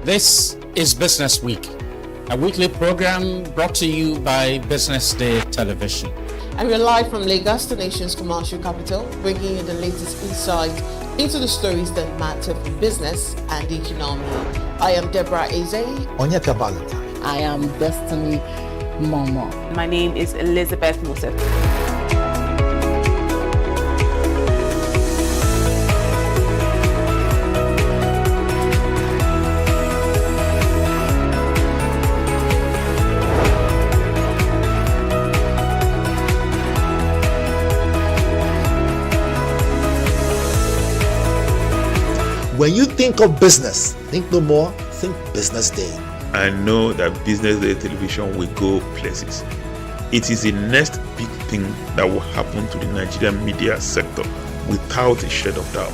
This is Business Week, a weekly program brought to you by BusinessDay television. And we're live from Lagos, the nation's commercial capital, bringing you the latest insight into the stories that matter for business and the economy. I am Deborah Eze. Onyeka Valentine. I am Destiny Momo. My name is Elizabeth Moses. When you think of business, think no more, think Business Day. I know that BusinessDay television will go places. It is the next big thing that will happen to the Nigerian media sector without a shade of doubt.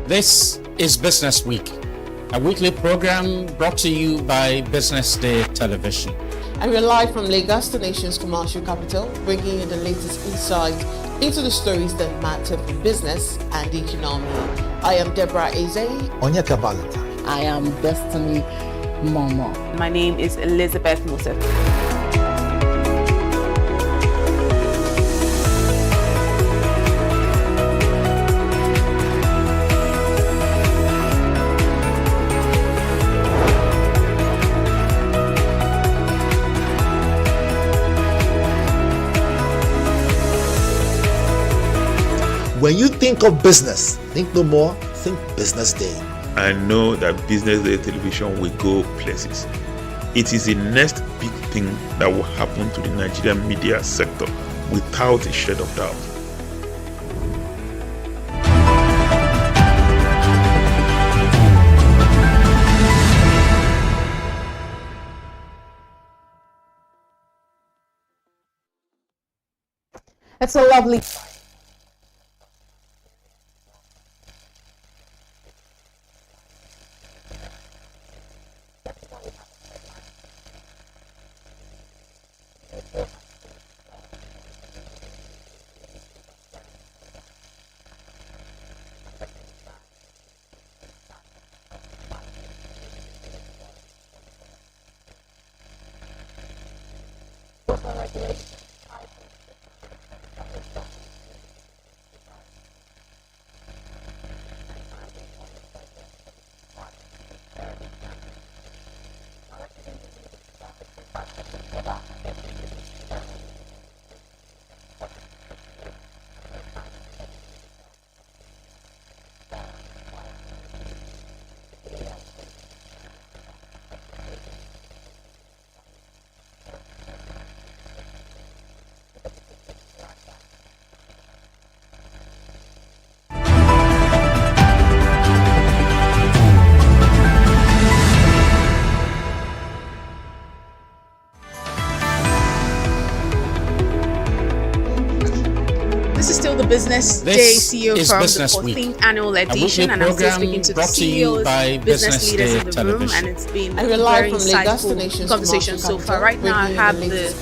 This is Business Week, a weekly program brought to you by BusinessDay television. And we're live from Lagos, the nation's commercial capital, bringing you the latest insight into the stories that matter for business and the economy. I am Deborah Eze. Onyeka Valentine. I am Destiny Momo. My name is Elizabeth Moses. When you think of business, think no more, think Business Day. I know that BusinessDay television will go places. It is the next big thing that will happen to the Nigerian media sector without a shade of doubt. It's a lovely the Business Day CEO from the 14th annual edition, and I'm still speaking to the CEOs, business leaders in the room, and it's been a very insightful conversation so far. Right now, I have the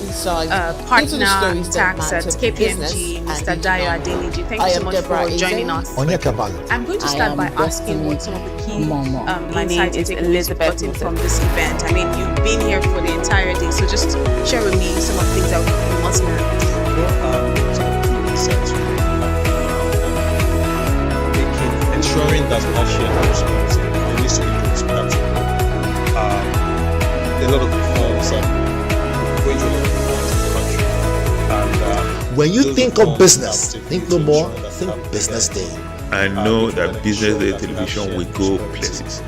partner tax at KPMG, Mr. Dayo Adeniji. Thank you so much for joining us. I'm going to start by asking what some of the key insights is Elizabeth from this event. I mean, you've been here for the entire day, so just share with me some of the things that we must know. Ensuring that we have shared responsibility, there needs to be transparency. A lot of reforms are going through a lot of reforms in the country. And when you think of business, think no more, think Business Day. I know that BusinessDay television will go places.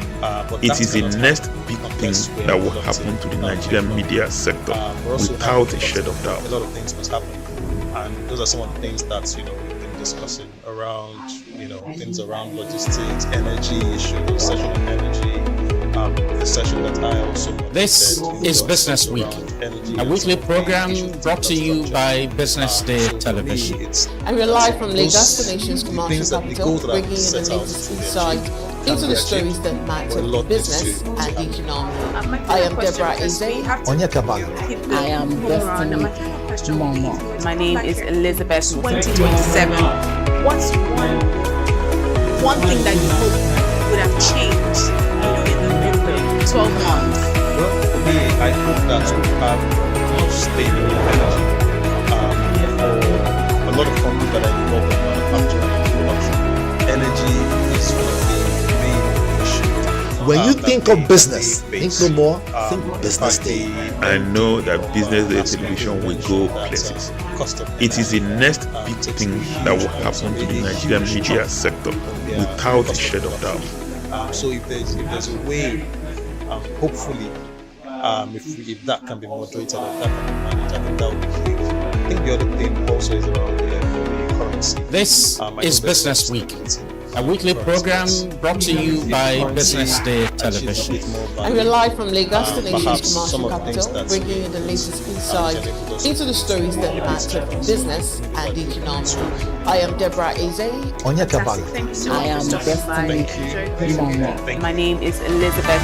It is the next big thing that will happen to the Nigerian media sector without a shade of doubt. A lot of things must happen, and those are some of the things that we've been discussing around, things around logistics, energy issues, session on energy, the session that I also. This is Business Week, a weekly program brought to you by BusinessDay television. And we're live from Lagos, the nation's commercial capital, bringing you the latest insight into the stories that matter to business and the economy. I am Deborah Eze. I am Destiny Momo. My name is Elizabeth. 2027. What's one thing that you hope would have changed, in the 12 months? Well, for me, I hope that we have more stable energy for a lot of companies that are involved in manufacturing and production. Energy is one of the main issues. When you think of business, think no more, think BusinessDay. I know that BusinessDay television will go places. It is the next big thing that will happen to the Nigerian media sector without a shade of doubt. So if there's a way, hopefully, if that can be moderated or that can be managed, I think that would be huge. I think the other thing also is around the currency. This is Business Week, a weekly program brought to you by BusinessDay Television. And we're live from Lagos, the nation's commercial capital, bringing you the latest insight into the stories that matter for business and the economy. I am Deborah Eze. I am Destiny Momo. My name is Elizabeth.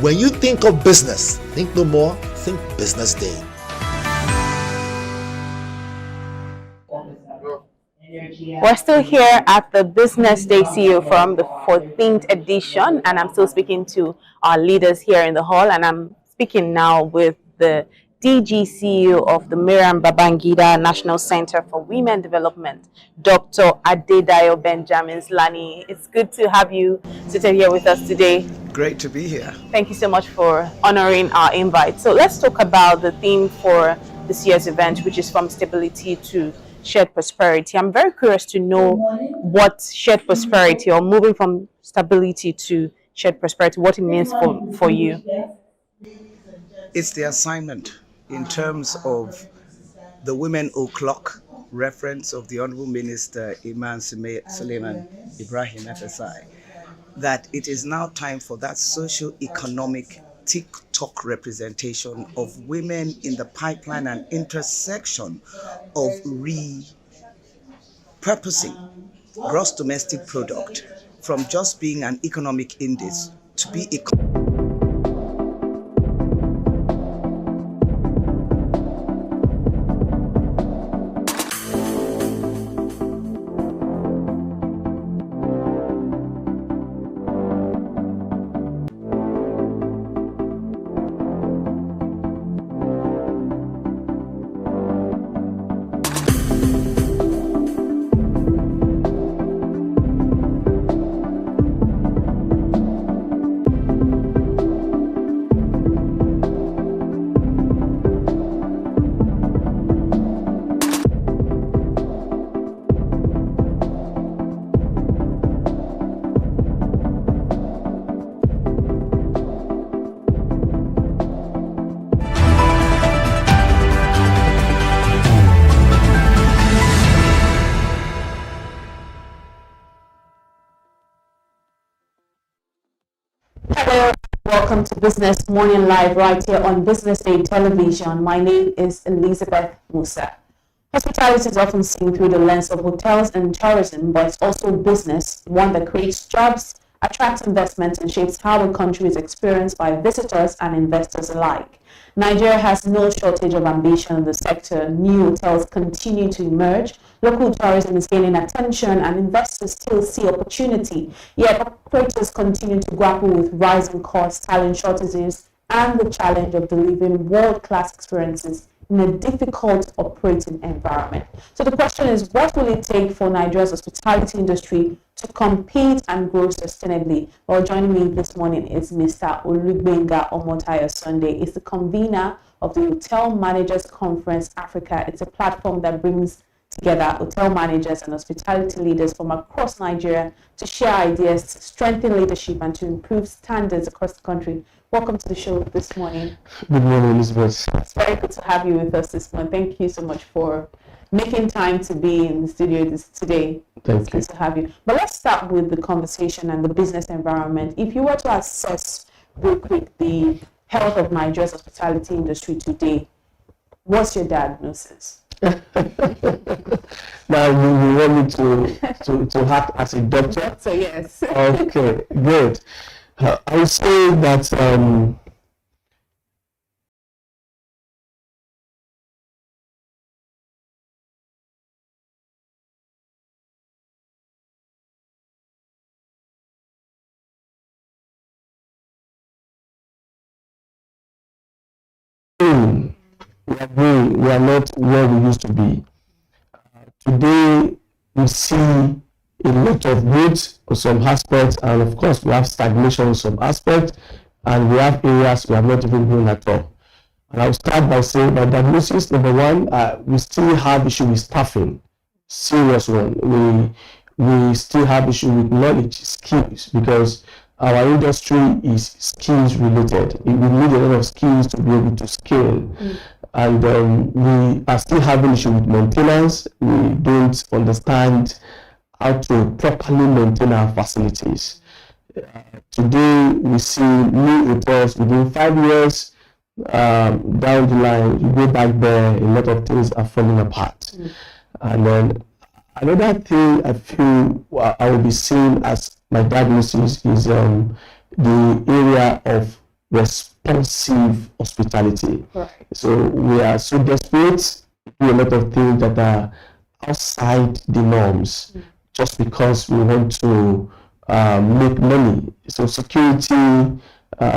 When you think of business, think no more, think BusinessDay. We're still here at the BusinessDay CEO Forum, the 14th edition, and I'm still speaking to our leaders here in the hall, and I'm speaking now with the DG CEO of the Miriam Babangida National Center for Women Development, Dr. Adedayo Benjamin Lani. It's good to have you seated here with us today. Great to be here. Thank you so much for honoring our invite. So let's talk about the theme for this year's event, which is from stability to shared prosperity. I'm very curious to know what shared prosperity, or moving from stability to shared prosperity, what it means for you. It's the assignment in terms of the Women O'Clock reference of the Honorable Minister Iman Suleiman Ibrahim FSI, that it is now time for that socio-economic TikTok representation of women in the pipeline and intersection of repurposing gross domestic product from just being an economic index to be a Hello, welcome to Business Morning Live right here on BusinessDay Television. My name is Elizabeth Musa. Hospitality is often seen through the lens of hotels and tourism, but it's also business, one that creates jobs, attracts investment, and shapes how a country is experienced by visitors and investors alike. Nigeria has no shortage of ambition in the sector. New hotels continue to emerge. Local tourism is gaining attention and investors still see opportunity. Yet operators continue to grapple with rising costs, talent shortages, and the challenge of delivering world-class experiences in a difficult operating environment. So the question is, what will it take for Nigeria's hospitality industry to compete and grow sustainably? Well, joining me this morning is Mr. Olugbenga Omotayo Sunday. He's the convener of the Hotel Managers Conference Africa. It's a platform that brings together hotel managers and hospitality leaders from across Nigeria to share ideas, to strengthen leadership, and to improve standards across the country. Welcome to the show this morning. Good morning, Elizabeth. It's very good to have you with us this morning. Thank you so much for making time to be in the studio today. Thank you. Good to have you. But let's start with the conversation and the business environment. If you were to assess real quick the health of Nigeria's hospitality industry today, what's your diagnosis? Now you want me to act as a doctor? So yes. Okay, good. I would say that we are not where we used to be. Today, we see a lot of growth on some aspects, and of course, we have stagnation on some aspects, and we have areas we have not even grown at all. And I'll start by saying that diagnosis, number one, we still have issue with staffing, serious one. We still have issue with knowledge, skills, because our industry is skills related. We need a lot of skills to be able to scale. And we are still having issue with maintenance. We don't understand how to properly maintain our facilities. Today, we see new hotels within 5 years, down the line, you go back there, a lot of things are falling apart. And then another thing I feel I will be seeing as my diagnosis is the area of responsive hospitality. Right. So we are so desperate to do a lot of things that are outside the norms just because we want to make money. So security,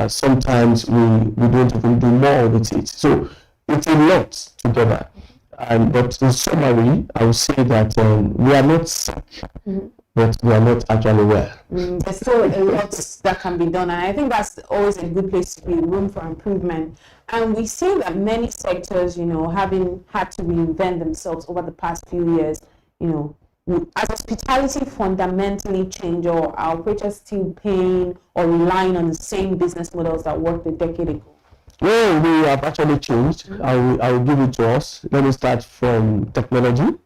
sometimes we don't even do more with it. So it's a lot together. But in summary, I would say that we are not sick, but we are not actually well. There's still a lot that can be done, and I think that's always a good place to be, room for improvement. And we see that many sectors, having had to reinvent themselves over the past few years, as hospitality fundamentally change, or our operators still paying or relying on the same business models that worked a decade ago? Well, we have actually changed. I will give it to us. Let me start from technology.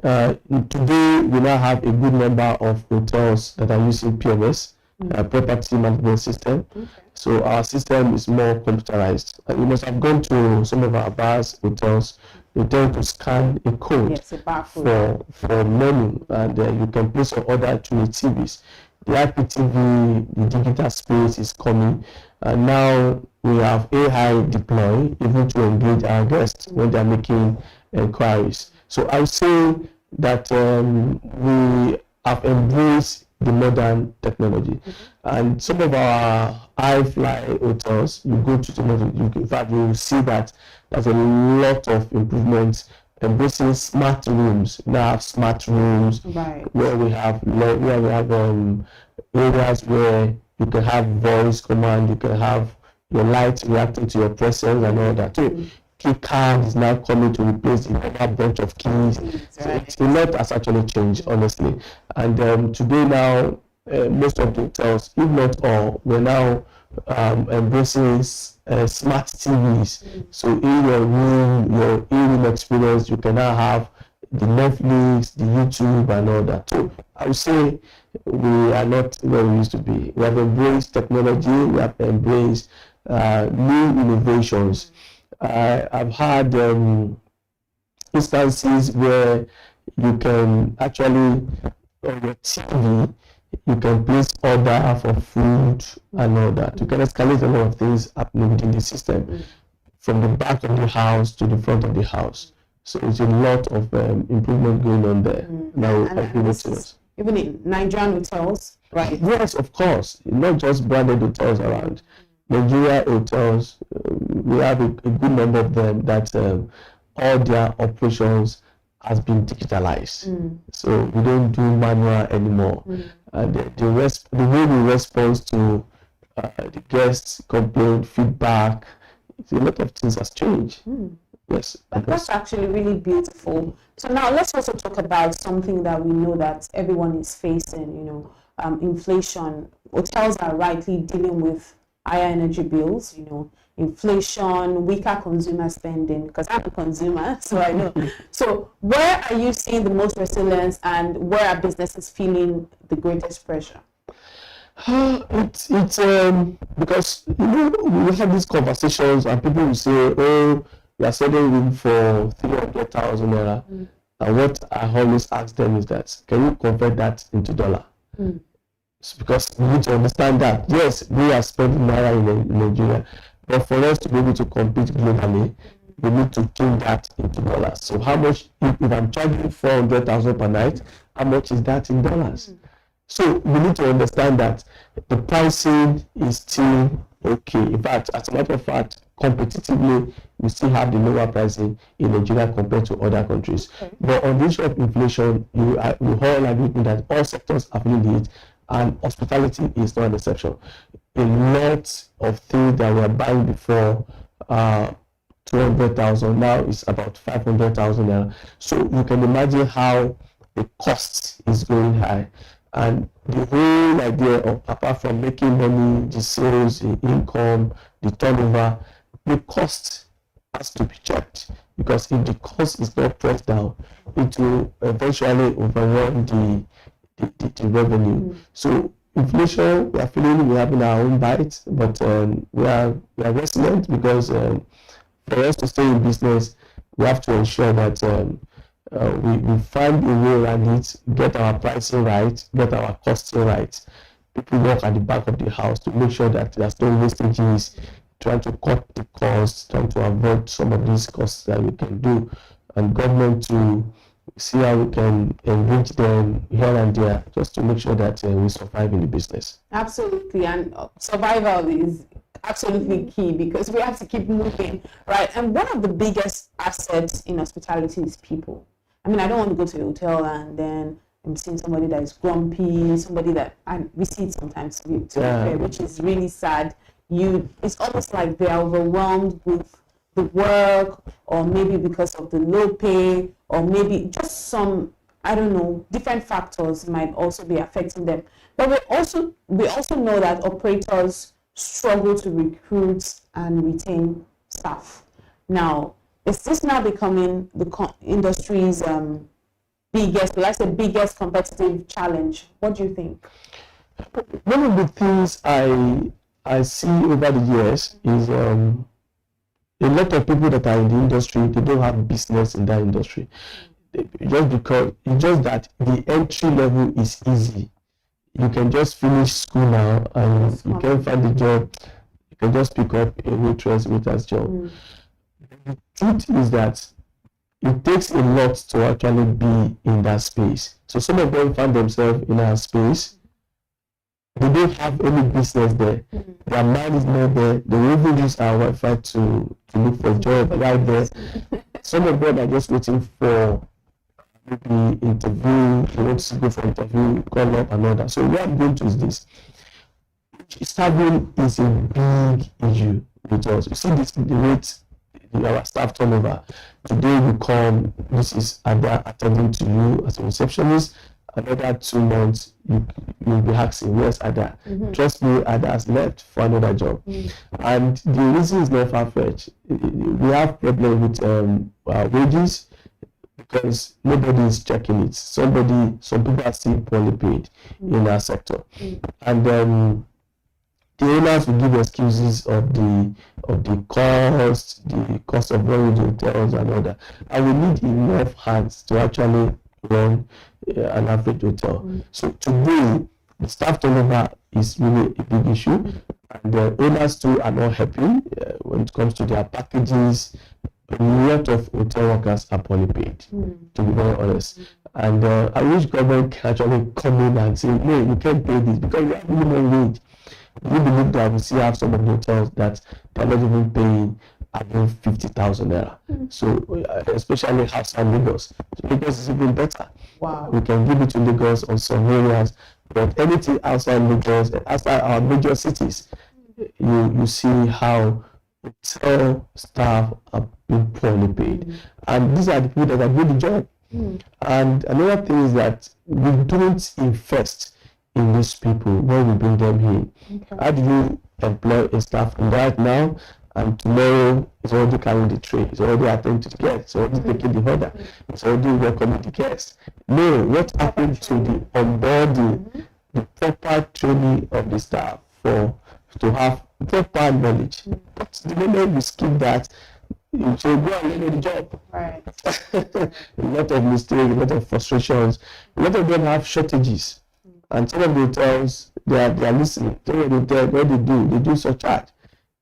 Today, we now have a good number of hotels that are using PMS, property management system. So our system is more computerized. You must have gone to some of our bars, hotels. You tend to scan a code for menu, and you can place your order through the TVs. The IPTV, the digital space is coming, and now we have AI deployed even to engage our guests when they are making inquiries. So I would say that we have embraced the modern technology. And some of our high-fly hotels, you go to some of them, in fact, you will see that there's a lot of improvements embracing smart rooms. We now have smart rooms where we have areas where you can have voice command, you can have your light reacting to your presence and all that. So key card is now coming to replace the other bunch of keys. So a lot has actually changed, honestly. And today now, most of the hotels, if not all, we're now embracing smart TVs. So in your in-room experience, you can now have the Netflix, the YouTube, and all that. So I would say we are not where we used to be. We have embraced technology. We have embraced new innovations. I've had instances where you can actually, on your TV, you can place order for food and all that. You can escalate a lot of things happening within the system, from the back of the house to the front of the house. So it's a lot of improvement going on there. Now, even in Nigerian hotels, right? Yes, of course. Not just branded hotels around. Nigeria hotels, we have a good number of them that all their operations has been digitalized. So we don't do manual anymore. The way we respond to the guests' complaint, feedback, a lot of things has changed. Yes, that's actually really beautiful. So now let's also talk about something that we know that everyone is facing, inflation. Hotels are rightly dealing with higher energy bills, inflation, weaker consumer spending? Because I'm a consumer, so I know. So where are you seeing the most resilience, and where are businesses feeling the greatest pressure? It's because we have these conversations and people will say, oh, we are selling room for 300,000 naira. And what I always ask them is that, can you convert that into dollar? It's because we need to understand that, yes, we are spending naira in Nigeria, but for us to be able to compete globally, we need to change that into dollars. So how much, if I'm charging 400,000 per night, how much is that in dollars? So we need to understand that the pricing is still okay. In fact, as a matter of fact, competitively, we still have the lower pricing in Nigeria compared to other countries. Okay. But on the issue of inflation, we all agree that all sectors are feeling it, and hospitality is not an exception. A lot of things that we were buying before 200,000 now is about 500,000 naira. So you can imagine how the cost is going high. And the whole idea of, apart from making money, the sales, the income, the turnover, the cost has to be checked, because if the cost is not pressed down, it will eventually overwhelm the revenue. So inflation, we are feeling we're having our own bite, but we are resilient, because for us to stay in business, we have to ensure that we find a way around it, get our pricing right, get our costing right. People work at the back of the house to make sure that there's no wastages, trying to cut the costs, trying to avoid some of these costs that we can do, and government to see how we can enrich them here and there, just to make sure that we survive in the business. Absolutely, and survival is absolutely key, because we have to keep moving, right? And one of the biggest assets in hospitality is people. I mean, I don't want to go to a hotel and then I'm seeing somebody that is grumpy, somebody that, and we see it sometimes, which is really sad. It's almost like they're overwhelmed with the work, or maybe because of the low pay, or maybe just some, I don't know, different factors might also be affecting them. But we also know that operators struggle to recruit and retain staff. Now, is this now becoming the industry's biggest competitive challenge? What do you think? One of the things I see over the years is a lot of people that are in the industry, they don't have business in that industry. Just that the entry level is easy. You can just finish school now and you can find a job. You can just pick up a waiter's job. The truth is that it takes a lot to actually be in that space. So some of them find themselves in our space. They don't have any business there. Their mind is not there. They will even use our Wi-Fi to look for a job right there. Some of them are just waiting for maybe interview. They want to go for interview, call up and all that. So what I'm going to is this. Staffing is a big issue with us. You see this, the rate, our staff turnover. Today we come, this is Ada attending to you as a receptionist. Another 2 months, you'll be asking, where's Ada? Trust me, Ada has left for another job. And the reason is not far-fetched. We have problem with wages, because nobody is checking it. Some people are still poorly paid in our sector. And the owners will give excuses of the cost of running the hotels and all that. And we need enough hands to actually run an average hotel. So today, the staff turnover is really a big issue, and the owners too are not happy when it comes to their packages. A lot of hotel workers are poorly paid, to be very honest. And I wish government can actually come in and say, no, you can't pay this because we have minimum wage. We believe that we still have some of the hotels that they're not even paying above 50,000 naira. So especially outside Lagos. So Lagos is even better. Wow. We can give it to Lagos on some areas, but anything outside Lagos, outside our major cities, you see how hotel staff are being poorly paid. And these are the people that are doing the job. And another thing is that we don't invest in these people when we bring them in. How do you employ a staff right now? and tomorrow it's already carrying the tray, it's already attending to the guests, it's already taking the order, it's already welcoming the guests. No, what happened to the onboarding, the proper training of the staff to have proper knowledge? But the moment you skip that, you say, go and learn the job. Right. A lot of mistakes, a lot of frustrations, a lot of them have shortages. And some of the hotels, they are listening. Some of the hotels, what they do surcharge.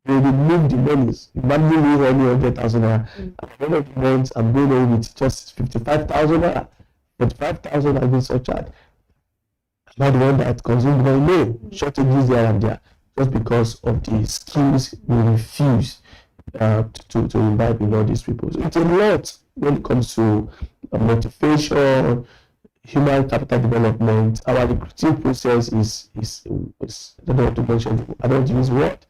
They remove the monies. Imagine lose only 100,000 naira. At the end of the month, I'm going on with just 55,000 naira. 45,000 has been surcharged. I'm not the one that consumes money. No, shortages there and there. Just because of the skills we refuse to imbibe in all these people. So it's a lot when it comes to motivation, human capital development. Our recruiting process is I don't know what to mention. I don't use the word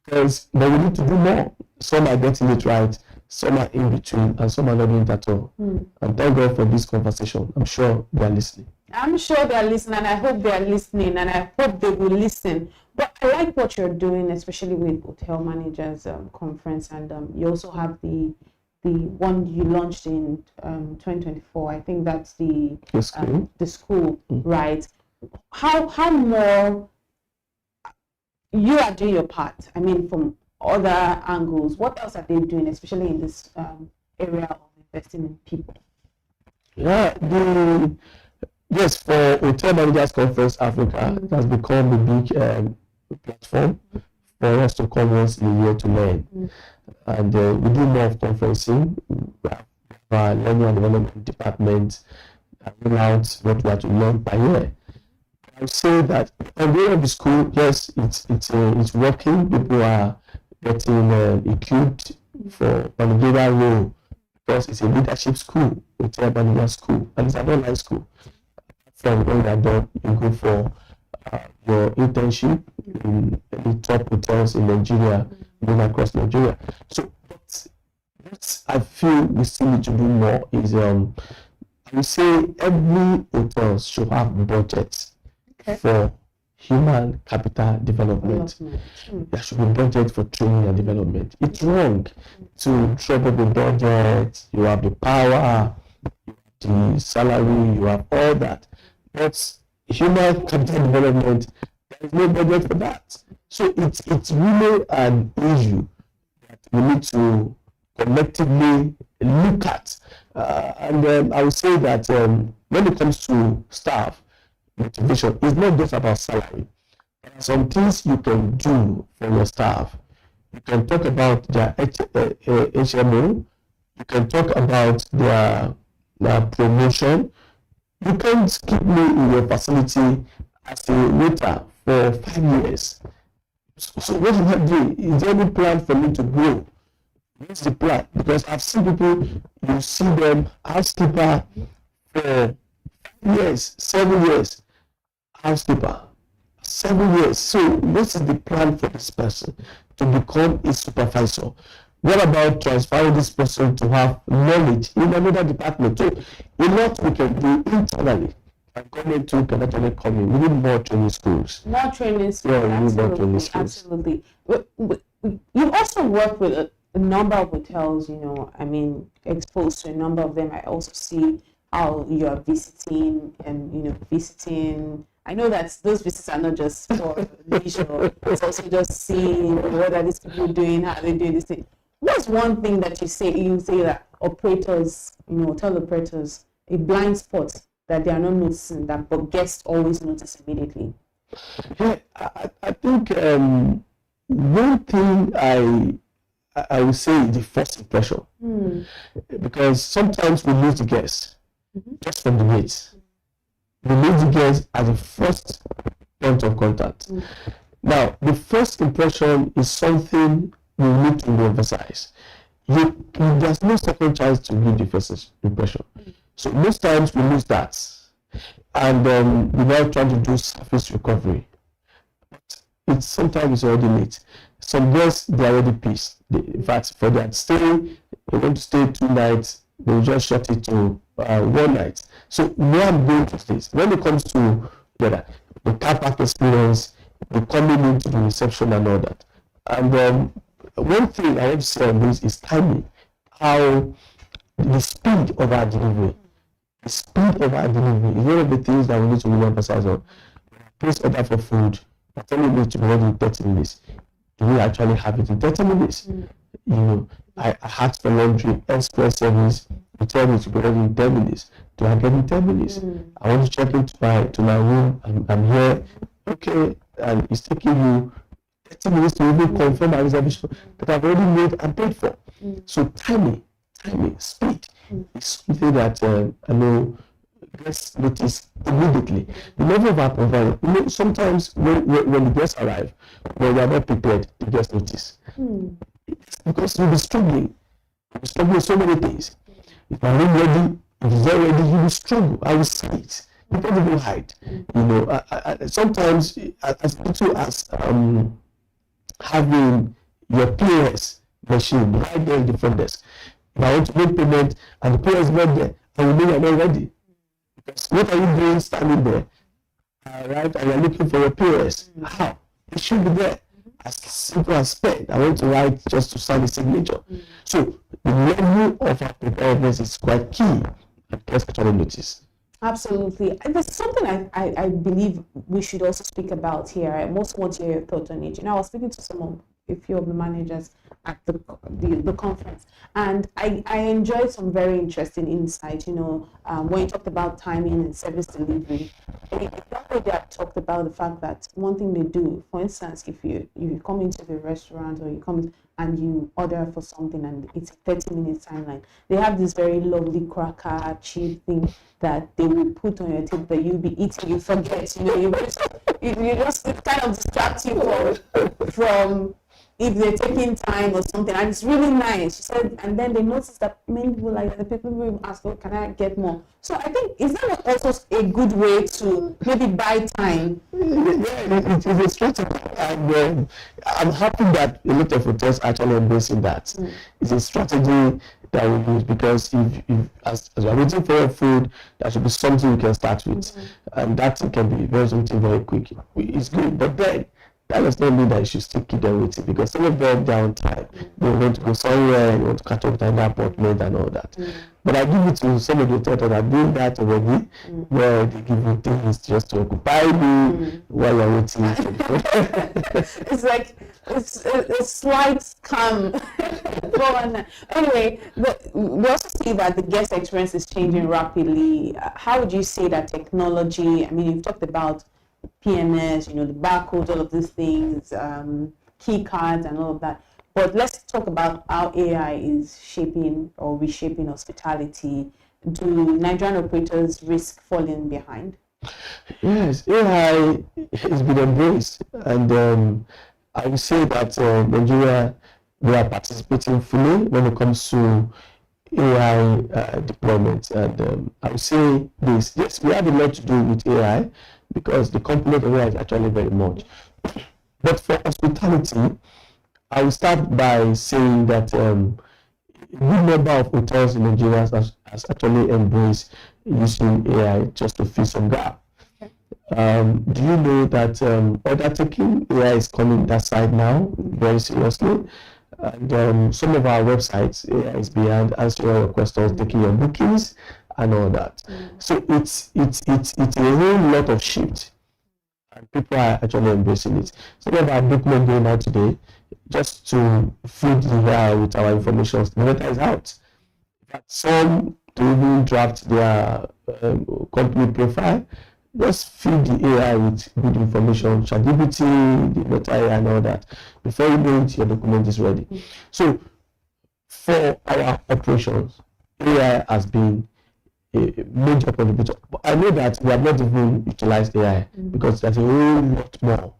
because but we need to do more. Some are getting it right, some are in between, and some are not doing it at all. And thank God for this conversation. I'm sure they are listening. I'm sure they are listening, and I hope they are listening, and I hope they will listen. But I like what you're doing, especially with Hotel Managers Conference, and you also have the one you launched in 2024. I think that's the school, right? How more you are doing your part? I mean, from other angles, what else are they doing, especially in this area of investing in people? Yeah, yes, for Hotel Managers Conference Africa, it has become a big platform for us to come once in a year to learn. And we do more of conferencing. We have our learning and development department roll out what we have to learn per year. I would say that on the way of the school, yes, it's working. People are getting equipped for managerial role because it's a leadership school, Hotel Managers School, and it's an online school. From when you're done, you go for your internship in the top hotels in Nigeria, going across Nigeria. So what I feel we still need to do more is I would say every hotel should have budgets for human capital development. There should be budget for training and development. It's wrong to trouble the budget. You have the power, you have the salary, you have all that. But human capital development, there is no budget for that. So it's really an issue that we need to collectively look at. And I would say that when it comes to staff motivation, it's not just about salary. There are some things you can do for your staff. You can talk about their HMO. You can talk about their promotion. You can't keep me in your facility as a waiter for 5 years. So what am I doing? Is there any plan for me to grow? What's the plan? Because I've seen people, you see them housekeeper for 5 years, 7 years, housekeeper, 7 years. So what is the plan for this person to become a supervisor? What about transferring this person to have knowledge in another department? So a lot we can do internally. And government too can actually come in. We need more training schools. More training schools. Yeah, we need more training schools. Absolutely. You also work with a number of hotels, exposed to a number of them. I also see how you are visiting and, visiting. I know that those visits are not just for leisure. It's also just seeing what are these people doing, how are they doing this thing. What's one thing that you say that operators, hotel operators, a blind spot that they are not noticing that but guests always notice immediately? Yeah, I think one thing I would say is the first impression. Because sometimes we lose the guests just from the gates. We lose the guests as the first point of contact. Now, the first impression is something we need to emphasize. There's no second chance to give the first impression. So most times we lose that. And we're now trying to do surface recovery. But sometimes it's already late. Some guests, they're already pissed. In fact, for their stay, they want to stay 2 nights, they just shut it to 1 night. So where I'm going to this, when it comes to the car park experience, the coming into the reception and all that. And one thing I want to say on this is timing. How the speed of our delivery. The speed of our delivery is one of the things that we need to really emphasize on. Place order for food, but telling me to be ready in 30 minutes. Do we actually have it in 30 minutes? You know, I asked for laundry, express service, you tell me to be ready in 10 minutes. Do I get in 10 minutes? I want to check into my room, I'm here, okay, and it's taking you 30 minutes to even confirm my reservation that I've already made and paid for. So timing, speed is something that I know guests notice immediately. The level of our provider, you know, sometimes when the guests arrive, when we are not prepared, the guests notice. Because you'll be struggling so many things. If I'm not ready, if it's not ready, you will struggle. I will see it. You can't even hide. You know, sometimes as little as having your POS machine right there in the front desk. If I want to make payment and the POS is not there, I will know you're not ready. Because what are you doing standing there? Right, and you're looking for your POS. How? It should be there. As simple as spend. I want to write just to sign the signature. So the level of our preparedness is quite key, and guests actually notice. Absolutely. And there's something I believe we should also speak about here. I most want to hear your thoughts on it. You know, I was speaking to a few of the managers at the conference, and I enjoyed some very interesting insight. You know, when you talked about timing and service delivery, that way they have talked about the fact that one thing they do, for instance, if you come into the restaurant or you come and you order for something and it's a 30-minute timeline, they have this very lovely cracker chip thing that they will put on your table that you'll be eating, you forget, you know, you just it kind of distracts you from if they're taking time or something, and it's really nice. She said, and then they noticed that many people, like the people will ask, "Oh, can I get more?" So I think, is that also a good way to maybe buy time? Yeah, it is a strategy, and I'm happy that a lot of hotels actually embracing that. It's a strategy that we use, because if as you're waiting for your food, there should be something you can start with, and that can be something very quick. It's good, but then that does not mean that you should still keep them waiting, because some of them, they're on time. They want to go somewhere, they want to catch up with an appointment and all that. But I give it to some of the hotels that are doing that already, where they give you things just to occupy you while you're waiting. It's like it's a slight scam. Anyway, we also see that the guest experience is changing rapidly. How would you say that technology, I mean, you've talked about PMS, you know, the barcodes, all of these things, key cards and all of that. But let's talk about how AI is shaping or reshaping hospitality. Do Nigerian operators risk falling behind? Yes, AI has been embraced, and I would say that Nigeria, we are participating fully when it comes to AI deployment. And I would say this: yes, we have a lot to do with AI, because the component of AI is actually very much. But for hospitality, I will start by saying that a good number of hotels in Nigeria has actually embraced using AI just to fill some gap. Do you know that order taking AI is coming that side now very seriously? And some of our websites, AI is behind answering your questions, taking your bookings and all that. So it's a whole lot of shift, and people are actually embracing it. Some of our document going out today, just to feed the AI with our information, the data is out. But some to even draft their company profile, just feed the AI with good information, ChatGPT, the Meta AI and all that. Before you know it, your document is ready. So for our operations, AI has been a major contributor. But I know that we have not even utilized AI, because there's a whole lot more.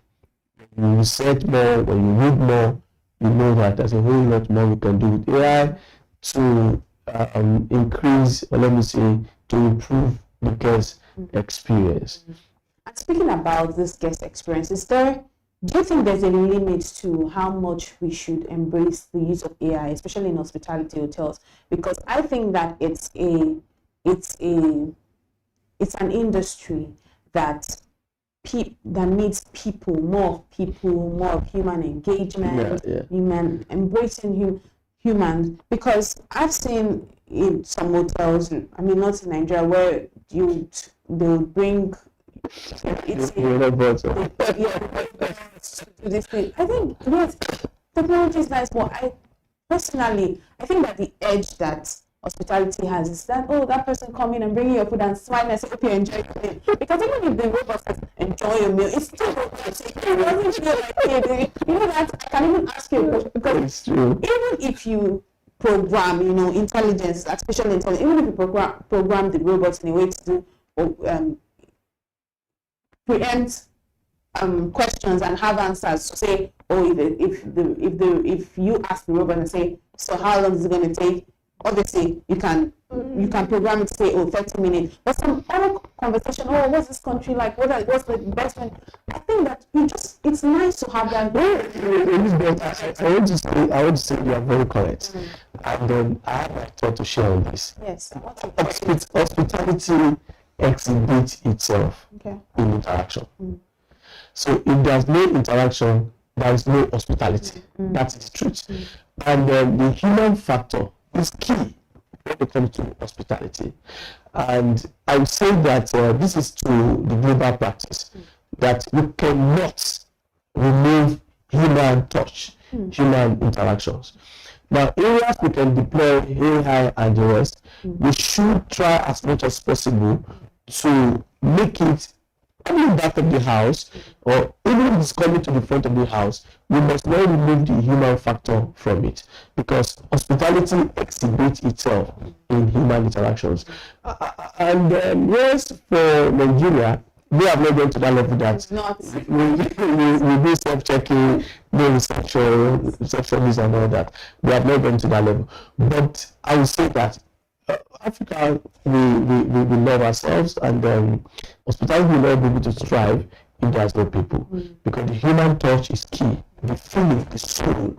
When you research more, when you read more, you know that there's a whole lot more we can do with AI to increase, or let me say, to improve the guest experience. And speaking about this guest experience, do you think there's a limit to how much we should embrace the use of AI, especially in hospitality hotels? Because I think that it's an industry that that needs people, more of human engagement, human embracing human. Because I've seen in some hotels, I mean not in Nigeria, where they'll bring this thing. I think technology is nice, but I think that the edge that hospitality has is that that person come in and bring you your food and smile and say hope you enjoy your meal. Because even if the robot says enjoy your meal, it's still not it doesn't feel like you know that I can even ask you a question, because it's true. Even if you program intelligence, artificial intelligence, even if you program the robots in a way to do preempt questions and have answers to say, if you ask the robot and say, so how long is it going to take? Obviously, you can program it to say, 30 minutes. But some other conversation, what's this country like? What's the best one? I think that it's nice to have that. I want to say you are very correct. And then I have a thought to share on this. Yes. Hospitality exhibits itself in interaction. So if there's no interaction, there is no hospitality. That is the truth. And the human factor is key when it comes to hospitality. And I would say that this is to the global practice, that we cannot remove human touch, human interactions. Now, areas we can deploy AI and the rest, we should try as much as possible to make it coming back of the house, or even if it's coming to the front of the house, we must not remove the human factor from it, because hospitality exhibits itself in human interactions. And yes, for Nigeria, we have not gone to that level that we do self-checking, no receptionists and all that. We have not gone to that level. But I would say that Africa, we love ourselves, and hospitality will not be able to thrive if there's no people, because the human touch is key. The feeling, the soul,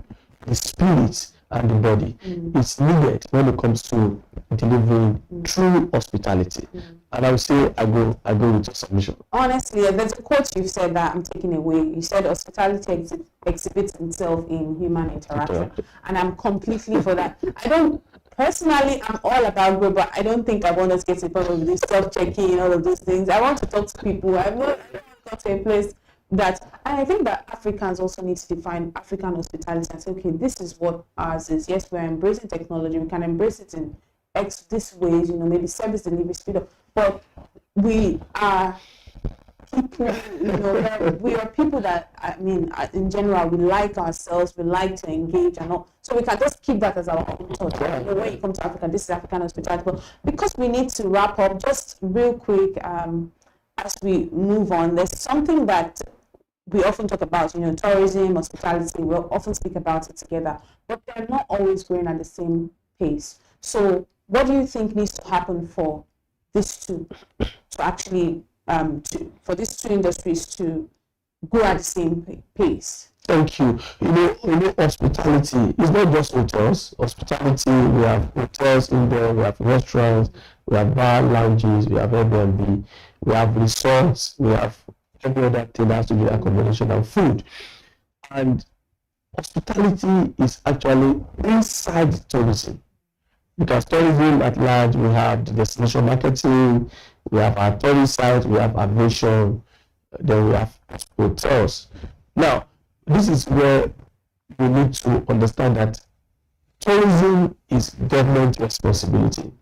the spirit, and the body is needed when it comes to delivering true hospitality. And I would say I go with your submission. Honestly, there's a quote you've said that I'm taking away. You said hospitality exhibits itself in human interaction, and I'm completely for that. Personally, I'm all about growth, but I don't think I want us to get to the point of this self-checking and all of those things. I want to talk to people. I've not got to a place that, and I think that Africans also need to define African hospitality and say, okay, this is what ours is. Yes, we're embracing technology. We can embrace it in this ways, maybe service delivery, speed up, but we are people, we are people that, in general, we like ourselves, we like to engage and all. So we can just keep that as our own thought. When you come to Africa, this is African hospitality. But because we need to wrap up, just real quick, as we move on, there's something that we often talk about, tourism, hospitality, we'll often speak about it together, but they're not always growing at the same pace. So what do you think needs to happen for these two to actually for these two industries to grow at the same pace? Thank you. Hospitality is not just hotels. Hospitality, we have hotels in there, we have restaurants, we have bar lounges, we have Airbnb, we have resorts, we have every other thing that has to do with accommodation and food. And hospitality is actually inside tourism. Because tourism at large, we have the destination marketing, we have our tourist sites, we have aviation, then we have hotels. Now, this is where we need to understand that tourism is government responsibility.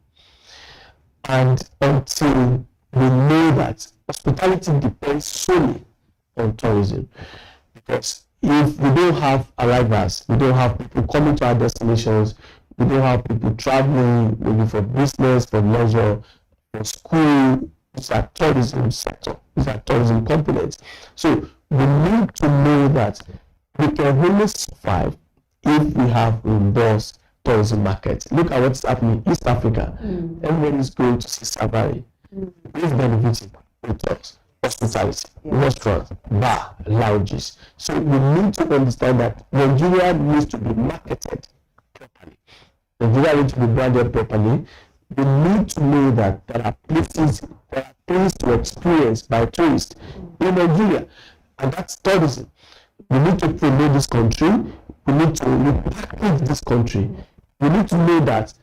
And until we know that hospitality depends solely on tourism, because if we don't have arrivals, we don't have people coming to our destinations, we don't have people traveling, maybe for business, for leisure, for school. These are tourism sector. These are tourism components. So we need to know that we can only survive if we have robust tourism markets. Look at what's happening in East Africa. Everyone is going to see safari. Who's benefiting? Hotels, hospitality, restaurants, bar, lounges. So we need to understand that Nigeria needs to be marketed properly. Nigeria needs to be branded properly. we need to know that there are things to experience by tourists in Nigeria, and that's tourism. We need to promote this country. We need to repackage this country. We need to know that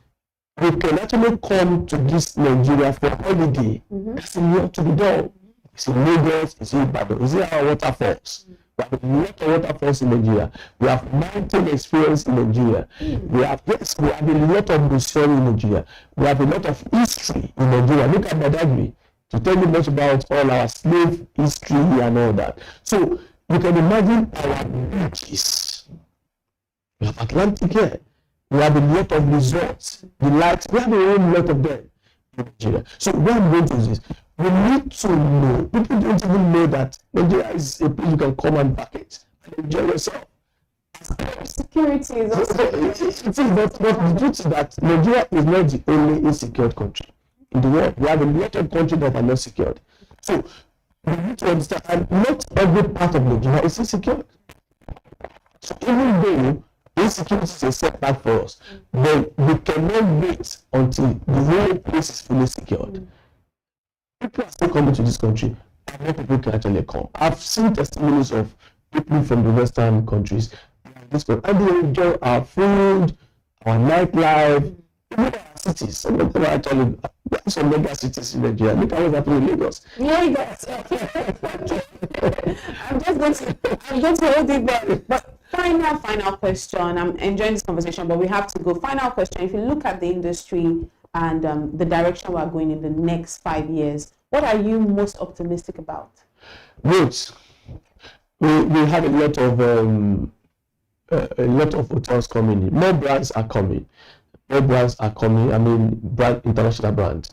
we can actually come to this Nigeria for holiday. That's a lot to be done. It's in Lagos, it's in Ibadan, it's in our waterfalls. We have a lot of waterfalls in Nigeria. We have mountain experience in Nigeria. We have a lot of museums in Nigeria. We have a lot of history in Nigeria. Look at Badagry to tell you much about all our slave history and all that. So you can imagine our beaches. We have Atlantic here. We have a lot of resorts, the lights. We have a whole lot of them in Nigeria. So what I'm going to do is we need to know. People don't even know that Nigeria is a place you can come and package and enjoy yourself. Security is also but the truth is that Nigeria is not the only insecure country in the world. We have a lot of countries that are not secured. So we need to understand, and not every part of Nigeria is insecure. So even though insecurity is a setback for us, but we cannot wait until the whole place is fully secured. People are still coming to this country, and more people can actually come. I've seen testimonies of people from the Western countries, and they enjoy our food, our nightlife, even our cities. Some of them are actually some mega cities in Nigeria. Look at what's happening in Lagos. Lagos. I'm just going to hold it there. But final question. I'm enjoying this conversation, but we have to go. Final question. If you look at the industry and the direction we're going in the next 5 years, what are you most optimistic about? Good. We have a lot of hotels coming in. More brands are coming. I mean, international brands.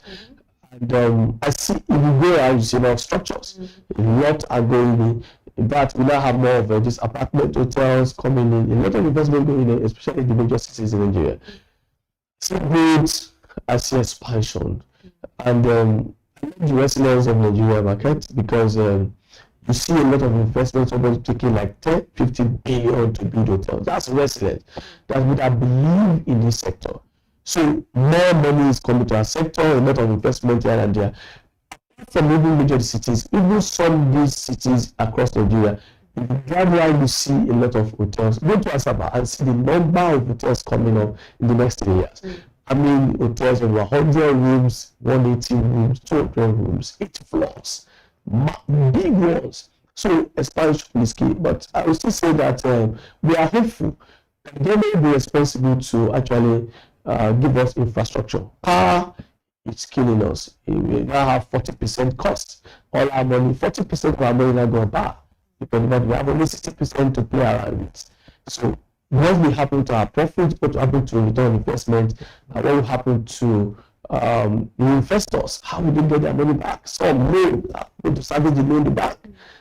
And I see if you go out, you see a lot of structures. A lot are going in. In fact, we now have more of these apartment hotels coming in. A lot of investment going in, especially in the major cities in Nigeria. See growth, I see expansion. And the resilience of Nigeria market, because you see a lot of investments already taking like 10, 15 billion to build hotels. That's resilient. That would I believe in this sector. So more money is coming to our sector, a lot of investment here and there. From even major cities, even some of these cities across Nigeria, if you drive around, you see a lot of hotels. Go to Asaba and see the number of hotels coming up in the next 3 years. I mean, hotels of 100 rooms, 180 rooms, 200 rooms, 8 floors, big ones. So expansion is key. But I will still say that we are hopeful that they may be responsible to actually give us infrastructure. Power is killing us. We now have 40% cost. All our money, 40% of our money now go power. Because we have only 60% to play around with. So what will happen to our profit? What will happen to return on investment? And what will happen to investors? How will they get their money back? Some loans are going to salvage the loan back.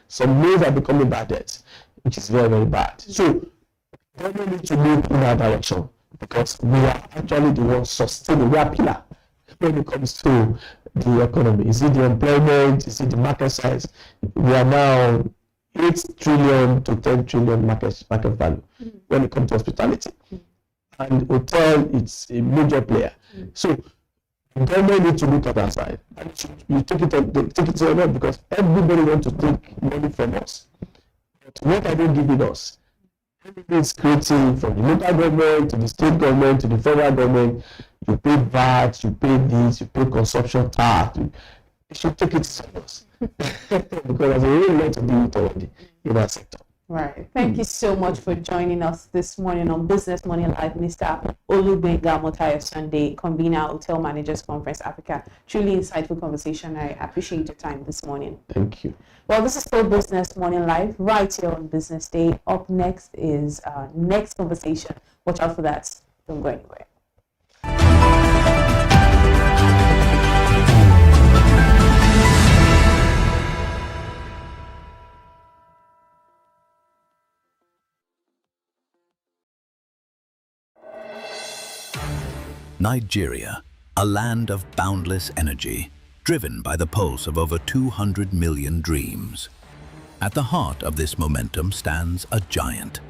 Some loans are becoming bad debts, which is very, very bad. So we need to move in that direction, because we are actually the ones sustaining. We are pillar when it comes to the economy. Is it the employment? Is it the market size? We are now 8 trillion to 10 trillion market value when it comes to hospitality. And hotel, it's a major player. So the government needs to look at our side. And you take it to the level, because everybody wants to take money from us. But what are they giving us? Everything's creating, from the local government to the state government to the federal government. You pay VAT, you pay this, you pay consumption tax. You should take it to us. Because there's a real lot to do it already in that sector. Right. Thank you so much for joining us this morning on Business Morning Live, Mr. Olugbenga Motayo Sunday, convener, Hotel Managers Conference Africa. Truly insightful conversation. I appreciate your time this morning. Thank you. Well, this is still Business Morning Live, right here on Business Day. Up next is our next conversation. Watch out for that. Don't go anywhere. Nigeria, a land of boundless energy, driven by the pulse of over 200 million dreams. At the heart of this momentum stands a giant,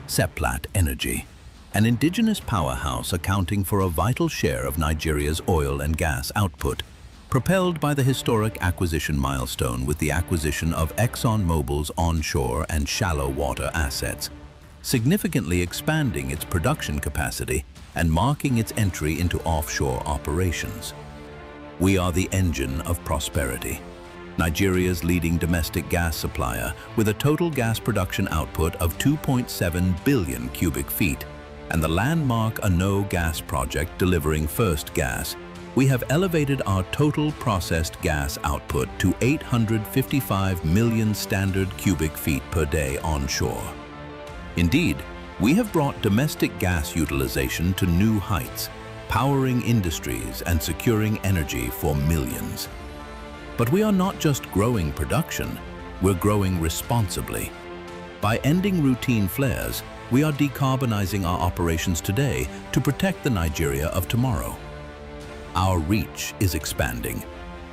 Seplat Energy, an indigenous powerhouse accounting for a vital share of Nigeria's oil and gas output, propelled by the historic acquisition milestone with the acquisition of ExxonMobil's onshore and shallow water assets, significantly expanding its production capacity and marking its entry into offshore operations. We are the engine of prosperity, Nigeria's leading domestic gas supplier with a total gas production output of 2.7 billion cubic feet, and the landmark Ano gas project delivering first gas. We have elevated our total processed gas output to 855 million standard cubic feet per day onshore. Indeed, we have brought domestic gas utilization to new heights, powering industries and securing energy for millions. But we are not just growing production, we're growing responsibly. By ending routine flares, we are decarbonizing our operations today to protect the Nigeria of tomorrow. Our reach is expanding.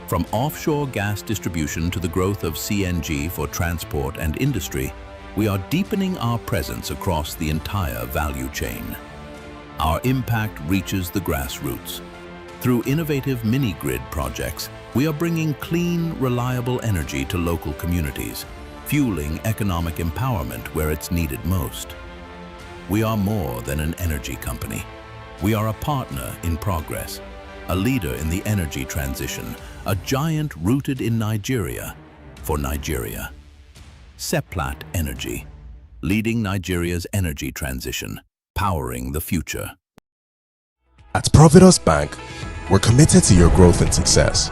From offshore gas distribution to the growth of CNG for transport and industry, we are deepening our presence across the entire value chain. Our impact reaches the grassroots. Through innovative mini-grid projects, we are bringing clean, reliable energy to local communities, fueling economic empowerment where it's needed most. We are more than an energy company. We are a partner in progress, a leader in the energy transition, a giant rooted in Nigeria for Nigeria. Seplat Energy, leading Nigeria's energy transition, powering the future. At Providus Bank, we're committed to your growth and success.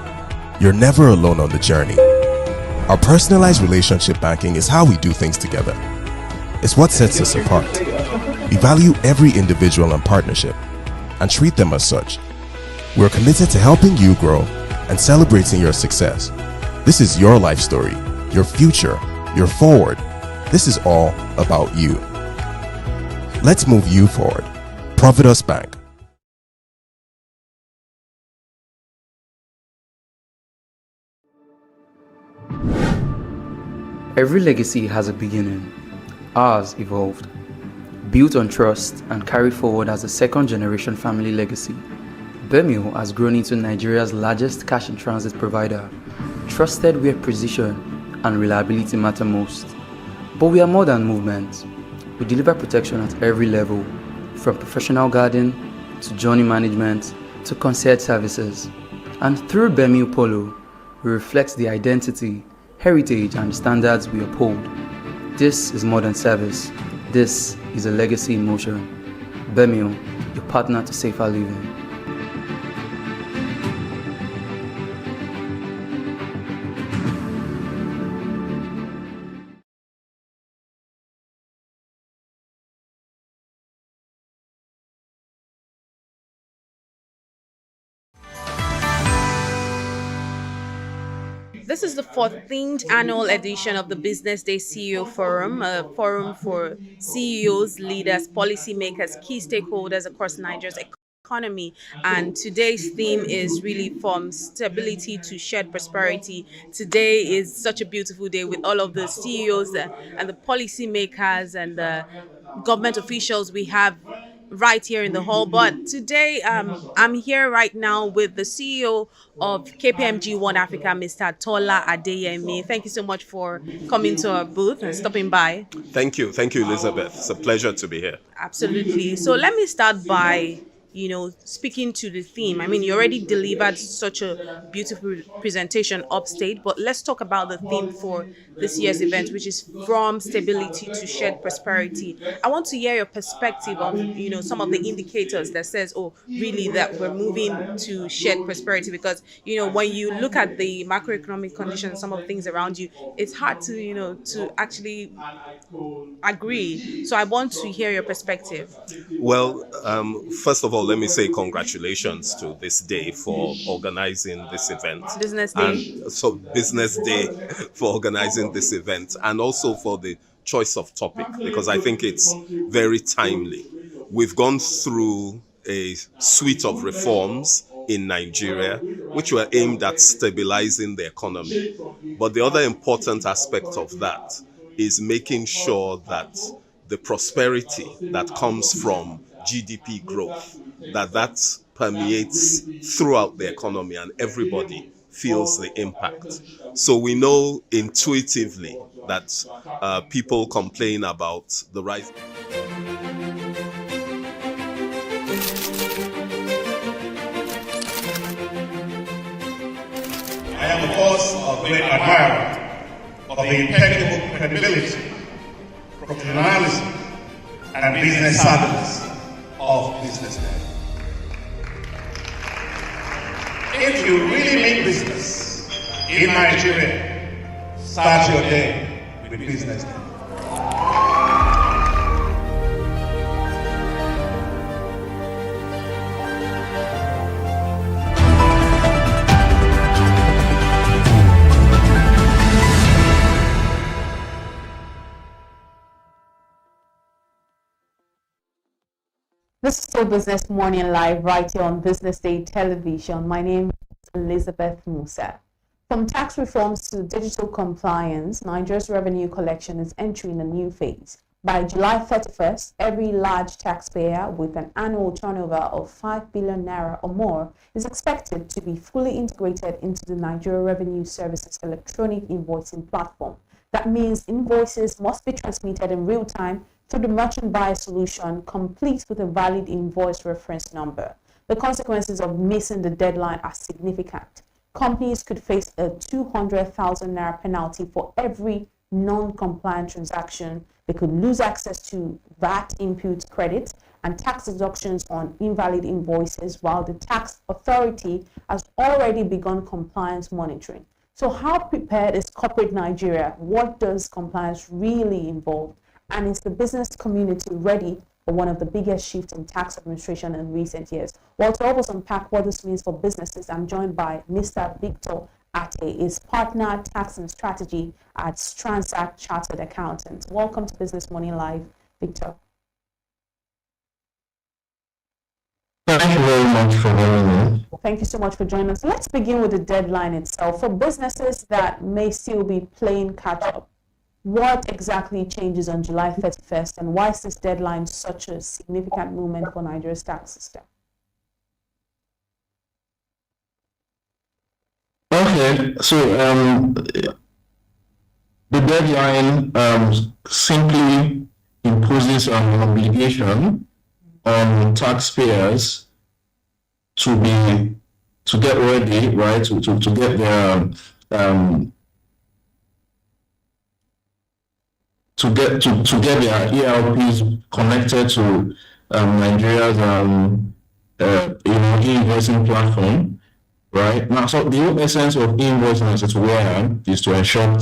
You're never alone on the journey. Our personalized relationship banking is how we do things together. It's what sets us apart. We value every individual and partnership and treat them as such. We're committed to helping you grow and celebrating your success. This is your life story, your future, your forward. This is all about you. Let's move you forward. Providus Bank. Every legacy has a beginning. Ours evolved, built on trust and carried forward as a second-generation family legacy. Bemio has grown into Nigeria's largest cash-in-transit provider, trusted where precision and reliability matter most. But we are more than movement. We deliver protection at every level, from professional guarding to journey management to concierge services. And through Bemio Polo, we reflect the identity, heritage and standards we uphold. This is modern service. This is a legacy in motion. Bemio, your partner to safer living. This is the 14th annual edition of the Business Day CEO Forum, a forum for CEOs, leaders, policymakers, key stakeholders across Nigeria's economy. And today's theme is really from stability to shared prosperity. Today is such a beautiful day with all of the CEOs and the policymakers and the government officials we have right here in the hall. But today I'm here right now with the CEO of KPMG One Africa, Mr. Tola Adeyemi. Thank you so much for coming to our booth and stopping by. Thank you, Elizabeth. It's a pleasure to be here. Absolutely. So let me start by speaking to the theme. I mean, you already delivered such a beautiful presentation upstate, but let's talk about the theme for this year's event, which is from stability to shared prosperity. I want to hear your perspective on, some of the indicators that says, really that we're moving to shared prosperity, because, when you look at the macroeconomic conditions, some of the things around you, it's hard to, to actually agree. So I want to hear your perspective. Well, first of all, let me say congratulations to this day for organizing this event. Business Day. And so Business Day for organizing this event, and also for the choice of topic, because I think it's very timely. We've gone through a suite of reforms in Nigeria, which were aimed at stabilizing the economy. But the other important aspect of that is making sure that the prosperity that comes from GDP growth, that permeates throughout the economy and everybody feels the impact. So we know intuitively that people complain about the rise. I am, of course, a great admirer of the impeccable credibility, professionalism, and business savviness of BusinessDay. If you really mean business in Nigeria, start your day with BusinessDay. This is still Business Morning Live right here on Business Day Television. My name is Elizabeth Musa. From tax reforms to digital compliance, Nigeria's revenue collection is entering a new phase. By July 31st, every large taxpayer with an annual turnover of 5 billion naira or more is expected to be fully integrated into the Nigeria Revenue Services electronic invoicing platform. That means invoices must be transmitted in real time through the merchant buyer solution, complete with a valid invoice reference number. The consequences of missing the deadline are significant. Companies could face a 200,000 naira penalty for every non-compliant transaction. They could lose access to VAT input credits and tax deductions on invalid invoices, while the tax authority has already begun compliance monitoring. So how prepared is corporate Nigeria? What does compliance really involve? And is the business community ready for one of the biggest shifts in tax administration in recent years? Well, to help us unpack what this means for businesses, I'm joined by Mr. Victor Ate, is partner tax and strategy at Transact Chartered Accountants. Welcome to Business Morning Live, Victor. Thank you very much for having me. Thank you so much for joining us. Let's begin with the deadline itself. For businesses that may still be playing catch-up, what exactly changes on July 31st, and why is this deadline such a significant moment for Nigeria's tax system? Okay, so the deadline simply imposes an obligation on taxpayers to get ready, right, to get their to get their ERPs connected to Nigeria's e-invoicing platform, right? Now, so the whole essence of e-invoicing as it's aware is to ensure more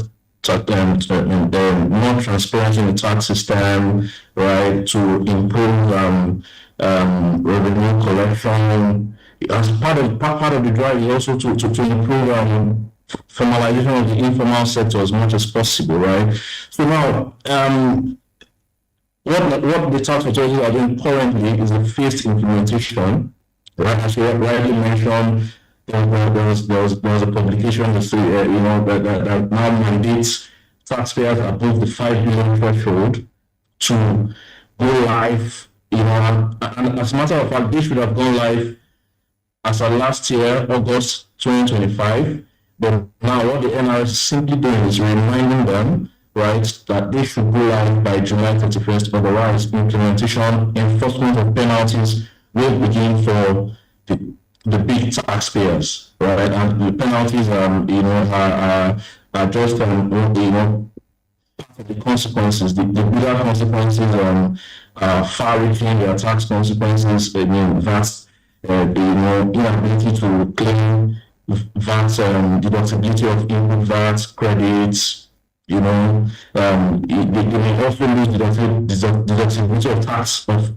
transparency in the tax system, right? To improve revenue collection. As part of the drive is also to improve formalization of the informal sector as much as possible, right? So now, what the tax authorities are doing currently is a phased implementation, right? As you rightly mentioned, there was a publication that now mandates taxpayers above the 5 billion threshold to go live, and as a matter of fact, they should have gone live as of last year, August 2025. But now what the NRS is simply doing is reminding them, right, that they should go live by July 31st, otherwise implementation, enforcement of penalties will begin for the big taxpayers, right? And the penalties are just the consequences, the bigger consequences far-reaching their tax consequences, that's inability to claim VAT, deductibility of input VAT credits, they may also lose deductibility of tax of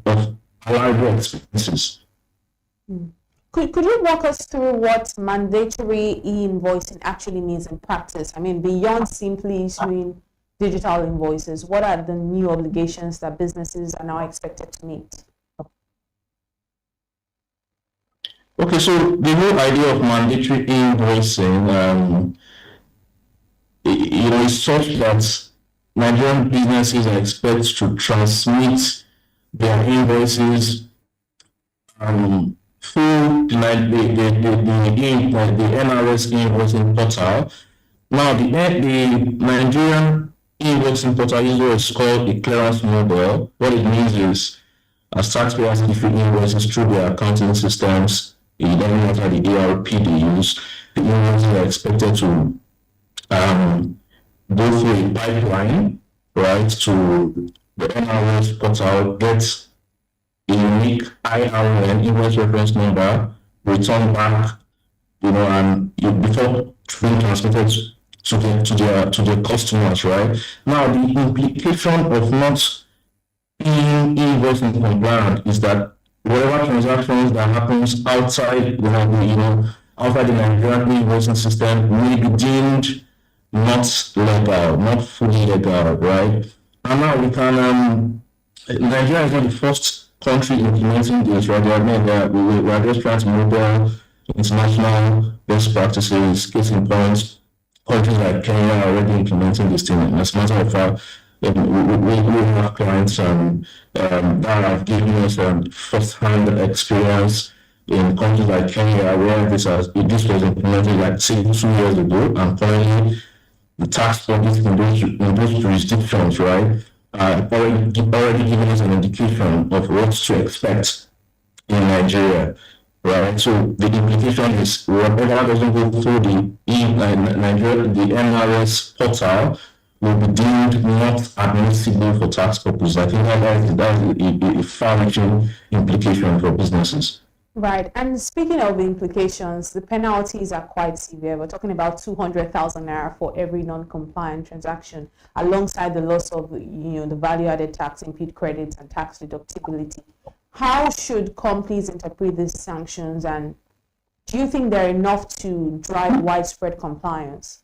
allowable expenses. Could you walk us through what mandatory e-invoicing actually means in practice? I mean, beyond simply issuing digital invoices, what are the new obligations that businesses are now expected to meet? Okay, so the whole idea of mandatory invoicing, is such that Nigerian businesses are expected to transmit their invoices through the NRS invoicing portal. Now, the Nigerian invoicing portal is called a clearance model. What it means is, as taxpayers issue invoices through their accounting systems, it doesn't matter the ERP they use, the invoices are expected to go through a pipeline, right, to the NRS portal, get a unique IRN, invoice reference number, return back, and before being transmitted to the customers, right? Now, the implication of not being invoicing compliant is that whatever transactions that happens outside outside the Nigerian invoicing system may be deemed not legal, not fully legal, right? And now we can Nigeria is not the first country implementing this, right? We are just trying to model international best practices. Case in point, countries like Kenya are already implementing this thing. As a matter of fact, we have clients that have given us first-hand experience in countries like Kenya, where this was implemented like 2 years ago, and currently the tax bodies in those jurisdictions, right, already giving us an indication of what to expect in Nigeria, right? So the implication is whatever doesn't go through the NRS portal will be deemed not admissible for tax purposes. I think that is a far-reaching implication for businesses. Right. And speaking of the implications, the penalties are quite severe. We're talking about 200,000 naira for every non-compliant transaction, alongside the loss of, the value-added tax, impute credits, and tax deductibility. How should companies interpret these sanctions, and do you think they're enough to drive widespread compliance?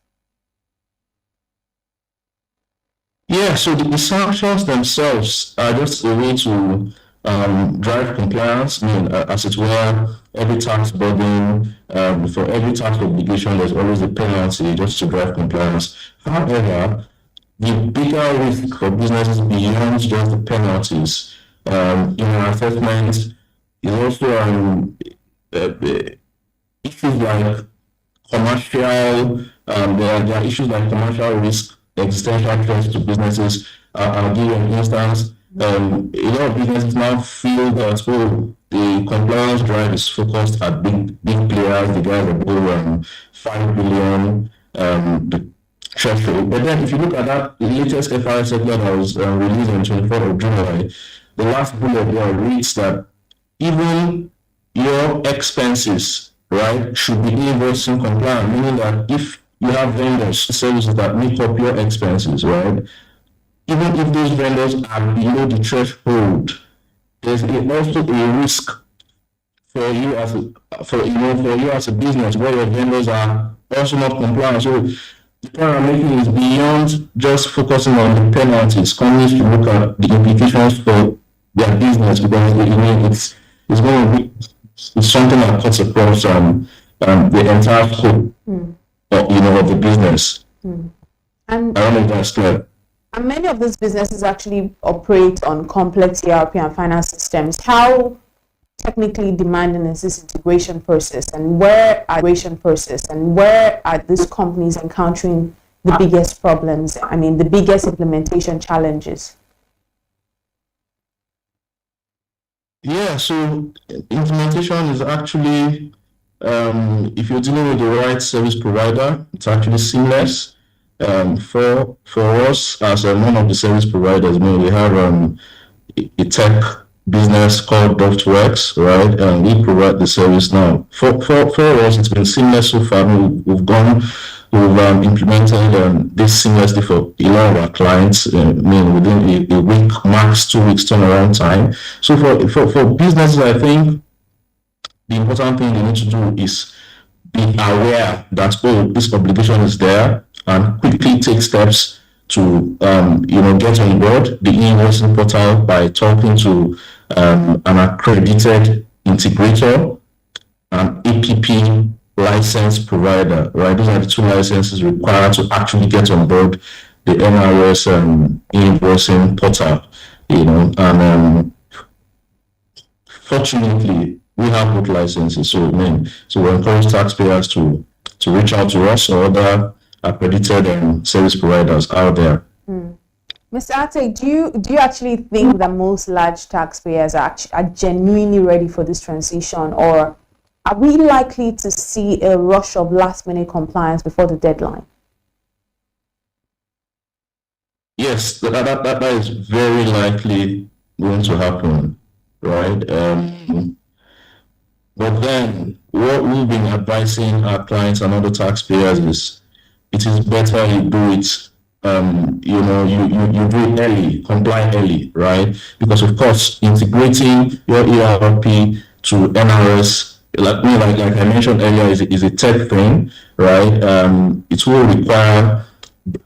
Yeah, so the sanctions themselves are just a way to drive compliance. As it were, every tax burden, for every tax obligation, there's always a penalty just to drive compliance. However, the bigger risk for businesses beyond just the penalties, in our assessment, is also issues like commercial. There are issues like commercial risk, existential threats to businesses. I'll give you an instance. A lot of businesses now feel that the compliance drive is focused at big players, the guys that go 5 billion, the threshold. But then if you look at that latest FRS circular that was released on 24th of July, the last bullet there reads that even your expenses, right, should be invoicing compliant, meaning that if you have vendors, services that make up your expenses, right, even if those vendors are below the threshold, there's also a risk for you as a business where your vendors are also not compliant. So the point I'm making is beyond just focusing on the penalties. Companies should look at the implications for their business, because it's going to be something that cuts across the entire scope of the business. And I don't know if that's clear. And many of these businesses actually operate on complex ERP and finance systems. How technically demanding is this integration process, and where are these companies encountering the biggest problems? The biggest implementation challenges? Yeah, so implementation is actually, if you're dealing with the right service provider, it's actually seamless. For us, as one of the service providers, we have a tech business called Ductworks, right? And we provide the service now. For us, it's been seamless so far. We've implemented this seamlessly for a lot of our clients. Within a week, max 2 weeks turnaround time. So for businesses, I think the important thing they need to do is be aware that this obligation is there, and quickly take steps to get on board the invoicing portal by talking to an accredited integrator, an APP license provider, right? Those are the 2 licenses required to actually get on board the NRS invoicing portal, and fortunately, we have both licenses. So we encourage taxpayers to reach out to us or other accredited service providers out there. Mr. Ate, do you actually think that most large taxpayers are genuinely ready for this transition, or are we likely to see a rush of last-minute compliance before the deadline? Yes, that is very likely going to happen, right? But then what we've been advising our clients and other taxpayers is it is better you do it, you do it early, comply early, right? Because of course, integrating your ERP to NRS, like I mentioned earlier, is a tech thing, right? It will require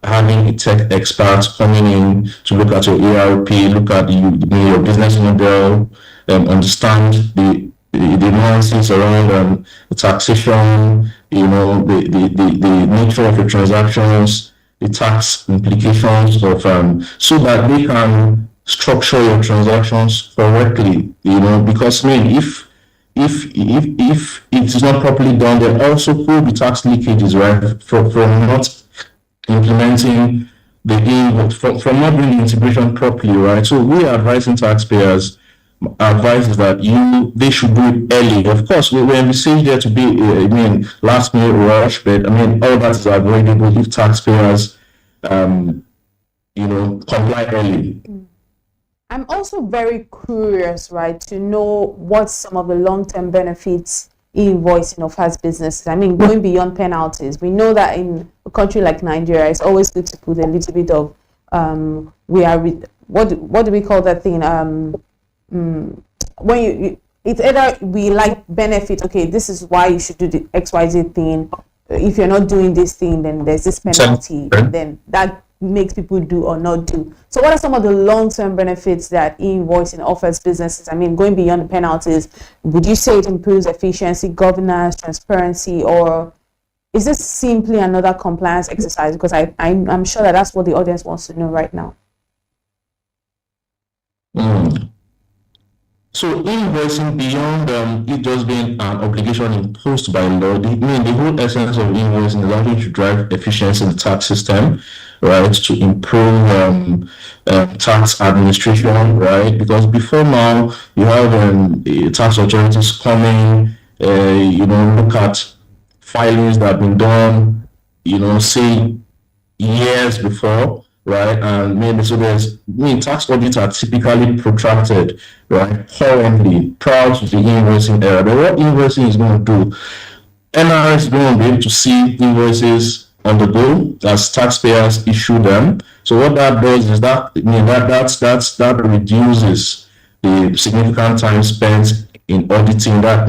having a tech expert coming in to look at your ERP, look at your business model, understand the nuances around the taxation, the nature of your transactions, the tax implications of so that they can structure your transactions correctly. Because if it is not properly done, there also could be tax leakages, right? From not implementing from not doing the integration properly, right? So we are advising taxpayers. Advice is that they should do it early. Of course, we envisage there to be last minute rush, but all that is avoidable if taxpayers comply early. I'm also very curious, right, to know what some of the long-term benefits e-invoicing offers businesses. Going beyond penalties. We know that in a country like Nigeria, it's always good to put a little bit of what do we call that thing? When it's either we like benefit, okay, this is why you should do the XYZ thing. If you're not doing this thing, then there's this penalty, and then that makes people do or not do. So what are some of the long-term benefits that e-invoicing offers businesses? Going beyond the penalties, would you say it improves efficiency, governance, transparency, or is this simply another compliance exercise? Because I'm sure that's what the audience wants to know right now. So invoicing beyond it just being an obligation imposed by law, the whole essence of invoicing is actually to drive efficiency in the tax system, right? To improve tax administration, right? Because before now, you have tax authorities coming, look at filings that have been done, say years before. Right, and so tax audits are typically protracted, right? Currently, prior to the invoicing era, but what invoicing is going to do, NRS is going to be able to see invoices on the go as taxpayers issue them. So what that does is that that reduces the significant time spent in auditing. That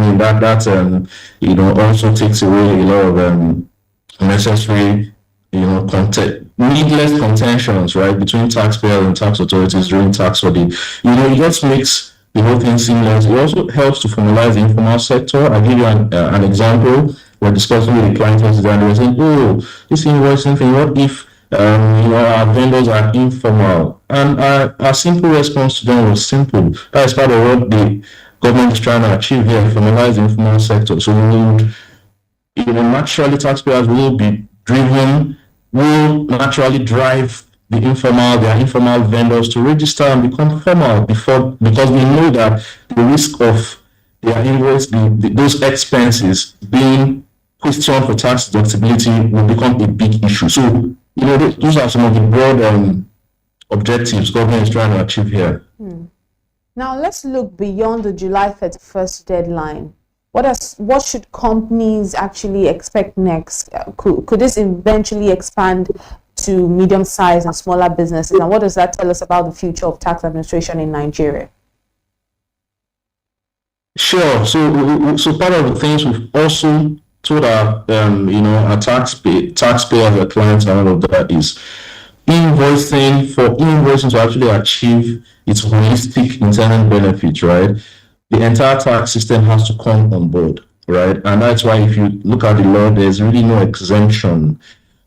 also takes away a lot of necessary needless contentions, right, between taxpayers and tax authorities during tax audit. It just makes the whole thing seamless. It also helps to formalize the informal sector. I'll give you an example. We're discussing with the client yesterday, and they were saying, this invoicing thing, what if our vendors are informal? And our simple response to them was simple. That is part of what the government is trying to achieve here, formalize the informal sector. So naturally taxpayers will naturally drive their informal vendors to register and become formal because they know that the risk of their invoice, those expenses being questioned for tax deductibility will become a big issue. So, those are some of the broad objectives government is trying to achieve here. Now, let's look beyond the July 31st deadline. What should companies actually expect next? Could this eventually expand to medium-sized and smaller businesses? And what does that tell us about the future of tax administration in Nigeria? Sure. So part of the things we've also told our our taxpayers, our clients, and all of that is invoicing to actually achieve its holistic internal benefit, right? The entire tax system has to come on board, right? And that's why if you look at the law, there's really no exemption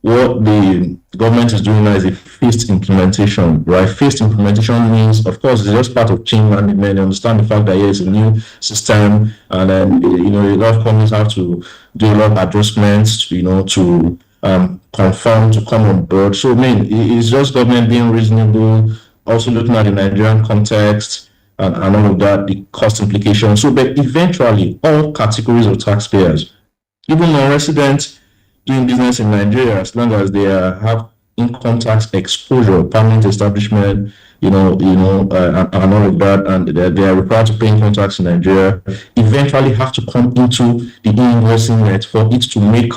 what the government is doing now is a phased implementation, right? Phased implementation means, of course, it's just part of change management. You understand the fact that it's a new system, and then a lot of companies have to do a lot of adjustments, to conform, to come on board. So, it's just government being reasonable, also looking at the Nigerian context and all of that, the cost implications. So, but eventually, all categories of taxpayers, even non-residents doing business in Nigeria, as long as they have income tax exposure, permanent establishment, and all of that, and they are required to pay income tax in Nigeria, eventually have to come into the invoicing net for it to make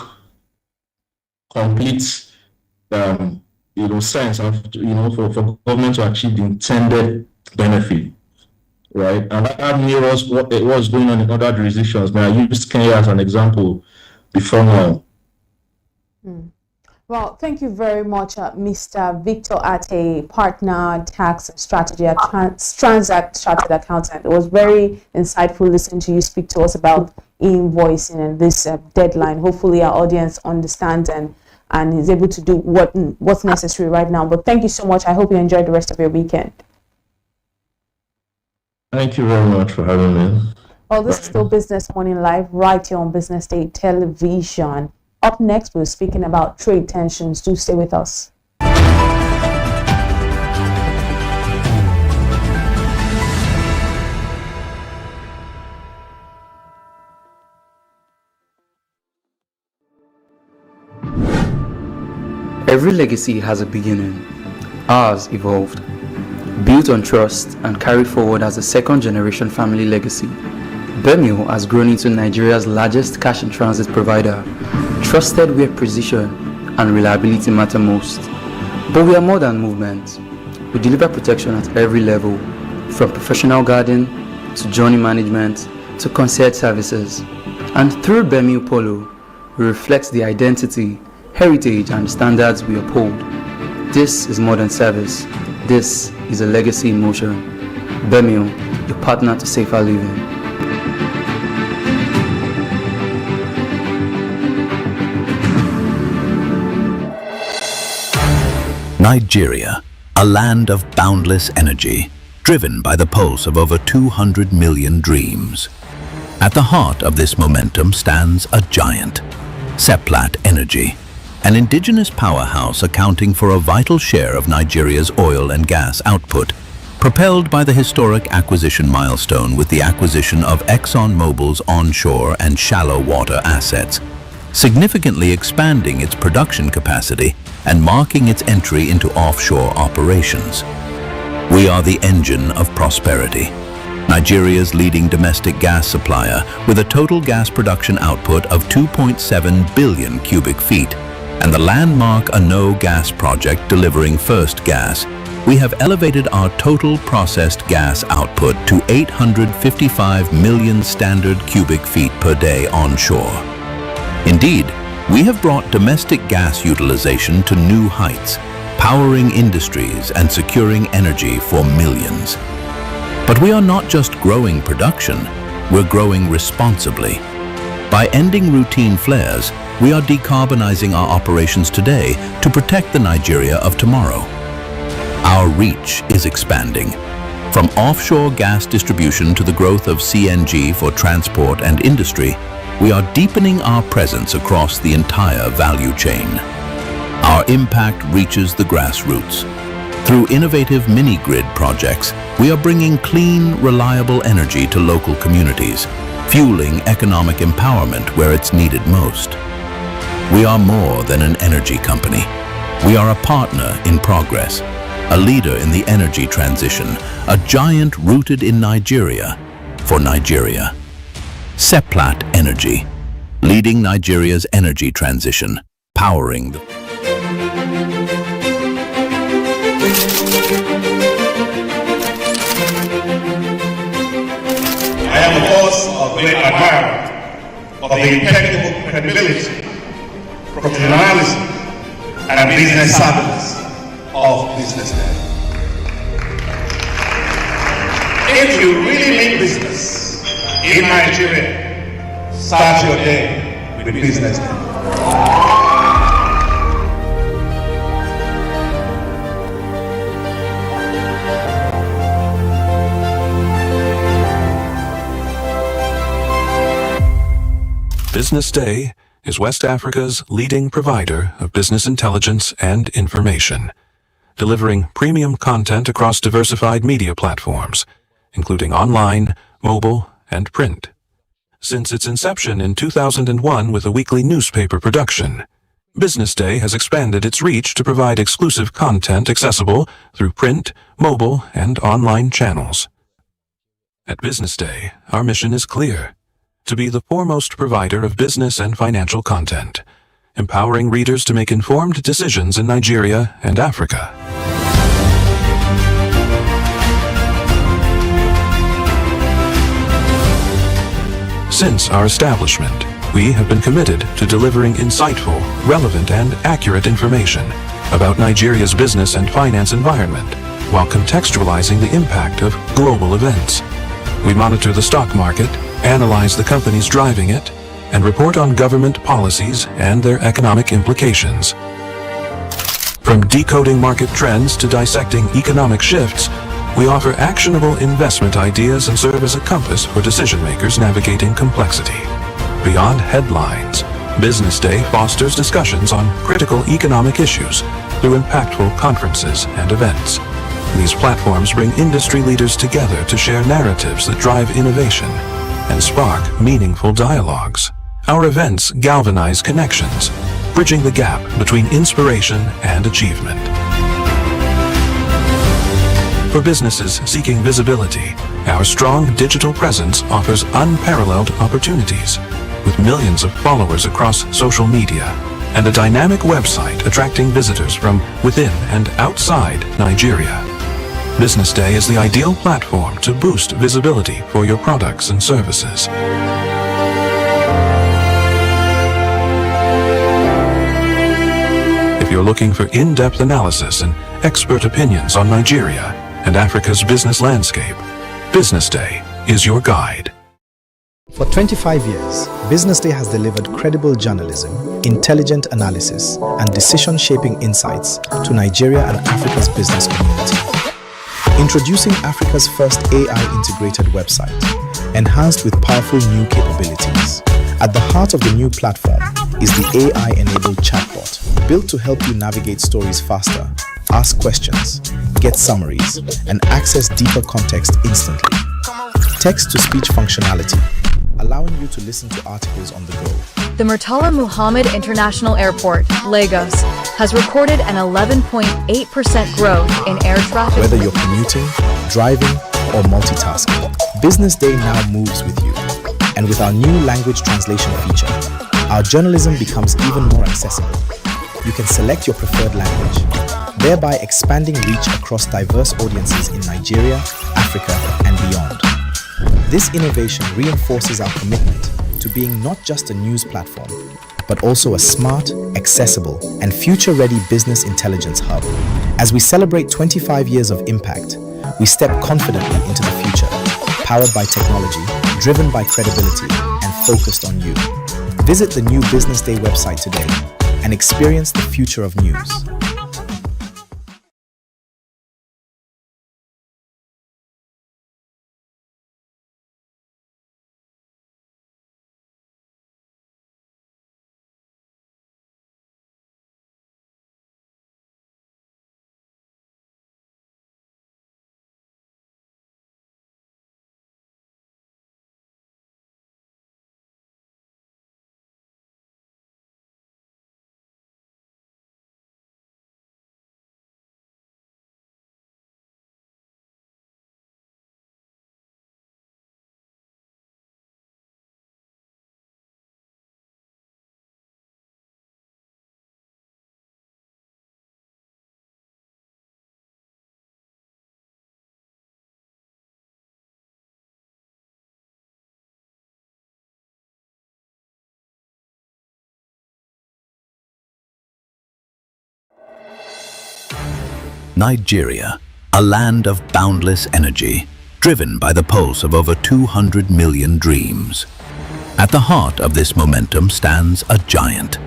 complete, sense of, for government to achieve the intended benefit, right? And that mirrors what's going on in other jurisdictions. Now, I used Kenya as an example before now. Well, thank you very much, Mr. Victor Ate, partner, tax and strategy at Transact Chartered Accountant. It was very insightful listening to you speak to us about invoicing and this deadline. Hopefully our audience understands and is able to do what's necessary right now. But thank you so much. I hope you enjoy the rest of your weekend. Thank you very much for having me. Well, this is still Business Morning Live right here on Business Day Television. Up next, we're speaking about trade tensions. Do stay with us. Every legacy has a beginning. Ours evolved. Built on trust and carried forward as a second-generation family legacy, Bemio has grown into Nigeria's largest cash-in-transit provider, trusted where precision and reliability matter most. But we are more than movement. We deliver protection at every level, from professional guarding to journey management to concierge services. And through Bemio Polo, we reflect the identity, heritage and standards we uphold. This is modern service. This is a legacy in motion. Bemio, your partner to safer living. Nigeria, a land of boundless energy, driven by the pulse of over 200 million dreams. At the heart of this momentum stands a giant, Seplat Energy, an indigenous powerhouse accounting for a vital share of Nigeria's oil and gas output, propelled by the historic acquisition milestone with the acquisition of ExxonMobil's onshore and shallow water assets, significantly expanding its production capacity and marking its entry into offshore operations. We are the engine of prosperity, Nigeria's leading domestic gas supplier with a total gas production output of 2.7 billion cubic feet, and the landmark Ano gas project delivering first gas. We have elevated our total processed gas output to 855 million standard cubic feet per day onshore. Indeed, we have brought domestic gas utilization to new heights, powering industries and securing energy for millions. But we are not just growing production, we're growing responsibly. By ending routine flares, we are decarbonizing our operations today to protect the Nigeria of tomorrow. Our reach is expanding. From offshore gas distribution to the growth of CNG for transport and industry, we are deepening our presence across the entire value chain. Our impact reaches the grassroots. Through innovative mini-grid projects, we are bringing clean, reliable energy to local communities, fueling economic empowerment where it's needed most. We are more than an energy company. We are a partner in progress, a leader in the energy transition, a giant rooted in Nigeria for Nigeria. Seplat Energy, leading Nigeria's energy transition, powering the... I am, of course, a great admirer of the impeccable credibility, professionalism, and business savviness of BusinessDay. If you really mean business in Nigeria, start your day with BusinessDay. BusinessDay is West Africa's leading provider of business intelligence and information, delivering premium content across diversified media platforms, including online, mobile, and print. Since its inception in 2001 with a weekly newspaper production, BusinessDay has expanded its reach to provide exclusive content accessible through print, mobile, and online channels. At BusinessDay, our mission is clear: to be the foremost provider of business and financial content, empowering readers to make informed decisions in Nigeria and Africa. Since our establishment, we have been committed to delivering insightful, relevant, and accurate information about Nigeria's business and finance environment, while contextualizing the impact of global events. We monitor the stock market, analyze the companies driving it, and report on government policies and their economic implications. From decoding market trends to dissecting economic shifts, we offer actionable investment ideas and serve as a compass for decision-makers navigating complexity. Beyond headlines, BusinessDay fosters discussions on critical economic issues through impactful conferences and events. These platforms bring industry leaders together to share narratives that drive innovation and spark meaningful dialogues. Our events galvanize connections, bridging the gap between inspiration and achievement. For businesses seeking visibility, our strong digital presence offers unparalleled opportunities, with millions of followers across social media and a dynamic website attracting visitors from within and outside Nigeria. BusinessDay is the ideal platform to boost visibility for your products and services. If you're looking for in-depth analysis and expert opinions on Nigeria and Africa's business landscape, BusinessDay is your guide. For 25 years, BusinessDay has delivered credible journalism, intelligent analysis, and decision-shaping insights to Nigeria and Africa's business community. Introducing Africa's first AI-integrated website, enhanced with powerful new capabilities. At the heart of the new platform is the AI-enabled chatbot, built to help you navigate stories faster, ask questions, get summaries, and access deeper context instantly. Text-to-speech functionality, allowing you to listen to articles on the go. The Murtala Muhammad International Airport, Lagos, has recorded an 11.8% growth in air traffic. Whether you're commuting, driving, or multitasking, BusinessDay now moves with you. And with our new language translation feature, our journalism becomes even more accessible. You can select your preferred language, thereby expanding reach across diverse audiences in Nigeria, Africa, and beyond. This innovation reinforces our commitment to being not just a news platform, but also a smart, accessible, and future-ready business intelligence hub. As we celebrate 25 years of impact, we step confidently into the future, powered by technology, driven by credibility, and focused on you. Visit the new BusinessDay website today and experience the future of news. Nigeria, a land of boundless energy, driven by the pulse of over 200 million dreams. At the heart of this momentum stands a giant,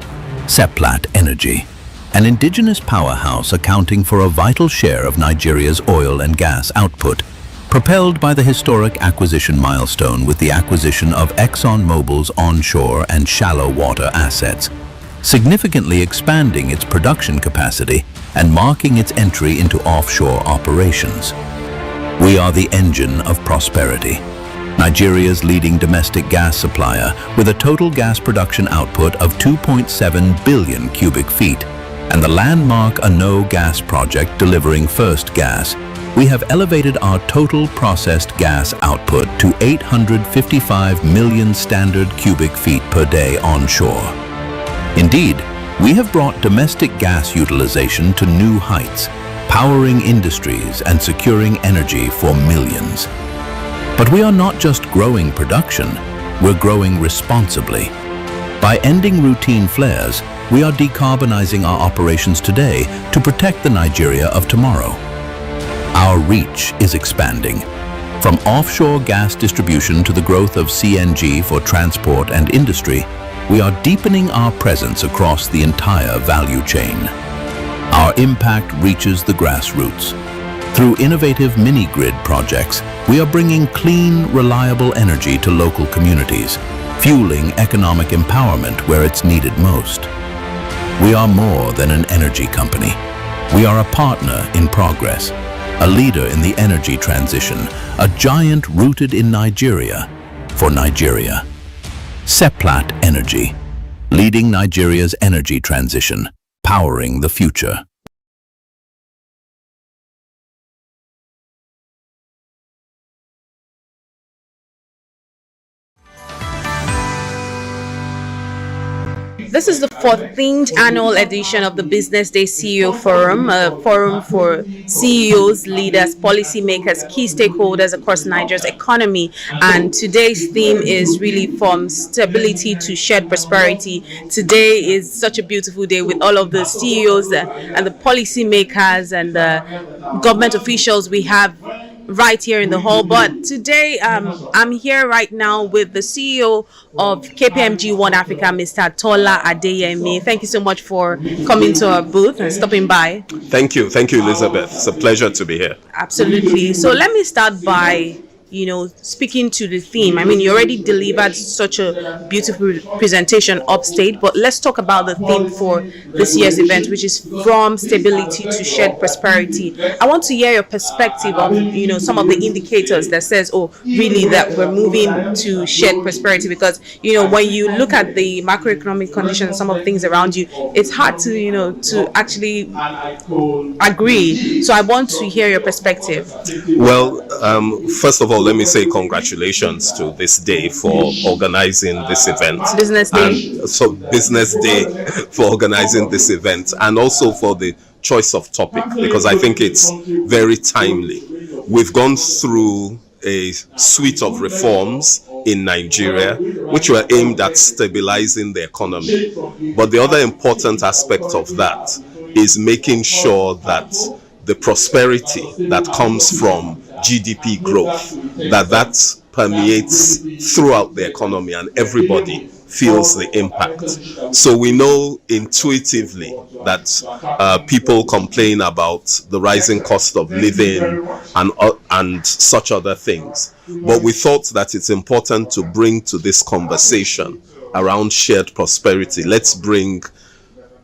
Seplat Energy, an indigenous powerhouse accounting for a vital share of Nigeria's oil and gas output, propelled by the historic acquisition milestone with the acquisition of ExxonMobil's onshore and shallow water assets, significantly expanding its production capacity and marking its entry into offshore operations. We are the engine of prosperity, Nigeria's leading domestic gas supplier with a total gas production output of 2.7 billion cubic feet and the landmark Ano gas project delivering first gas. We have elevated our total processed gas output to 855 million standard cubic feet per day onshore. Indeed, we have brought domestic gas utilization to new heights, powering industries and securing energy for millions. But we are not just growing production, we're growing responsibly. By ending routine flares, we are decarbonizing our operations today to protect the Nigeria of tomorrow. Our reach is expanding. From offshore gas distribution to the growth of CNG for transport and industry, we are deepening our presence across the entire value chain. Our impact reaches the grassroots. Through innovative mini-grid projects, we are bringing clean, reliable energy to local communities, fueling economic empowerment where it's needed most. We are more than an energy company. We are a partner in progress, a leader in the energy transition, a giant rooted in Nigeria for Nigeria. Seplat Energy, leading Nigeria's energy transition, powering the future. This is the 14th annual edition of the Business Day CEO Forum, a forum for CEOs, leaders, policymakers, key stakeholders across Nigeria's economy. And today's theme is really from stability to shared prosperity. Today is such a beautiful day with all of the CEOs and the policymakers and the government officials we have right here in the hall. But today I'm here right now with the CEO of KPMG One Africa, Mr. Tola Adeyemi. Thank you so much for coming to our booth and stopping by. Thank you, Elizabeth. It's a pleasure to be here. Absolutely. So let me start by speaking to the theme. I mean, you already delivered such a beautiful presentation upstate, but let's talk about the theme for this year's event, which is from stability to shared prosperity. I want to hear your perspective of, some of the indicators that says, really that we're moving to shared prosperity, because, when you look at the macroeconomic conditions, some of the things around you, it's hard to, to actually agree. So I want to hear your perspective. Well, first of all, let me say congratulations to this day for organizing this event. Business Day. Business Day for organizing this event, and also for the choice of topic, because I think it's very timely. We've gone through a suite of reforms in Nigeria, which were aimed at stabilizing the economy. But the other important aspect of that is making sure that the prosperity that comes from GDP growth, that permeates throughout the economy and everybody feels the impact. So we know intuitively that people complain about the rising cost of living and such other things. But we thought that it's important to bring to this conversation around shared prosperity. Let's bring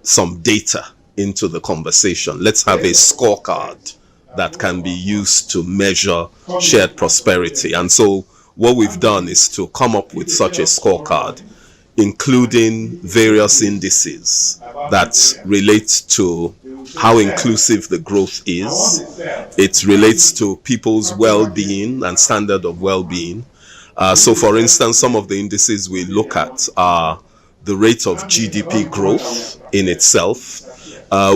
some data into the conversation. Let's have a scorecard that can be used to measure shared prosperity. And so what we've done is to come up with such a scorecard, including various indices that relate to how inclusive the growth is. It relates to people's well-being and standard of well-being. So for instance, some of the indices we look at are the rate of GDP growth in itself.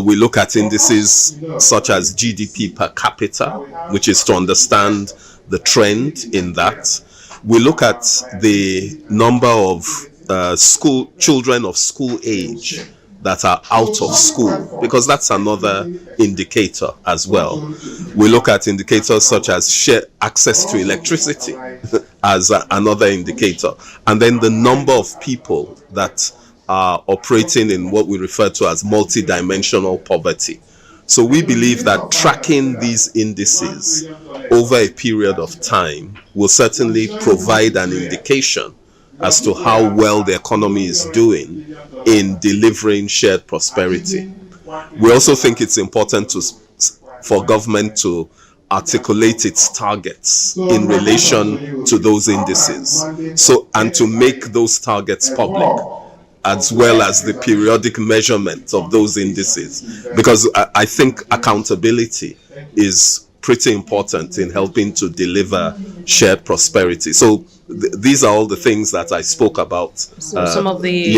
We look at indices such as GDP per capita, which is to understand the trend in that. We look at the number of children of school age that are out of school, because that's another indicator as well. We look at indicators such as access to electricity as another indicator, and then the number of people that are operating in what we refer to as multidimensional poverty. So we believe that tracking these indices over a period of time will certainly provide an indication as to how well the economy is doing in delivering shared prosperity. We also think it's important for government to articulate its targets in relation to those indices, and to make those targets public, as well as the periodic measurement of those indices, because I think accountability is pretty important in helping to deliver shared prosperity. So these are all the things that I spoke about. So some of the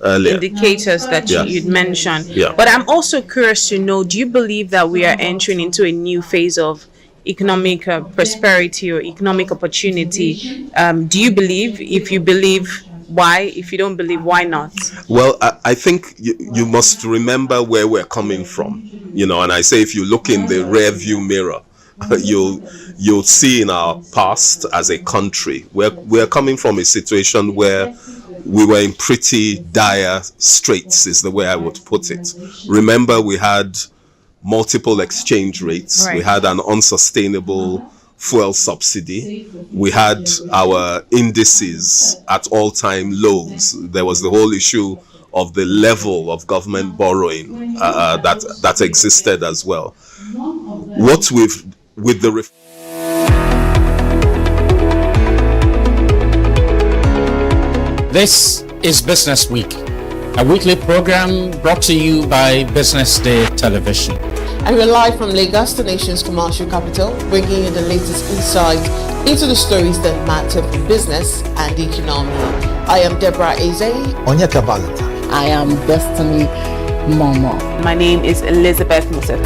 indicators that you'd mentioned. Yeah. But I'm also curious to know, do you believe that we are entering into a new phase of economic prosperity or economic opportunity? Do you believe? If you believe, why? If you don't believe, why not? Well, I think you must remember where we're coming from, and I say if you look in the rear view mirror, you'll see in our past as a country, we're coming from a situation where we were in pretty dire straits, is the way I would put it. Remember, we had multiple exchange rates. Right. We had an unsustainable fuel subsidy. We had our indices at all-time lows. There was the whole issue of the level of government borrowing that existed as well. What with the This is Business Week, a weekly program brought to you by BusinessDay Television. And we're live from Lagos, the nation's commercial capital, bringing you the latest insight into the stories that matter for business and the economy. I am Deborah Eze. Onyeka Balata. I am Destiny Momo. My name is Elizabeth Musa.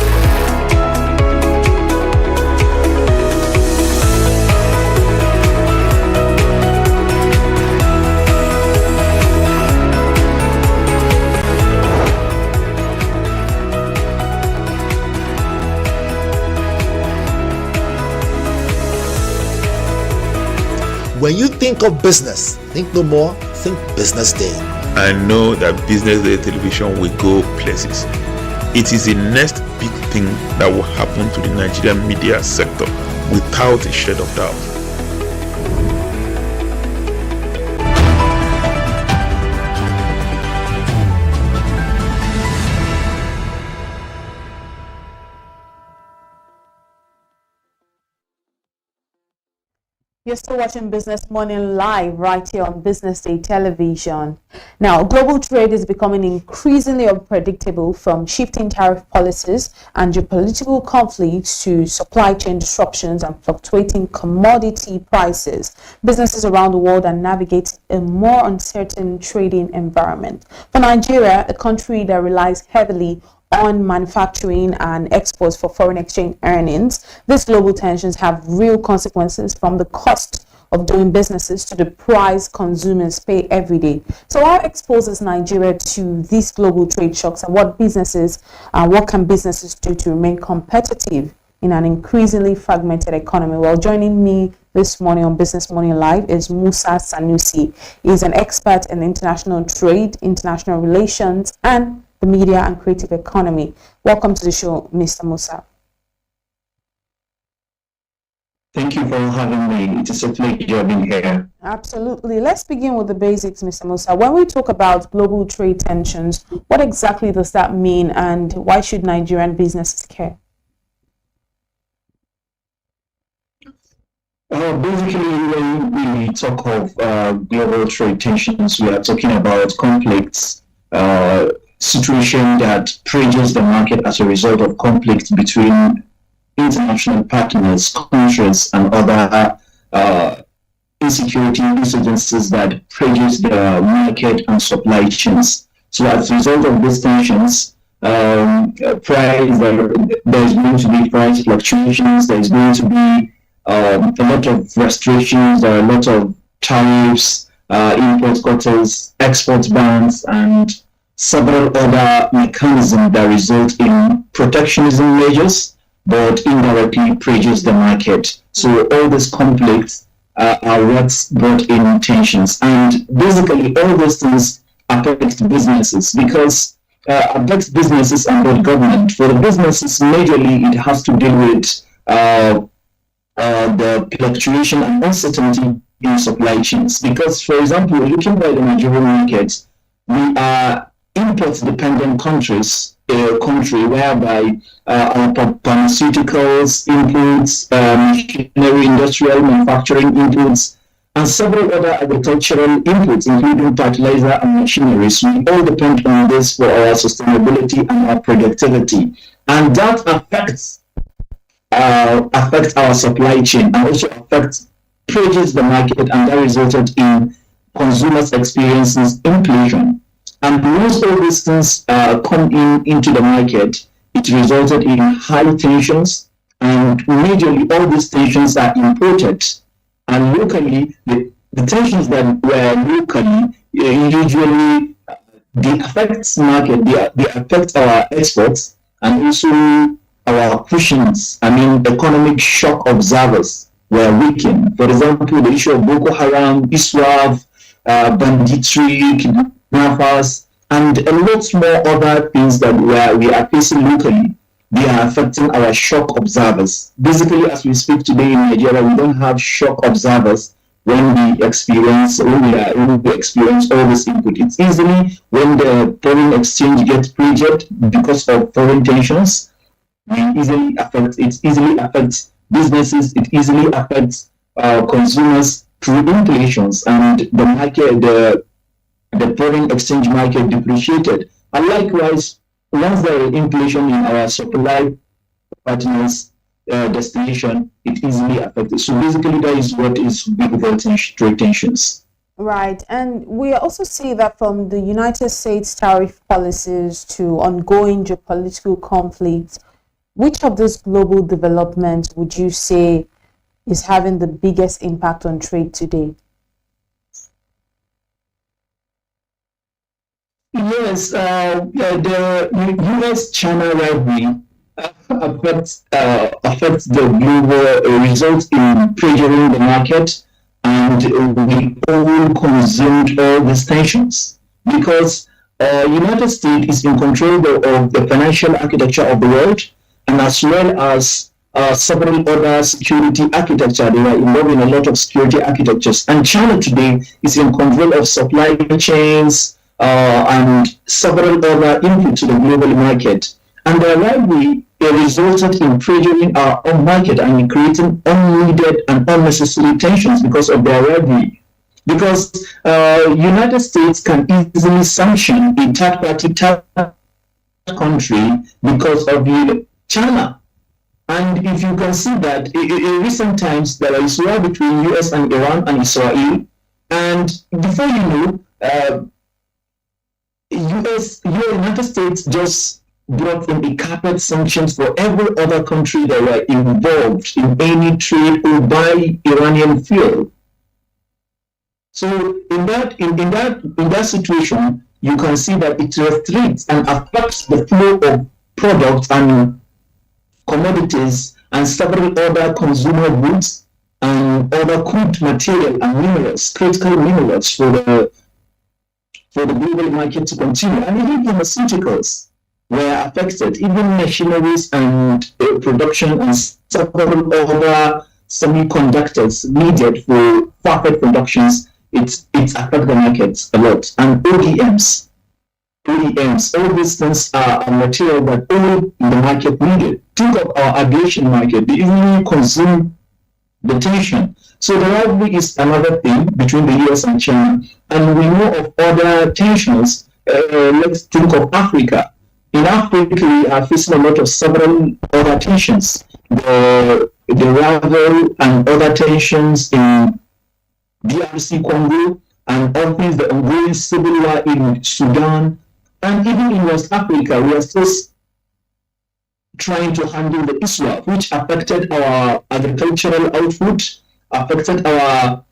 When you think of business, think no more, think Business Day. I know that BusinessDay Television will go places. It is the next big thing that will happen to the Nigerian media sector without a shade of doubt. You're still watching Business Morning Live right here on BusinessDay Television. Now, global trade is becoming increasingly unpredictable, from shifting tariff policies and geopolitical conflicts to supply chain disruptions and fluctuating commodity prices. Businesses around the world are navigating a more uncertain trading environment. For Nigeria, a country that relies heavily on manufacturing and exports for foreign exchange earnings, these global tensions have real consequences, from the cost of doing businesses to the price consumers pay every day. So how exposes Nigeria to these global trade shocks, and what can businesses do to remain competitive in an increasingly fragmented economy? Well, joining me this morning on Business Morning Live is Musa Sanusi. He's an expert in international trade, international relations, and the media and creative economy. Welcome to the show, Mr. Musa. Thank you for having me. It is a pleasure being here. Absolutely. Let's begin with the basics, Mr. Musa. When we talk about global trade tensions, what exactly does that mean, and why should Nigerian businesses care? Basically, when we talk of global trade tensions, we are talking about conflicts, situation that prejudices the market as a result of conflict between international partners, countries, and other insecurity insurgencies that prejudice the market and supply chains. So as a result of these tensions, there's going to be price fluctuations, there's going to be a lot of restrictions, there are a lot of tariffs, import quotas, export bans, and several other mechanisms that result in protectionism measures, but indirectly prejudice the market. So all these conflicts are what's brought in tensions. And basically all those things affect businesses, because affects businesses and not government. For the businesses, majorly it has to deal with the fluctuation and uncertainty in supply chains. Because, for example, looking by the Nigerian market, we are import-dependent country whereby our pharmaceuticals inputs, machinery, industrial manufacturing inputs, and several other agricultural inputs, including fertilizer and machineries, we all depend on this for our sustainability and our productivity. And that affects our supply chain and also prejudices the market, and that resulted in consumers' experiences inflation. And once all these things come into the market, it resulted in high tensions, and majorly all these tensions are imported. And locally, the tensions that were locally usually they affect market, they affect our exports and also our pushings. I mean, economic shock observers were weakened. For example, the issue of Boko Haram, ISWAF, banditry, kidnappers, and a lot more other things that we are facing locally. They are affecting our shock observers. Basically, as we speak today in Nigeria, we don't have shock observers when we experience all this input. It's easily when the foreign exchange gets pressured because of foreign tensions. It easily affects businesses. It easily affects consumers through inflations, and the market, the foreign exchange market depreciated. And likewise, once there is inflation in our supply partners' destination, it easily affects it. So basically, that is what is big trade tensions. Right, and we also see that from the United States tariff policies to ongoing geopolitical conflicts, which of these global developments would you say is having the biggest impact on trade today? Yes, the U.S.-China rivalry affects the global, results in pressuring the market, and we all consumed all these tensions because United States is in control of the financial architecture of the world, and as well as several other security architecture. They are involved in a lot of security architectures, and China today is in control of supply chains, and several other inputs to the global market. And the rivalry resulted in pressuring our own market and in creating unneeded and unnecessary tensions because of their rivalry. Because United States can easily sanction a third-party country because of China. And if you can see that in recent times there is war between US and Iran and Israel, and before you know, United States just brought in a carpet sanctions for every other country that were involved in any trade or buy Iranian fuel. So in that situation, you can see that it restricts and affects the flow of products and commodities and several other consumer goods and other crude material and minerals, critical minerals for the global market to continue. And even pharmaceuticals were affected, even machineries and production and several other semiconductors needed for far-fetched productions. It affects the markets a lot. And OEMs, all these things are material that all the market needed. Think of our aviation market. They easily consume the tension. So the rivalry is another thing between the US and China. And we know of other tensions. Let's think of Africa. In Africa, we are facing a lot of several other tensions. The rival and other tensions in DRC Congo, and obviously the ongoing civil war in Sudan, and even in West Africa, we are still trying to handle the ISWAP, which affected our agricultural output, affected our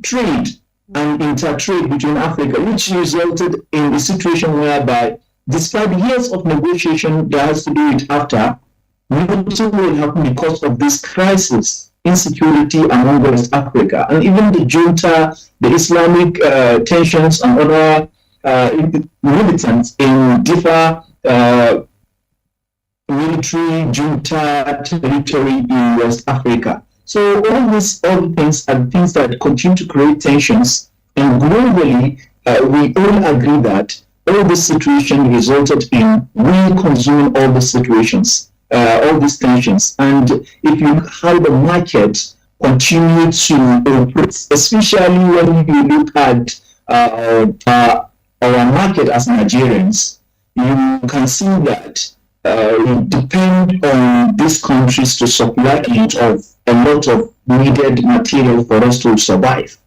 trade and intertrade between Africa, which resulted in a situation whereby, despite years of negotiation that has to do with after, nothing will happen because of this crisis. Insecurity among West Africa, and even the junta, the Islamic tensions and other militants in different military junta territory in West Africa. So all the things are things that continue to create tensions, and globally, we all agree that all this situation resulted in we consuming all the situations, all these tensions. And if you how the market continue to operate, especially when you look at our market as Nigerians, you can see that we depend on these countries to supply a lot of needed material for us to survive.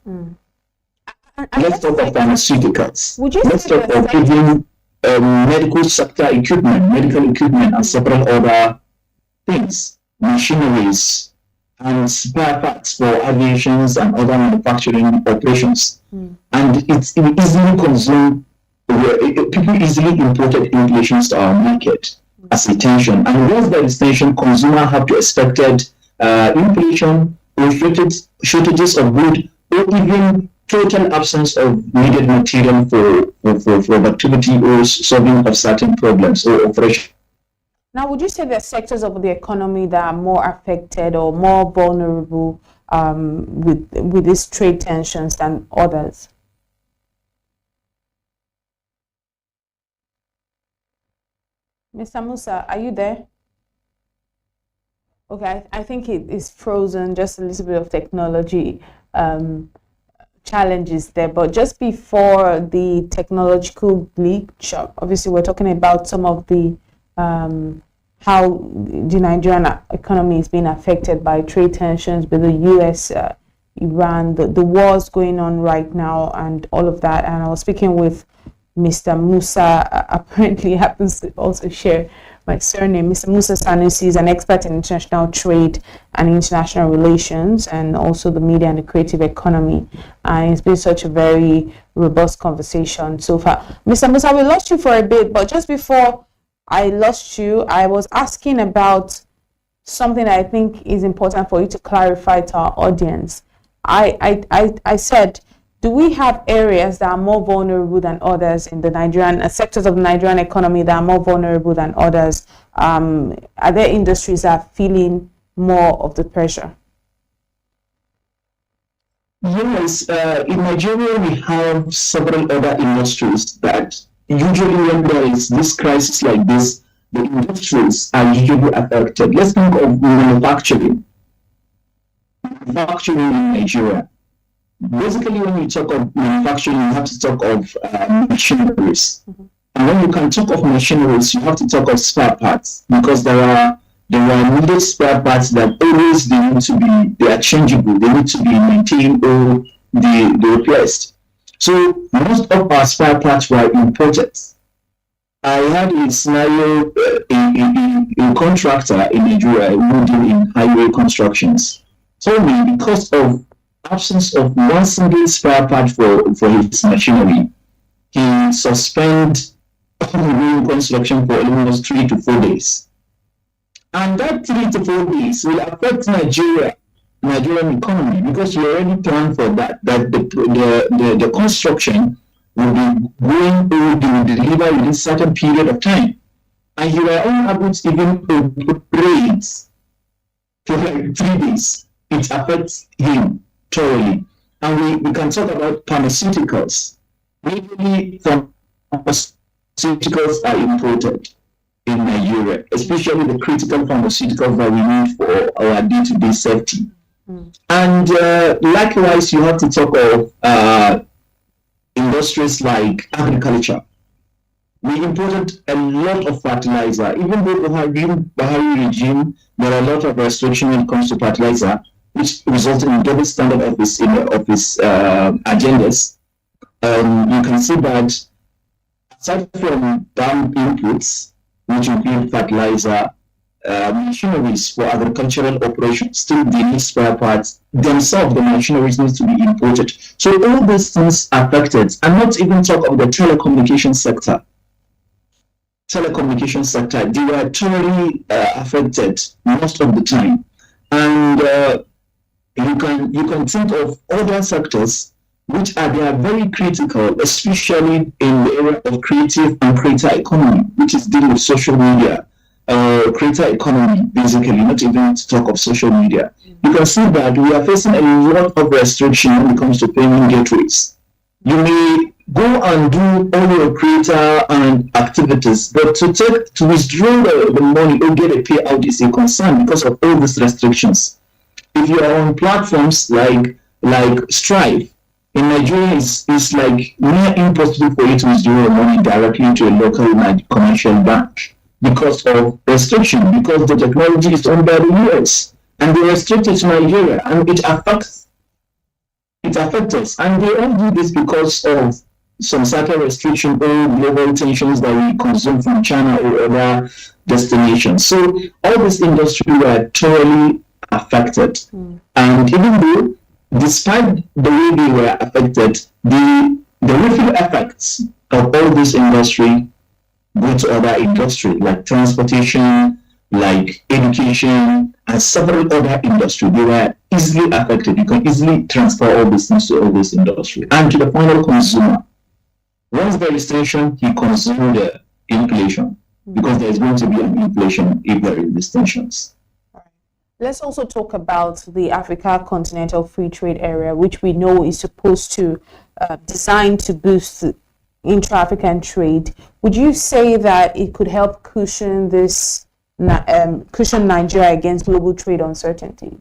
Let's talk of pharmaceuticals. Let's talk of even medical sector equipment, medical equipment, and several other things, machineries, and spare parts for aviations and other manufacturing operations. And it's easily consumed. People easily imported inflation to our market as a tension. And once there is tension, consumers have to expected inflation or shortages of goods, or even total absence of needed material for productivity or solving of certain problems or operations. Now, would you say there are sectors of the economy that are more affected or more vulnerable with these trade tensions than others? Mr. Musa, are you there? Okay, I think it is frozen, just a little bit of technology challenges there. But just before the technological glitch, obviously we're talking about some of the how the Nigerian economy is being affected by trade tensions with the US, Iran, the wars going on right now and all of that. And I was speaking with Mr. Musa, apparently happens to also share my surname. Mr. Musa Sanusi is an expert in international trade and international relations, and also the media and the creative economy. And it's been such a very robust conversation so far. Mr. Musa, we lost you for a bit, but just before I lost you, I was asking about something that I think is important for you to clarify to our audience. I said, do we have areas that are more vulnerable than others in the Nigerian sectors of the Nigerian economy that are more vulnerable than others? Are there industries that are feeling more of the pressure? Yes, in Nigeria we have several other industries that usually when there is this crisis like this, the industries are usually affected. Let's think of manufacturing. Manufacturing in Nigeria. Basically, when you talk of manufacturing, you have to talk of machineries. And when you can talk of machineries, you have to talk of spare parts, because there are needed spare parts that always they are changeable, they need to be maintained or they replaced. So most of our spare parts were imported. I had a scenario, a contractor in Nigeria who did in highway constructions told me because of absence of one single spare part for his machinery, he suspended ongoing construction for almost 3 to 4 days. And that 3 to 4 days will affect Nigerian economy, because you already planned for that the construction will be going or will deliver within a certain period of time. And you are unable to even operate for like 3 days. It affects him thoroughly. And we can talk about pharmaceuticals. Mainly pharmaceuticals are imported in Nigeria, especially the critical pharmaceuticals that we need for our day-to-day safety. And likewise, you have to talk of industries like agriculture. We imported a lot of fertilizer. Even though Buhari regime, there are a lot of restrictions when it comes to fertilizer, which resulted in double standard of his agendas. You can see that aside from farm inputs, which include fertilizer, machineries for agricultural operations, still they need spare parts. Themselves, the machineries need to be imported. So all these things affected, and not even talk of the telecommunication sector. Telecommunication sector, they were totally affected most of the time. And you can think of other sectors which they are very critical, especially in the area of creative and creator economy, which is dealing with social media, creator economy, basically, not even to talk of social media. You can see that we are facing a lot of restriction when it comes to payment gateways. You may go and do all your creator and activities, but to withdraw the money or get a payout is a concern because of all these restrictions. If you are on platforms like Stripe, in Nigeria, it's like near impossible for you to withdraw your money directly to a local commercial bank because of restriction, because the technology is owned by the US and they restrict it to Nigeria, and it affects us. And they all do this because of some certain restriction or global tensions that we consume from China or other destinations. So all these industries were totally affected. And even though, despite the way they were affected, the ripple effects of all this industry go to other industries like transportation, like education, and several other industries. They were easily affected. You can easily transfer all these things to all this industry. And to the final consumer, once there is tension, he consumes the inflation, because there is going to be an inflation if there is these tensions. Let's also talk about the Africa Continental Free Trade Area, which we know is supposed to designed to boost intra-African trade. Would you say that it could help cushion Nigeria against global trade uncertainties?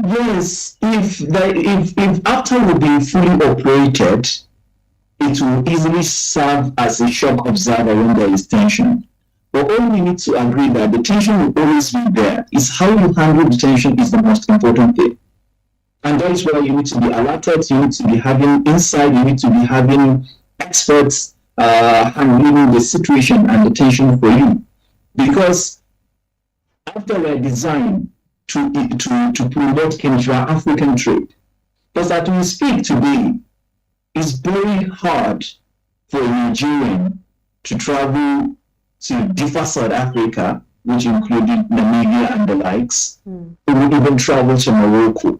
Yes, if AFTA will be fully operated, it will easily serve as a shock observer when there is tension. But all we need to agree that the tension will always be there. Is how you handle the tension is the most important thing. And that is why you need to be alerted, you need to be having insight, you need to be having experts handling the situation and the tension for you. Because after we're designed to promote intra-African trade, because as we speak today, it's very hard for a Nigerian to travel to different South Africa, which included Namibia and the likes, who would even travel to Morocco.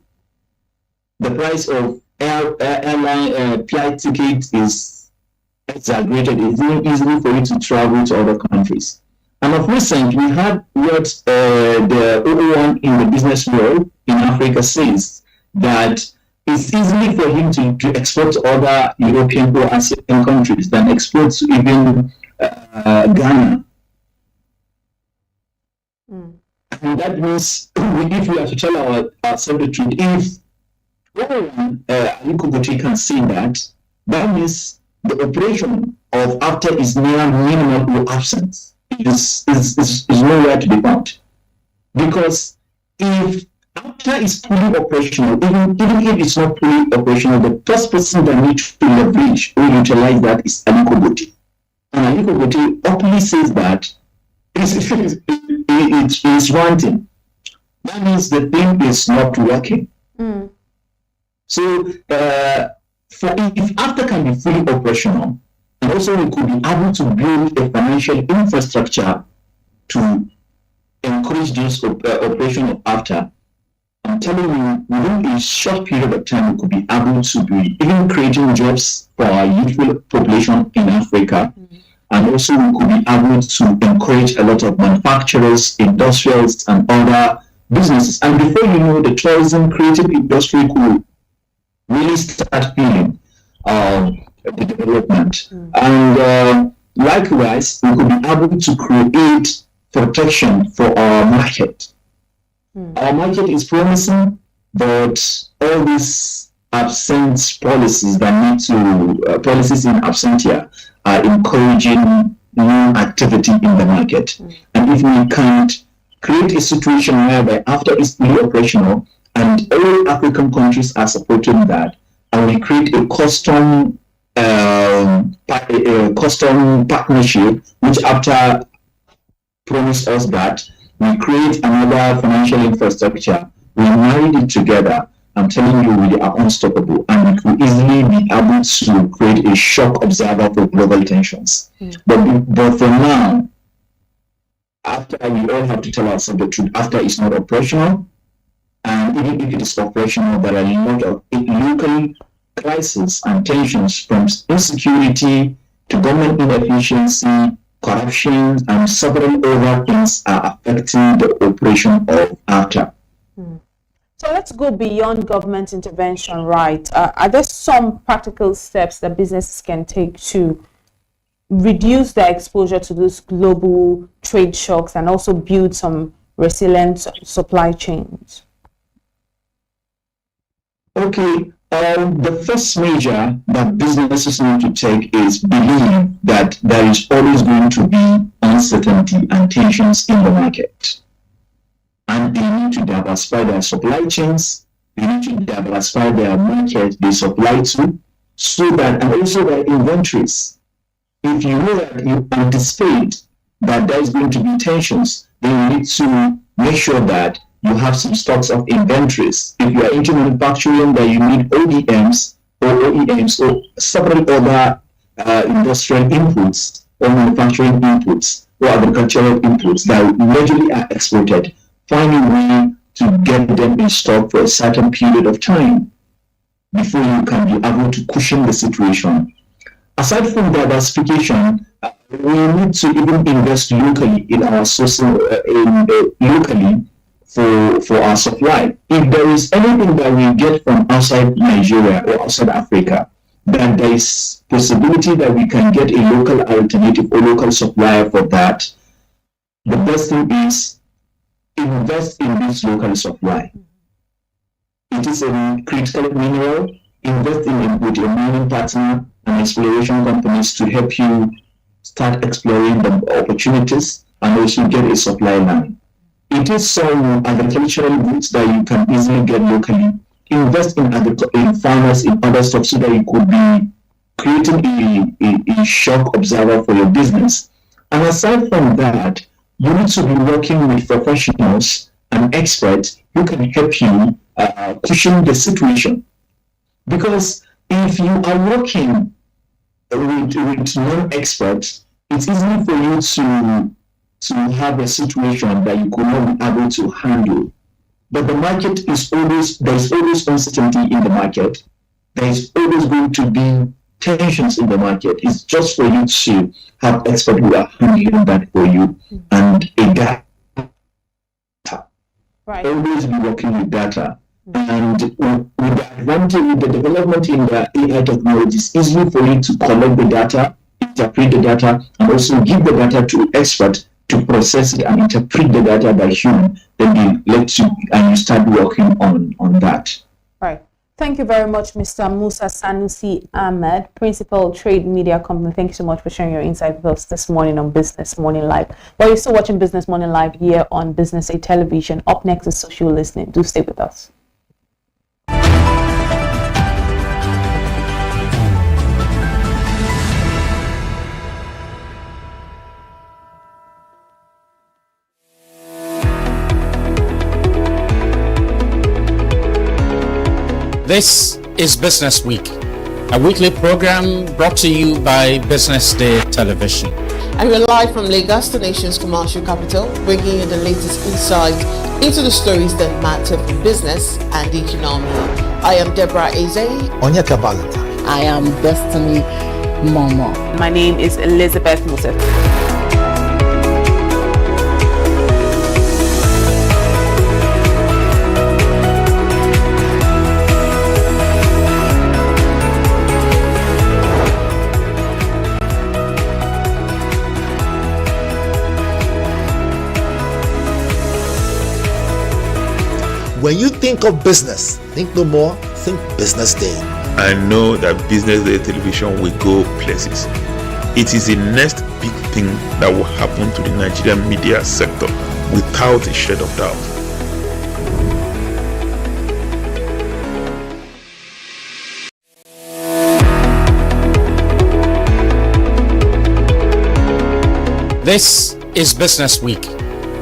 The price of airline flight ticket is exaggerated. It's not easy for you to travel to other countries. And of recent, we had what the OO1 in the business world in Africa says, that it's easily for him to export to other European or Asian countries than export to even Ghana. And that means if we have to tell ourselves the truth, if Aliko Gotti can see that, that means the operation of AFTA is near minimal or absent. Is nowhere to be found. Because if AFTA is fully operational, even if it's not fully operational, the first person that needs to leverage or utilize that is Aliko Gotti. And Aliko Gotti openly says that it is wanting. That means the thing is not working. So, if AFTA can be fully operational, and also we could be able to build a financial infrastructure to encourage this operation of AFTA, I'm telling you, within a short period of time, we could be able to be even creating jobs for our youthful population in Africa. And also we could be able to encourage a lot of manufacturers, industrials, and other businesses. And before you know, the tourism creative industry could really start feeling the development. And likewise, we could be able to create protection for our market. Our market is promising, but all these absent policies that need to, policies in absentia are encouraging new activity in the market. And if we can't create a situation whereby after it's fully operational, and all African countries are supporting that, and we create a custom partnership, which after promised us that we create another financial infrastructure, we married it together. I'm telling you, we are unstoppable, and we could easily be able to create a shock observer for global tensions. But for now, after we all have to tell ourselves the truth, after it's not operational, And even if it is operational, there are a lot of local crises and tensions from insecurity to government inefficiency, corruption, and several other things are affecting the operation of ARTA. So let's go beyond government intervention, right? Are there some practical steps that businesses can take to reduce their exposure to those global trade shocks and also build some resilient supply chains? Okay, the first measure that businesses need to take is believe that there is always going to be uncertainty and tensions in the market. And they need to diversify their supply chains, they need to diversify their market they supply to, so that, and also their inventories. If you know that you anticipate that there is going to be tensions, then you need to make sure that you have some stocks of inventories. If you are into manufacturing, that you need ODMs or OEMs or several other industrial inputs or manufacturing inputs or agricultural inputs that usually are exported. Find a way to get them in stock for a certain period of time before you can be able to cushion the situation. Aside from diversification, we need to even invest locally in our sourcing, locally for our supply. If there is anything that we get from outside Nigeria or outside Africa, then there is possibility that we can get a local alternative or local supplier for that. The best thing is invest in this local supply. It is a critical mineral. Invest in it with your mining partner and exploration companies to help you start exploring the opportunities and also get a supply line. It is some agricultural goods that you can easily get locally. Invest in farmers, in other stuff, so that you could be creating a shock observer for your business. And aside from that, you need to be working with professionals and experts who can help you cushion the situation. Because if you are working with non-experts, it's easy for you to have a situation that you could not be able to handle. But the market is there's always uncertainty in the market. There's always going to be tensions in the market. It's just for you to have experts who are handling that for you and a data. Right. Always be working with data. And with the advantage, with the development in the AI technology, it's easy for you to collect the data, interpret the data, and also give the data to experts to process it and interpret the data by human. Then you let you and you start working on that. Right. Thank you very much, Mr. Musa Sanusi Ahmed, Principal Trade Media Company. Thank you so much for sharing your insight with us this morning on Business Morning Live. While you're still watching Business Morning Live here on BusinessDay Television, up next is Social Listening. Do stay with us. This is Business Week, a weekly program brought to you by BusinessDay Television. And we're live from Lagos, the nation's commercial capital, bringing you the latest insight into the stories that matter for business and the economy. I am Deborah Eze. Onyeka Valentine. I am Destiny Momo. My name is Elizabeth Musa. When you think of business, think no more, think Business Day. I know that BusinessDay Television will go places. It is the next big thing that will happen to the Nigerian media sector without a shade of doubt. This is Business Week,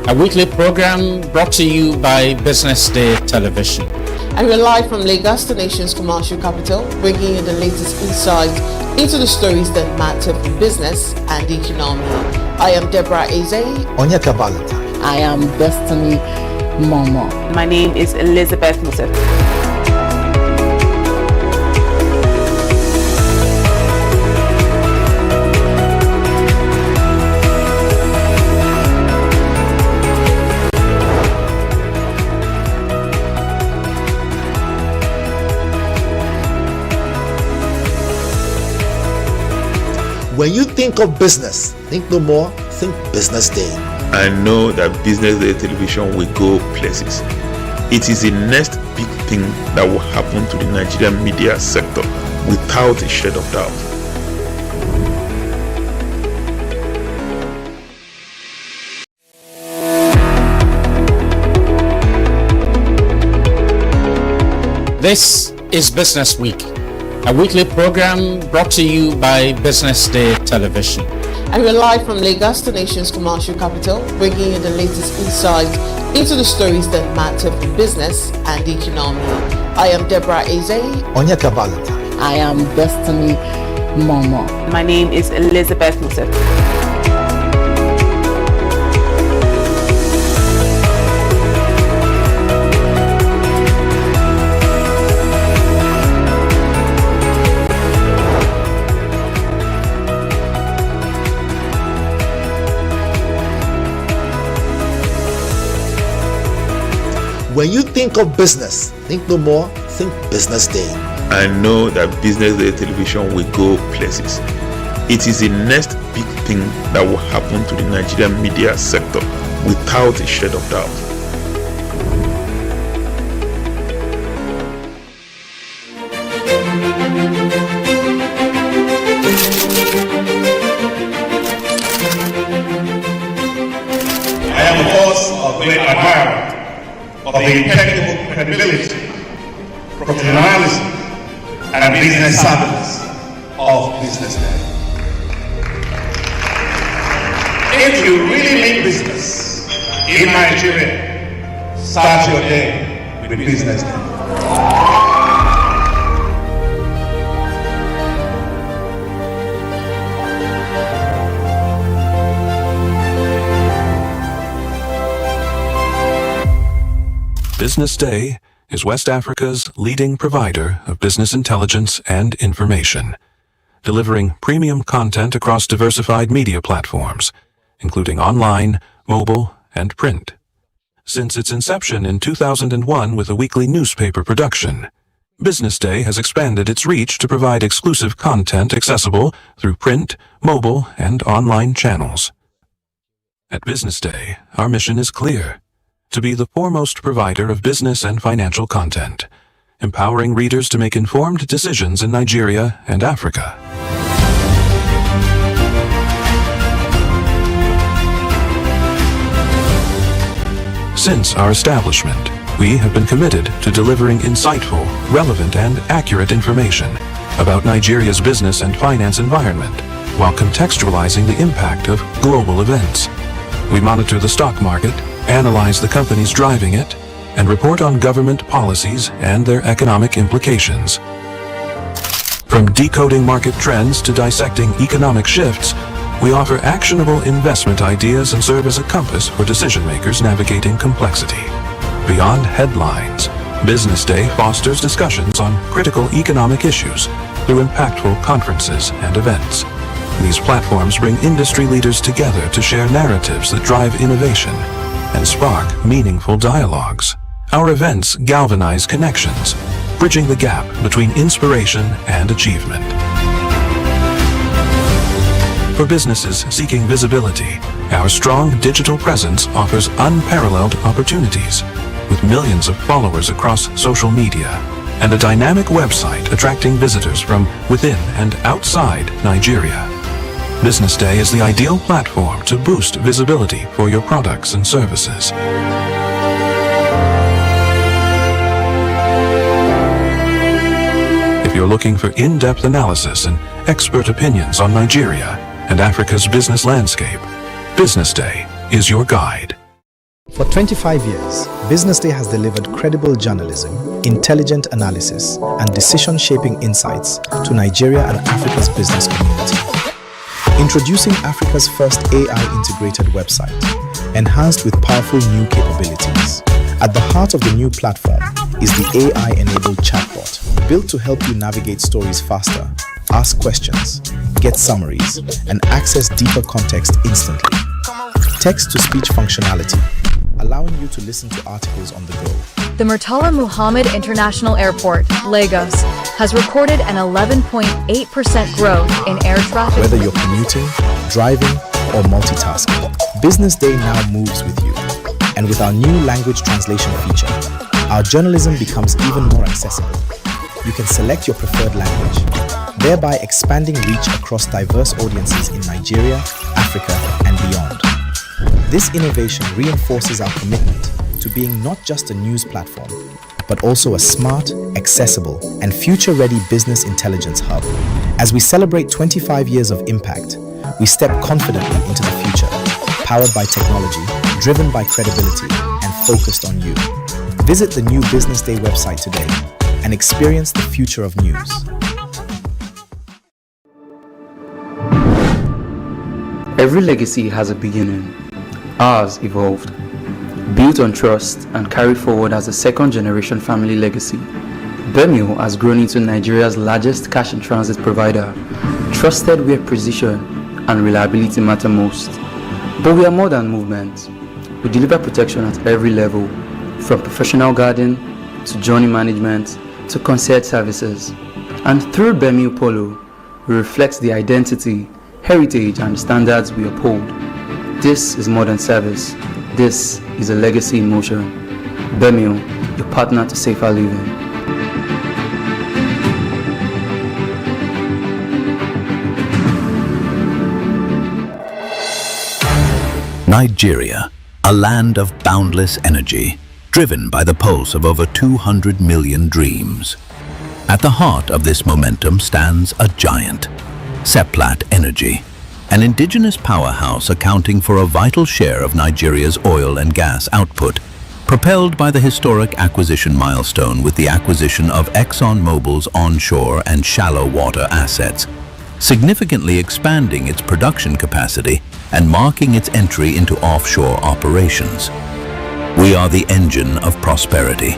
a weekly program brought to you by BusinessDay Television. And we're live from Lagos, the nation's commercial capital, bringing you the latest insight into the stories that matter for business and the economy. I am Deborah Eze. Onyeka Valentine. I am Destiny Momo. My name is Elizabeth Musa. When you think of business, think no more, think Business Day. I know that Business Day television will go places. It is the next big thing that will happen to the Nigerian media sector without a shade of doubt. This is Business Week, a weekly program brought to you by BusinessDay Television. And we're live from Lagos, the nation's commercial capital, bringing you the latest insight into the stories that matter for business and the economy. I am Deborah Eze. Onyeka Valentine. I am Destiny Momo. My name is Elizabeth Musa. When you think of business, think no more, think Business Day. I know that Business Day television will go places. It is the next big thing that will happen to the Nigerian media sector without a shade of doubt. I am, of course, a great admirer of the impeccable credibility, professionalism, and business savviness of BusinessDay. If you really mean business in Nigeria, start your day with BusinessDay. BusinessDay is West Africa's leading provider of business intelligence and information, delivering premium content across diversified media platforms, including online, mobile, and print. Since its inception in 2001 with a weekly newspaper production, BusinessDay has expanded its reach to provide exclusive content accessible through print, mobile, and online channels. At BusinessDay, our mission is clear: to be the foremost provider of business and financial content, empowering readers to make informed decisions in Nigeria and Africa. Since our establishment, we have been committed to delivering insightful, relevant, and accurate information about Nigeria's business and finance environment, while contextualizing the impact of global events. We monitor the stock market, analyze the companies driving it, and report on government policies and their economic implications. From decoding market trends to dissecting economic shifts, we offer actionable investment ideas and serve as a compass for decision-makers navigating complexity. Beyond headlines, BusinessDay fosters discussions on critical economic issues through impactful conferences and events. These platforms bring industry leaders together to share narratives that drive innovation and spark meaningful dialogues. Our events galvanize connections, bridging the gap between inspiration and achievement. For businesses seeking visibility, our strong digital presence offers unparalleled opportunities, with millions of followers across social media and a dynamic website attracting visitors from within and outside Nigeria. BusinessDay is the ideal platform to boost visibility for your products and services. If you're looking for in-depth analysis and expert opinions on Nigeria and Africa's business landscape, BusinessDay is your guide. For 25 years, BusinessDay has delivered credible journalism, intelligent analysis, and decision-shaping insights to Nigeria and Africa's business community. Introducing Africa's first AI-integrated website, enhanced with powerful new capabilities, At the heart of the new platform is the AI-enabled chatbot, built to help you navigate stories faster, ask questions, get summaries, and access deeper context instantly. Text-to-speech functionality, allowing you to listen to articles on the go. The Murtala Muhammad International Airport, Lagos, has recorded an 11.8% growth in air traffic. Whether you're commuting, driving, or multitasking, BusinessDay now moves with you. And with our new language translation feature, our journalism becomes even more accessible. You can select your preferred language, thereby expanding reach across diverse audiences in Nigeria, Africa, and beyond. This innovation reinforces our commitment to being not just a news platform, but also a smart, accessible, and future-ready business intelligence hub. As we celebrate 25 years of impact, we step confidently into the future, powered by technology, driven by credibility, and focused on you. Visit the new BusinessDay website today and experience the future of news. Every legacy has a beginning. Ours evolved. Built on trust and carried forward as a second-generation family legacy, Bemio has grown into Nigeria's largest cash and transit provider, trusted where precision and reliability matter most. But we are more than movement. We deliver protection at every level, from professional guarding to journey management to concierge services. And through Bemio Polo, we reflect the identity, heritage, and standards we uphold. This is modern service. This is a legacy in motion. Bemio, your partner to safer living. Nigeria, a land of boundless energy, driven by the pulse of over 200 million dreams. At the heart of this momentum stands a giant, Seplat Energy, an indigenous powerhouse accounting for a vital share of Nigeria's oil and gas output, propelled by the historic acquisition milestone with the acquisition of ExxonMobil's onshore and shallow water assets, significantly expanding its production capacity and marking its entry into offshore operations. We are the engine of prosperity,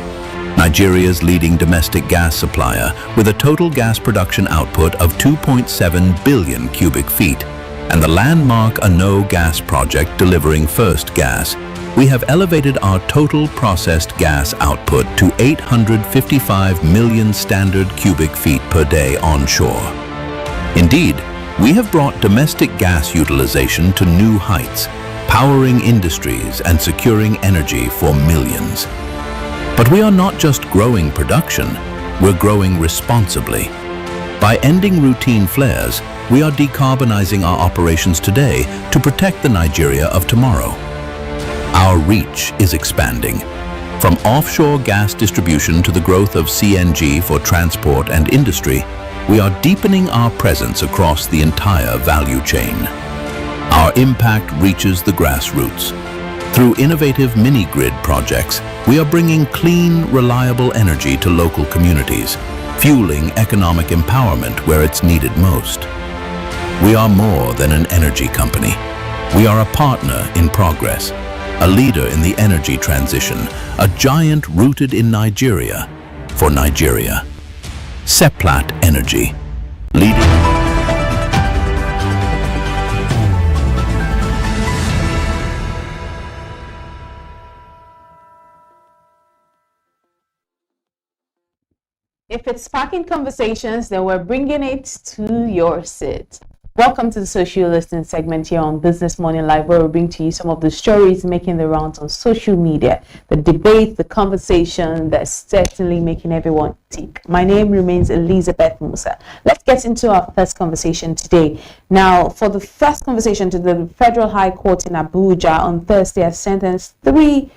Nigeria's leading domestic gas supplier with a total gas production output of 2.7 billion cubic feet, and the landmark Ano gas project delivering first gas. We have elevated our total processed gas output to 855 million standard cubic feet per day onshore. Indeed, we have brought domestic gas utilization to new heights, powering industries and securing energy for millions. But we are not just growing production, we're growing responsibly. By ending routine flares, we are decarbonizing our operations today to protect the Nigeria of tomorrow. Our reach is expanding. From offshore gas distribution to the growth of CNG for transport and industry, we are deepening our presence across the entire value chain. Our impact reaches the grassroots. Through innovative mini-grid projects, we are bringing clean, reliable energy to local communities, fueling economic empowerment where it's needed most. We are more than an energy company. We are a partner in progress, a leader in the energy transition, a giant rooted in Nigeria for Nigeria. Seplat Energy, leading. If it's sparking conversations, then we're bringing it to your seat. Welcome to the social listening segment here on Business Morning Live, where we bring to you some of the stories making the rounds on social media, the debate, the conversation that's certainly making everyone tick. My name remains Elizabeth Musa. Let's get into our first conversation today. Now, for the first conversation, to the Federal High Court in Abuja on Thursday has sentenced 3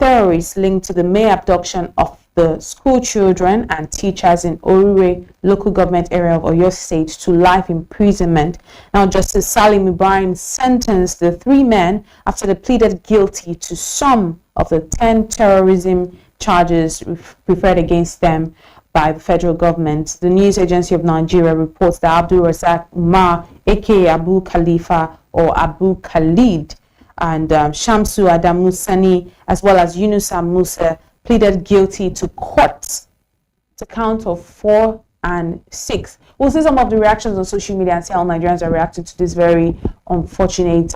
terrorists linked to the May abduction of the school children and teachers in Orire local government area of Oyo State to life imprisonment. Now, Justice Salim Ibrahim sentenced the 3 men after they pleaded guilty to some of the 10 terrorism charges preferred against them by the federal government. The News Agency of Nigeria reports that Abdul Razak Umar, aka Abu Khalifa or Abu Khalid, and Shamsu Adamusani, as well as Yunusa Musa, pleaded guilty to court to count of 4 and 6. We'll see some of the reactions on social media and see how Nigerians are reacting to this very unfortunate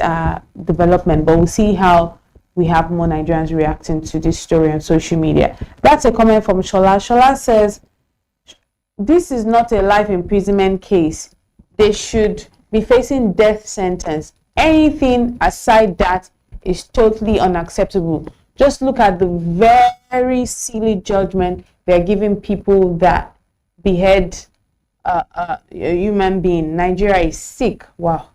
development. But we'll see how we have more Nigerians reacting to this story on social media. That's a comment from Shola. Shola says, this is not a life imprisonment case. They should be facing death sentence. Anything aside that is totally unacceptable. Just look at the very silly judgment they're giving people that behead a human being. Nigeria is sick. Wow.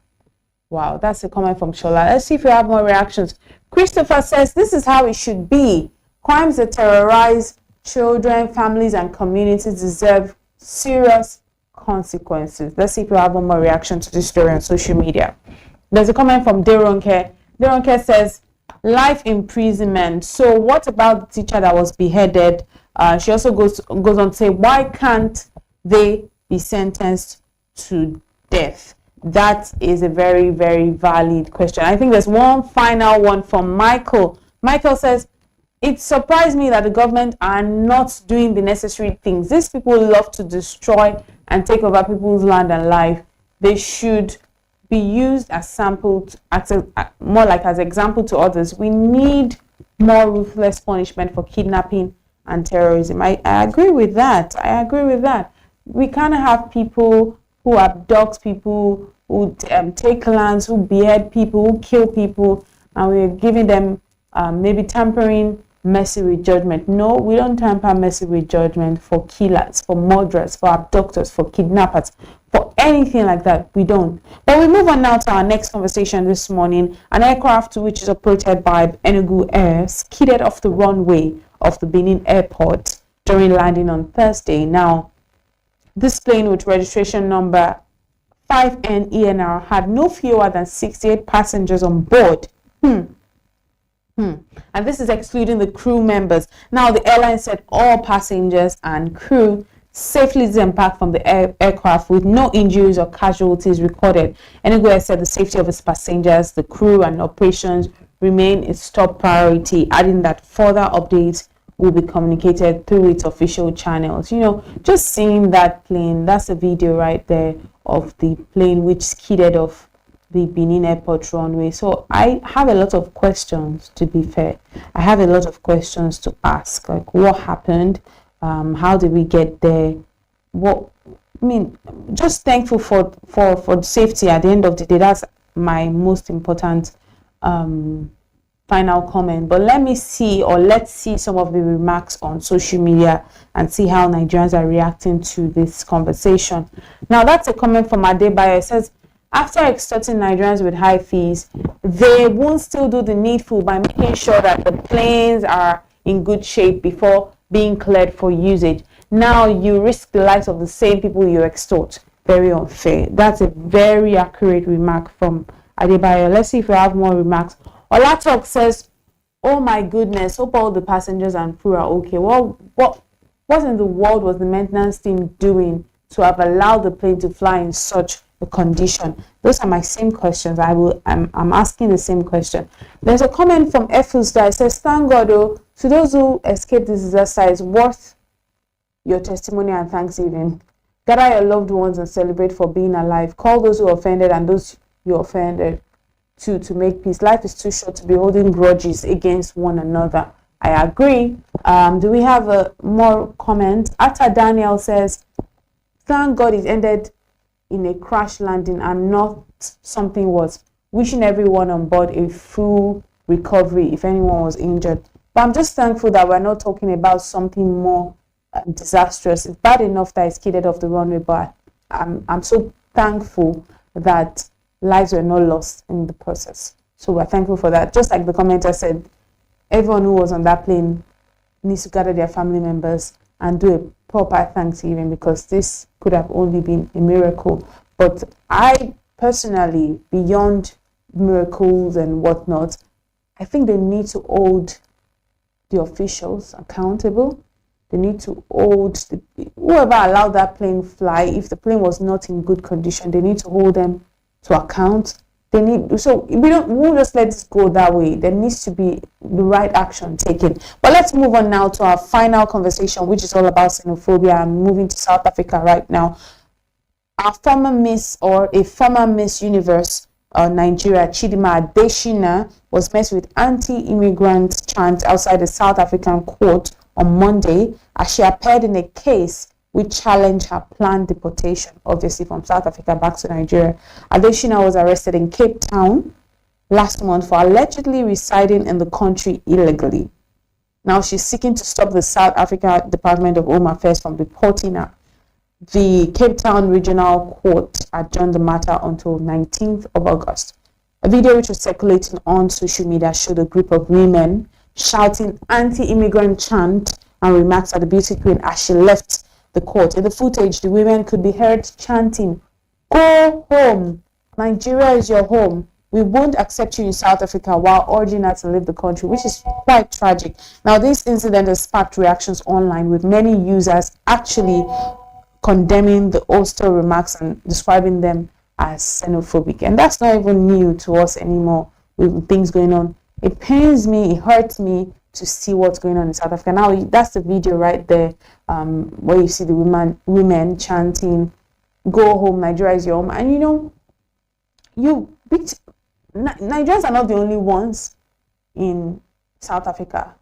Wow, that's a comment from Shola. Let's see if we have more reactions. Christopher says, this is how it should be. Crimes that terrorize children, families, and communities deserve serious consequences. Let's see if we have one more reaction to this story on social media. There's a comment from Deronke. Deronke says, life imprisonment. So what about the teacher that was beheaded? She also goes on to say, why can't they be sentenced to death? That is a very, very valid question. I think there's one final one from Michael. Michael says, it surprised me that the government are not doing the necessary things. These people love to destroy and take over people's land and life. They should be used as sample, more like as example to others. We need more ruthless punishment for kidnapping and terrorism. I agree with that. I agree with that. We can't have people who abduct people, who take lands, who behead people, who kill people, and we're giving them maybe tampering mercy with judgment. No, we don't tamper mercy with judgment for killers, for murderers, for abductors, for kidnappers, for anything like that. We don't. But we move on now to our next conversation this morning. An aircraft which is operated by Enugu Air skidded off the runway of the Benin airport during landing on Thursday. Now, this plane with registration number 5NENR had no fewer than 68 passengers on board. And this is excluding the crew members. Now, the airline said all passengers and crew safely disembarked from the aircraft with no injuries or casualties recorded. Enugu Air said the safety of its passengers, the crew, and operations remain its top priority, adding that further updates will be communicated through its official channels. You know, just seeing that plane, that's a video right there of the plane which skidded off the Benin airport runway. So I have a lot of questions, to be fair. I have a lot of questions to ask, like what happened, how did we get there, just thankful for safety at the end of the day. That's my most important final comment. But let's see some of the remarks on social media and see how Nigerians are reacting to this conversation. Now, that's a comment from Adebayo. It says, after extorting Nigerians with high fees, they won't still do the needful by making sure that the planes are in good shape before being cleared for usage. Now you risk the lives of the same people you extort. Very unfair. That's a very accurate remark from Adebayo. Let's see if we have more remarks. Olatok says, oh my goodness, hope all the passengers and crew are okay. Well, what in the world was the maintenance team doing to have allowed the plane to fly in such a condition? Those are my same questions. I'm asking the same question. There's a comment from Efus that says, thank God, to those who escaped this disaster, is worth your testimony and thanksgiving. Gather your loved ones and celebrate for being alive. Call those who offended and those you offended to make peace. Life is too short to be holding grudges against one another. I agree. Do we have a more comment? Atta Daniel says, thank God it ended in a crash landing and not something worse. Wishing everyone on board a full recovery if anyone was injured. But I'm just thankful that we're not talking about something more disastrous. It's bad enough that it's skidded off the runway, but I'm so thankful that lives were not lost in the process. So we're thankful for that. Just like the commenter said, everyone who was on that plane needs to gather their family members and do a proper thanksgiving, because this could have only been a miracle. But I personally, beyond miracles and whatnot, I think they need to hold the officials accountable. They need to hold whoever allowed that plane fly. If the plane was not in good condition, they need to hold them to account. we won't just let this go that way. There needs to be the right action taken. But let's move on now to our final conversation, which is all about xenophobia. I'm moving to South Africa right now. Our former Miss Universe Nigeria, Chidima Adeshina, was met with anti-immigrant chants outside the South African court on Monday as she appeared in a case which challenged her planned deportation, obviously from South Africa back to Nigeria. Adeshina was arrested in Cape Town last month for allegedly residing in the country illegally. Now she's seeking to stop the South Africa Department of Home Affairs from deporting her. The Cape Town Regional Court adjourned the matter until 19th of August. A video which was circulating on social media showed a group of women shouting anti-immigrant chant and remarks at the beauty queen as she left the court. In the footage, the women could be heard chanting, "Go home, Nigeria is your home. We won't accept you in South Africa," while urging her to leave the country, which is quite tragic. Now, this incident has sparked reactions online, with many users actually condemning the hostile remarks and describing them as xenophobic. And that's not even new to us anymore with things going on. It pains me, it hurts me to see what's going on in South Africa. Now, that's the video right there, where you see the women chanting, "Go home, Nigeria is your home." And Nigerians are not the only ones in South Africa.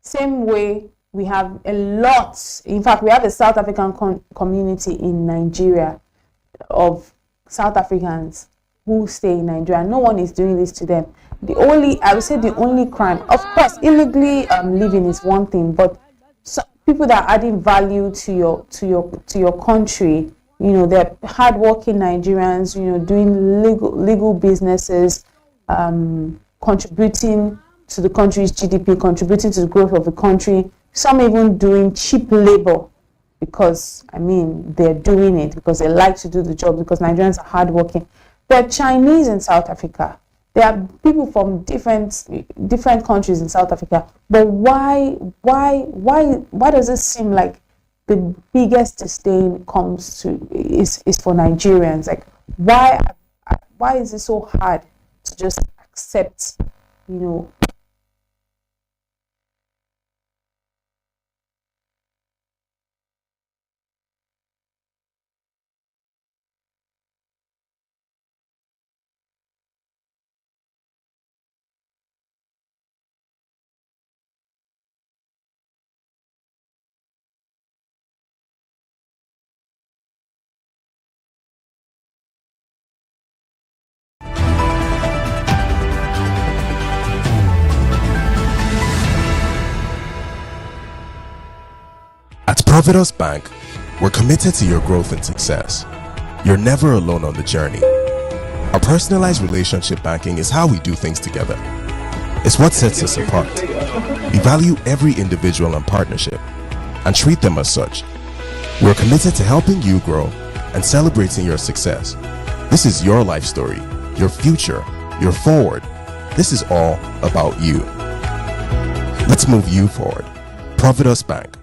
Same way, we have a lot, in fact, we have a South African community in Nigeria of South Africans who stay in Nigeria. No one is doing this to them. I would say the only crime, of course, illegally living is one thing, but people that are adding value to your country, they're hardworking Nigerians, doing legal businesses, contributing to the country's GDP, contributing to the growth of the country. Some even doing cheap labor because, they're doing it because they like to do the job, because Nigerians are hardworking. There are Chinese in South Africa. There are people from different countries in South Africa. But why does it seem like the biggest disdain is for Nigerians? Like, why is it so hard to just accept, At Providence Bank, we're committed to your growth and success. You're never alone on the journey. Our personalized relationship banking is how we do things together. It's what sets us apart. We value every individual and partnership and treat them as such. We're committed to helping you grow and celebrating your success. This is your life story, your future, your forward. This is all about you. Let's move you forward. Providence Bank.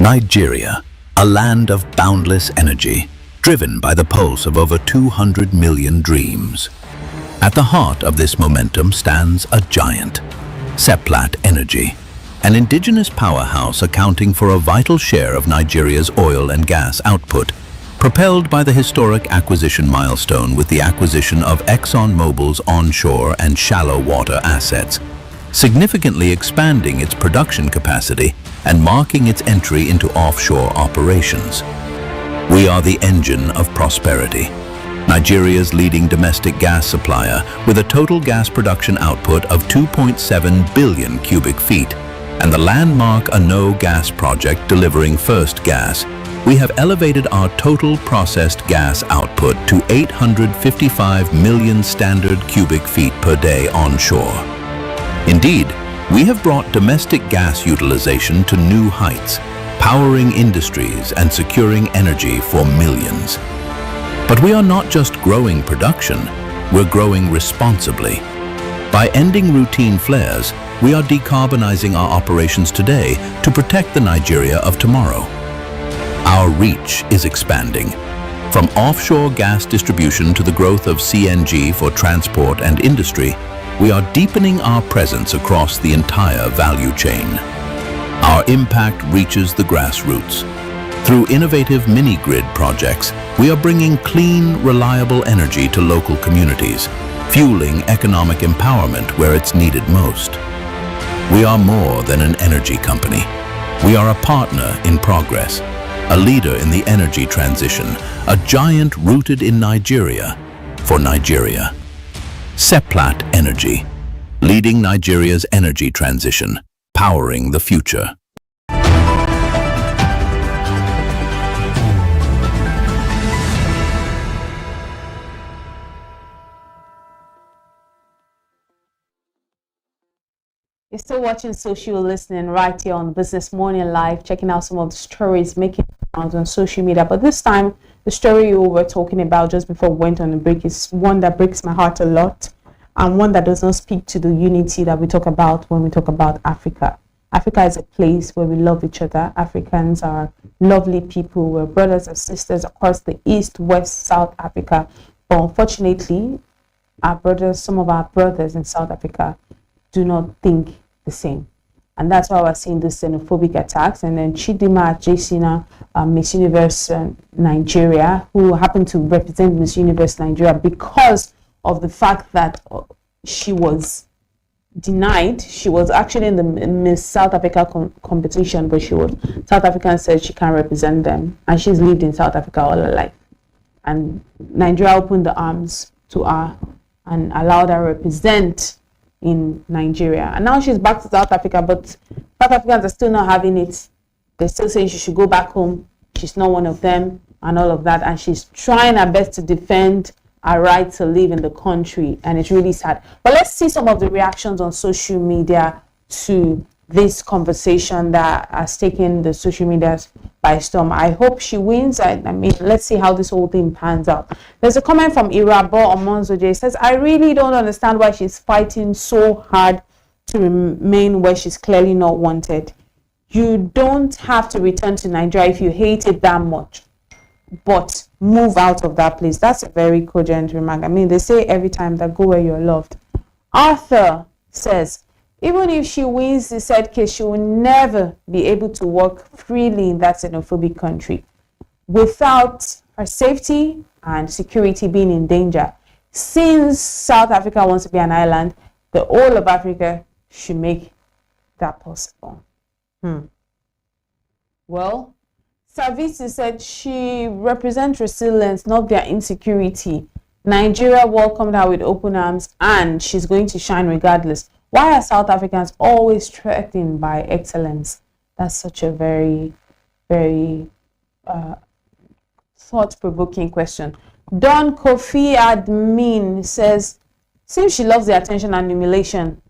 Nigeria, a land of boundless energy, driven by the pulse of over 200 million dreams. At the heart of this momentum stands a giant, Seplat Energy, an indigenous powerhouse accounting for a vital share of Nigeria's oil and gas output, propelled by the historic acquisition milestone with the acquisition of ExxonMobil's onshore and shallow water assets, significantly expanding its production capacity and marking its entry into offshore operations. We are the engine of prosperity, Nigeria's leading domestic gas supplier with a total gas production output of 2.7 billion cubic feet and the landmark Ano gas project delivering first gas. We have elevated our total processed gas output to 855 million standard cubic feet per day onshore. Indeed, we have brought domestic gas utilization to new heights, powering industries and securing energy for millions. But we are not just growing production, we're growing responsibly. By ending routine flares, we are decarbonizing our operations today to protect the Nigeria of tomorrow. Our reach is expanding. From offshore gas distribution to the growth of CNG for transport and industry, we are deepening our presence across the entire value chain. Our impact reaches the grassroots. Through innovative mini-grid projects, we are bringing clean, reliable energy to local communities, fueling economic empowerment where it's needed most. We are more than an energy company. We are a partner in progress, a leader in the energy transition, a giant rooted in Nigeria for Nigeria. Seplat Energy, leading Nigeria's energy transition, powering the future. You're still watching Social Listening right here on Business Morning Live, checking out some of the stories making rounds on social media. But this time, the story we were talking about just before we went on the break is one that breaks my heart a lot, and one that does not speak to the unity that we talk about when we talk about Africa. Africa is a place where we love each other. Africans are lovely people. We're brothers and sisters across the East, West, South Africa. But unfortunately, some of our brothers in South Africa do not think the same. And that's why we're seeing these xenophobic attacks. And then Chidima Jesina, Miss Universe Nigeria, who happened to represent Miss Universe Nigeria because of the fact that she was denied. She was actually in the Miss South Africa competition, but South African said she can't represent them. And she's lived in South Africa all her life. And Nigeria opened the arms to her and allowed her to represent in Nigeria, and now she's back to South Africa, but South Africans are still not having it. They're still saying she should go back home. She's not one of them and all of that, and she's trying her best to defend her right to live in the country, and it's really sad. But let's see some of the reactions on social media to this conversation that has taken the social media by storm. I hope she wins. I mean, let's see how this whole thing pans out. There's a comment from Irabo Omonzoje. It says, I really don't understand why she's fighting so hard to remain where she's clearly not wanted. You don't have to return to Nigeria if you hate it that much, but move out of that place. That's a very cogent remark. I mean, they say every time that go where you're loved. Arthur says, even if she wins the said case, she will never be able to work freely in that xenophobic country without her safety and security being in danger. Since South Africa wants to be an island, the whole of Africa should make that possible. Well, Savisi said she represents resilience, not their insecurity. Nigeria welcomed her with open arms, and she's going to shine regardless. Why are South Africans always threatened by excellence? That's such a very, very thought-provoking question. Don Kofi Admin says, seems she loves the attention and humiliation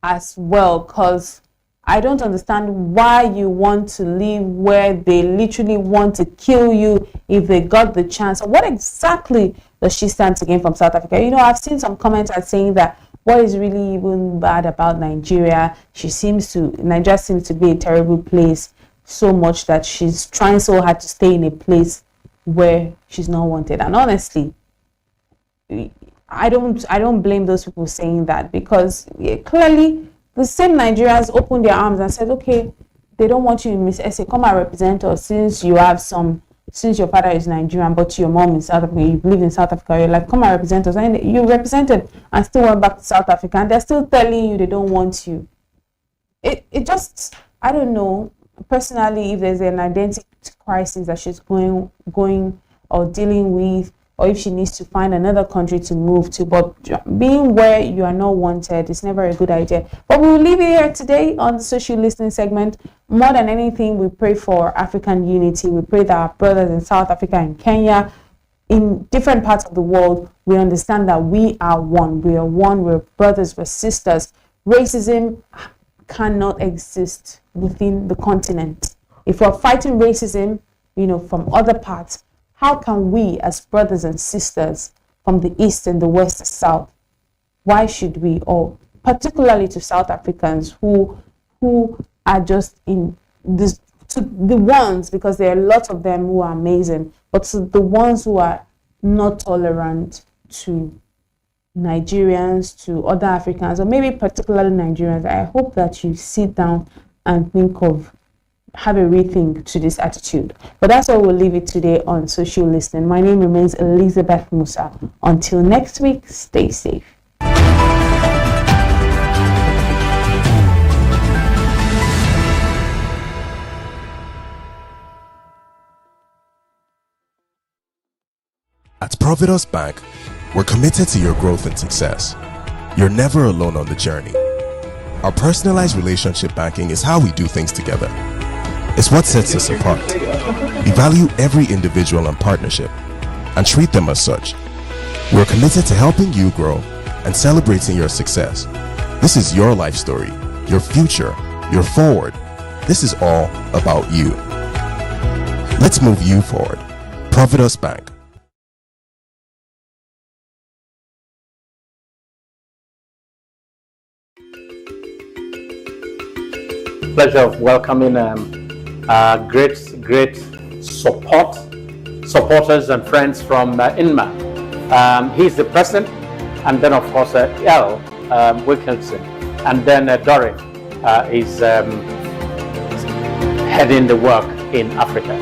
as well, because I don't understand why you want to live where they literally want to kill you if they got the chance. What exactly does she stand to gain from South Africa? You know, I've seen some commenters saying that what is really even bad about Nigeria, Nigeria seems to be a terrible place so much that she's trying so hard to stay in a place where she's not wanted. And honestly, I don't blame those people saying that, because clearly the same Nigerians opened their arms and said, okay, they don't want you in Miss SA, come and represent us since your father is Nigerian, but your mom is South Africa, you believe in South Africa, you're like, come and represent us. And you represented and still went back to South Africa, and they're still telling you they don't want you. It just, I don't know, personally, if there's an identity crisis that she's going or dealing with, or if she needs to find another country to move to. But being where you are not wanted is never a good idea. But we will leave it here today on the social listening segment. More than anything, we pray for African unity. We pray that our brothers in South Africa and Kenya, in different parts of the world, we understand that we are one. We are one. We're brothers, we're sisters. Racism cannot exist within the continent. If we're fighting racism, from other parts, how can we as brothers and sisters from the East and the West and South, why should we, or particularly to South Africans who are just in this, to the ones, because there are lots of them who are amazing, but to the ones who are not tolerant to Nigerians, to other Africans, or maybe particularly Nigerians, I hope that you sit down and have a rethink to this attitude. But that's all we'll leave it today on Social Listening. My name remains Elizabeth Musa. Until next week, stay safe. At Providus Bank, we're committed to your growth and success. You're never alone on the journey. Our personalized relationship banking is how we do things together. It's what sets us apart. We value every individual and partnership and treat them as such. We're committed to helping you grow and celebrating your success. This is your life story, your future, your forward. This is all about you. Let's move you forward. Providus Bank. Pleasure of welcoming great supporters and friends from Inma. He's the president, and then of course L. Wilkinson, and then Dorrit is heading the work in Africa.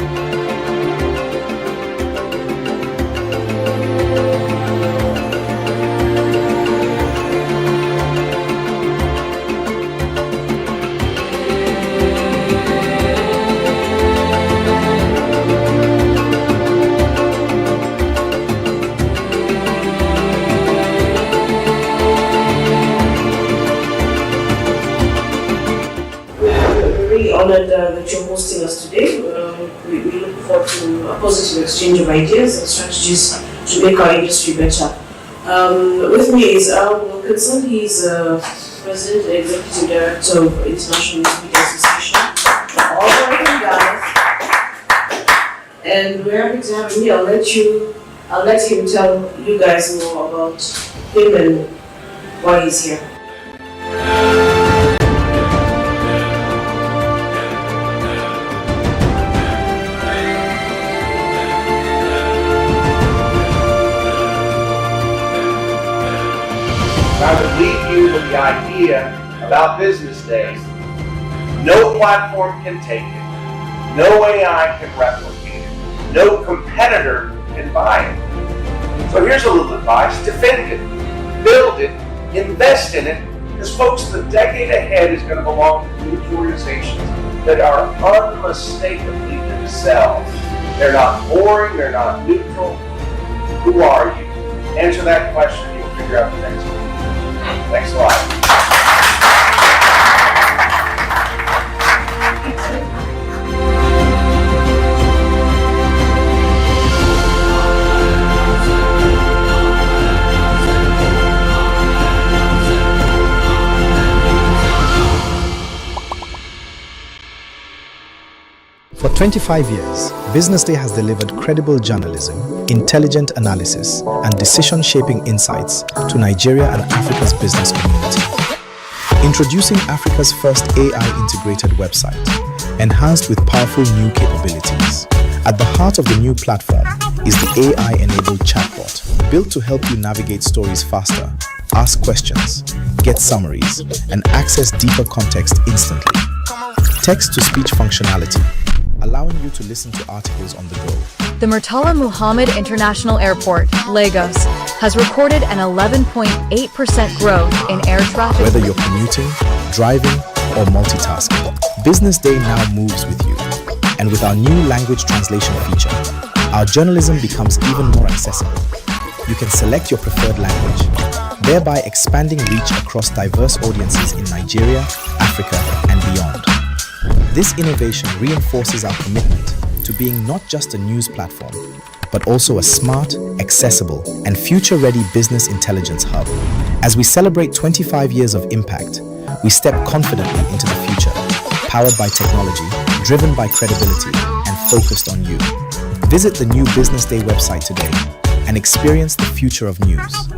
Honored that you're hosting us today. We look forward to a positive exchange of ideas and strategies to make our industry better. With me is Al Wilkinson. He's President and Executive Director of International Media Association. All right, guys. And we're happy to have him here. I'll let him tell you guys more about him and why he's here. I would leave you with the idea about Business Day. No platform can take it. No AI can replicate it. No competitor can buy it. So here's a little advice. Defend it. Build it. Invest in it. Because folks, the decade ahead is going to belong to news organizations that are unmistakably themselves. They're not boring. They're not neutral. Who are you? Answer that question. You'll figure out the next one. Thanks a lot. For 25 years, Business Day has delivered credible journalism, intelligent analysis, and decision-shaping insights to Nigeria and Africa's business community. Introducing Africa's first AI-integrated website, enhanced with powerful new capabilities. At the heart of the new platform is the AI-enabled chatbot, built to help you navigate stories faster, ask questions, get summaries, and access deeper context instantly. Text-to-speech functionality, allowing you to listen to articles on the go. The Murtala Muhammad International Airport, Lagos, has recorded an 11.8% growth in air traffic. Whether you're commuting, driving, or multitasking, Business Day now moves with you. And with our new language translation feature, our journalism becomes even more accessible. You can select your preferred language, thereby expanding reach across diverse audiences in Nigeria, Africa, and beyond. This innovation reinforces our commitment to being not just a news platform, but also a smart, accessible, and future-ready business intelligence hub. As we celebrate 25 years of impact, we step confidently into the future, powered by technology driven by credibility and focused on you. Visit the new Business Day website today and experience the future of news.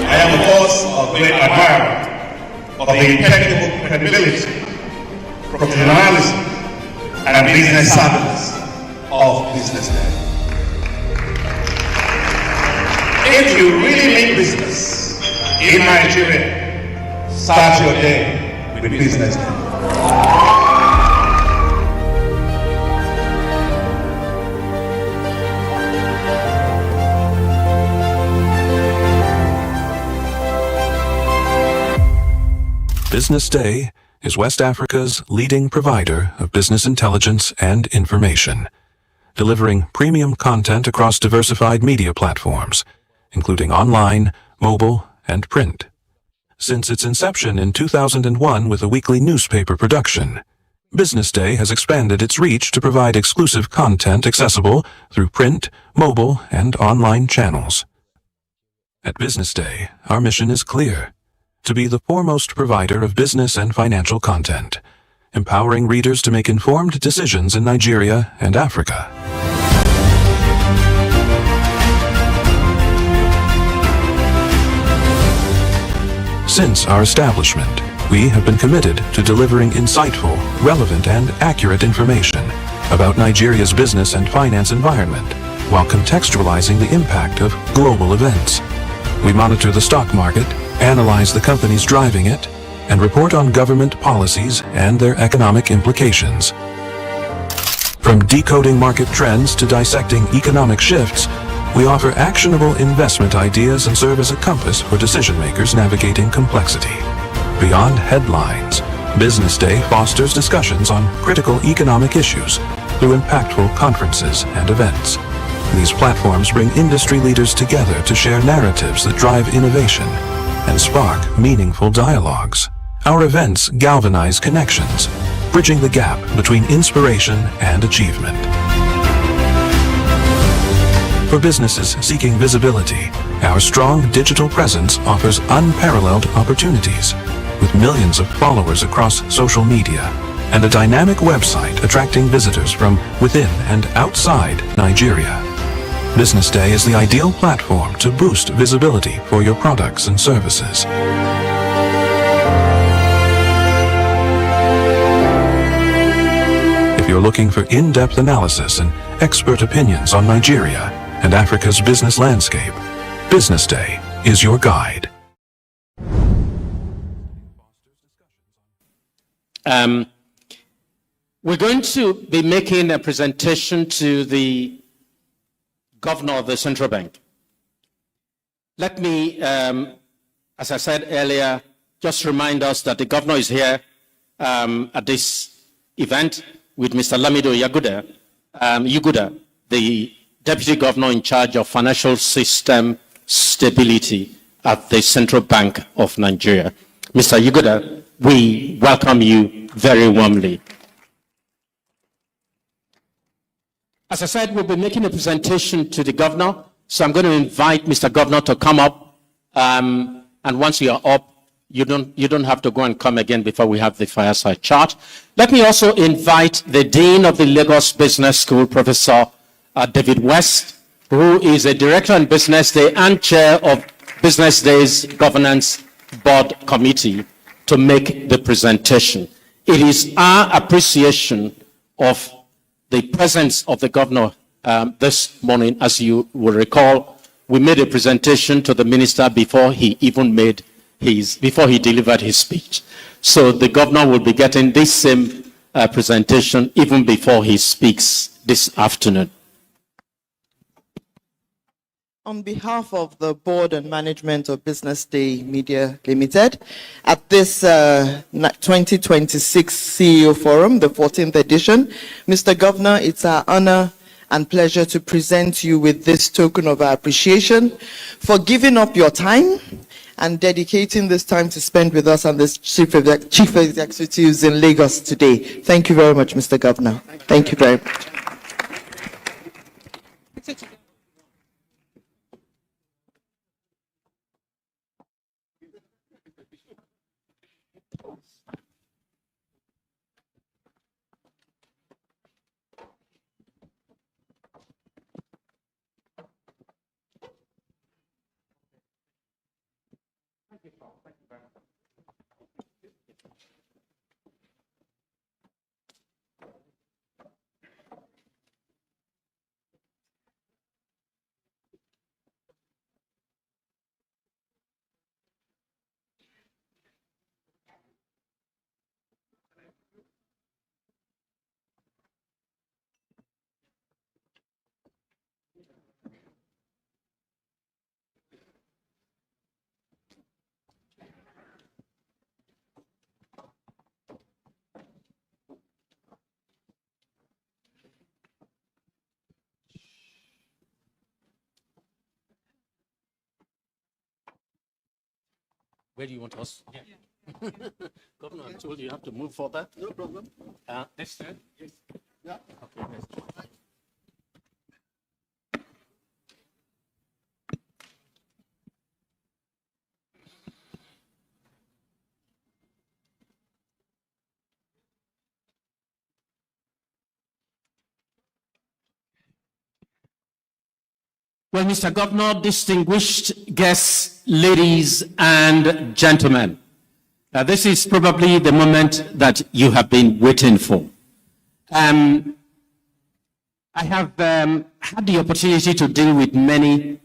I am, of course, a great admirer of the impeccable credibility, professionalism, and business savviness of BusinessDay. If you really mean business in Nigeria, start your day with BusinessDay. Business Day is West Africa's leading provider of business intelligence and information, delivering premium content across diversified media platforms, including online, mobile, and print. Since its inception in 2001 with a weekly newspaper production, Business Day has expanded its reach to provide exclusive content accessible through print, mobile, and online channels. At Business Day, our mission is clear: to be the foremost provider of business and financial content, empowering readers to make informed decisions in Nigeria and Africa. Since our establishment, we have been committed to delivering insightful, relevant, and accurate information about Nigeria's business and finance environment, while contextualizing the impact of global events. We monitor the stock market, analyze the companies driving it, and report on government policies and their economic implications. From decoding market trends to dissecting economic shifts, we offer actionable investment ideas and serve as a compass for decision makers navigating complexity. Beyond headlines, Business Day fosters discussions on critical economic issues through impactful conferences and events. These platforms bring industry leaders together to share narratives that drive innovation and spark meaningful dialogues. Our events galvanize connections, bridging the gap between inspiration and achievement. For businesses seeking visibility, our strong digital presence offers unparalleled opportunities, with millions of followers across social media and a dynamic website attracting visitors from within and outside Nigeria. Business Day is the ideal platform to boost visibility for your products and services. If you're looking for in-depth analysis and expert opinions on Nigeria and Africa's business landscape, Business Day is your guide. We're going to be making a presentation to the Governor of the Central Bank. Let me, as I said earlier, just remind us that the Governor is here at this event with Mr. Lamido Yuguda, the Deputy Governor in charge of Financial System Stability at the Central Bank of Nigeria. Mr. Yuguda, we welcome you very warmly. As I said, we'll be making a presentation to the Governor, so I'm going to invite Mr. Governor to come up, and once you are up, you don't have to go and come again before we have the fireside chat. Let me also invite the Dean of the Lagos Business School, Professor David West, who is a Director in Business Day and Chair of Business Day's Governance Board Committee, to make the presentation. It is our appreciation of the presence of the Governor this morning. As you will recall, we made a presentation to the Minister before he delivered his speech. So the Governor will be getting this same presentation even before he speaks this afternoon. On behalf of the board and management of BusinessDay Media Limited, at this 2026 CEO Forum, the 14th edition, Mr. Governor, it's our honor and pleasure to present you with this token of our appreciation for giving up your time and dedicating this time to spend with us and the chief executives in Lagos today. Thank you very much, Mr. Governor. Thank you very much. Where do you want us? Yeah. Governor, I told you have to move for that. No problem. This side? Yes. Yeah. Okay, let's do it. Well, Mr. Governor, distinguished guests, ladies and gentlemen, this is probably the moment that you have been waiting for. I have had the opportunity to deal with many,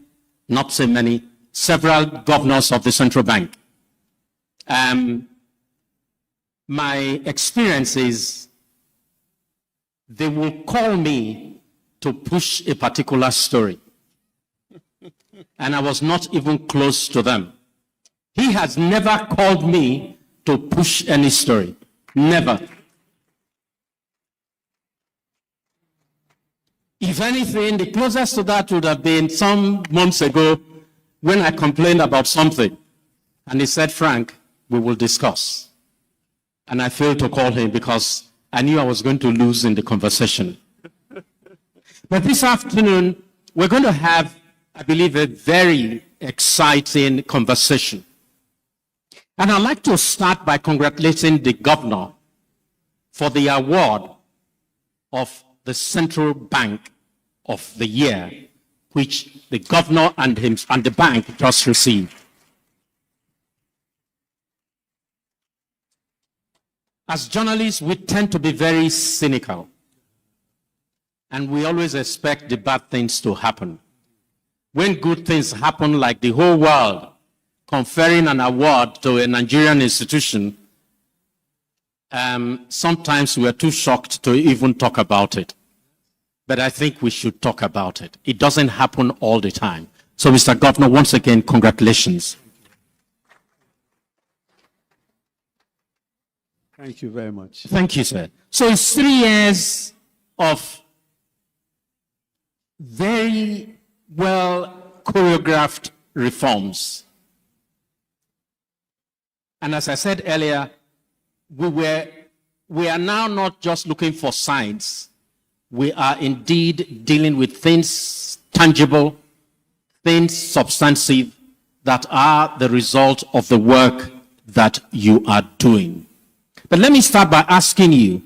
not so many, several governors of the central bank. My experience is they will call me to push a particular story. And I was not even close to them. He has never called me to push any story. Never. If anything, the closest to that would have been some months ago when I complained about something. And he said, Frank, we will discuss. And I failed to call him because I knew I was going to lose in the conversation. But this afternoon, we're going to have, I believe, a very exciting conversation. And I'd like to start by congratulating the governor for the award of the Central Bank of the Year, which the governor and the bank just received. As journalists, we tend to be very cynical. And we always expect the bad things to happen. When good things happen, like the whole world conferring an award to a Nigerian institution, sometimes we are too shocked to even talk about it. But I think we should talk about it. It doesn't happen all the time. So, Mr. Governor, once again, congratulations. Thank you very much. Thank you, sir. So it's 3 years of very well choreographed reforms. And as I said earlier, we are now not just looking for signs. We are indeed dealing with things tangible, things substantive that are the result of the work that you are doing. But let me start by asking you,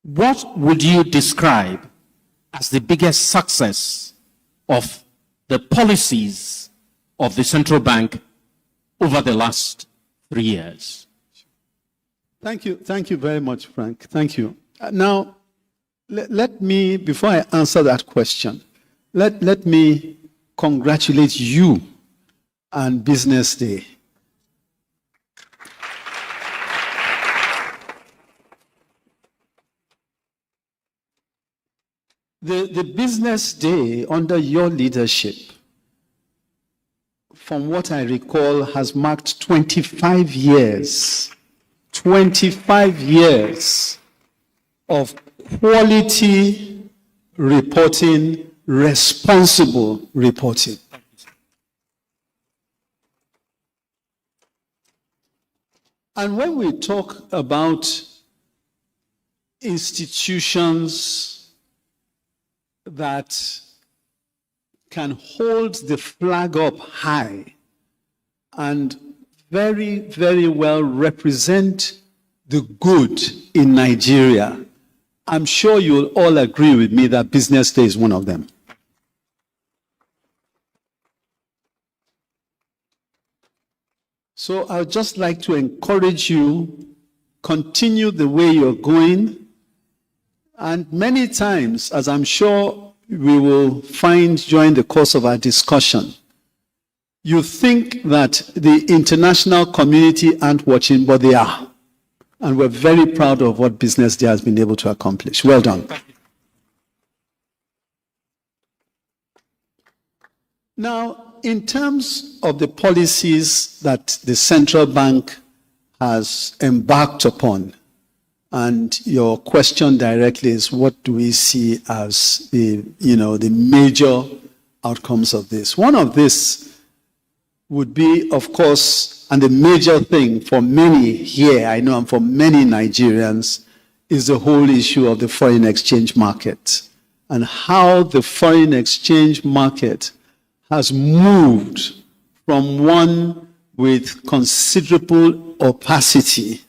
what would you describe as the biggest success of the policies of the central bank over the last 3 years? Thank you very much, Frank. Thank you. Now, let me, before I answer that question, let me congratulate you and BusinessDay. The Business Day under your leadership, from what I recall, has marked 25 years. 25 years of quality reporting, responsible reporting. And when we talk about institutions that can hold the flag up high and very, very well represent the good in Nigeria, I'm sure you'll all agree with me that Business Day is one of them. So I'd just like to encourage you, continue the way you're going. And many times, as I'm sure we will find during the course of our discussion, you think that the international community aren't watching, but they are. And we're very proud of what Business Day has been able to accomplish. Well done. Now, in terms of the policies that the central bank has embarked upon, and your question directly is, what do we see as the major outcomes of this? One of this would be, of course, and the major thing for many here, I know, and for many Nigerians, is the whole issue of the foreign exchange market and how the foreign exchange market has moved from one with considerable opacity,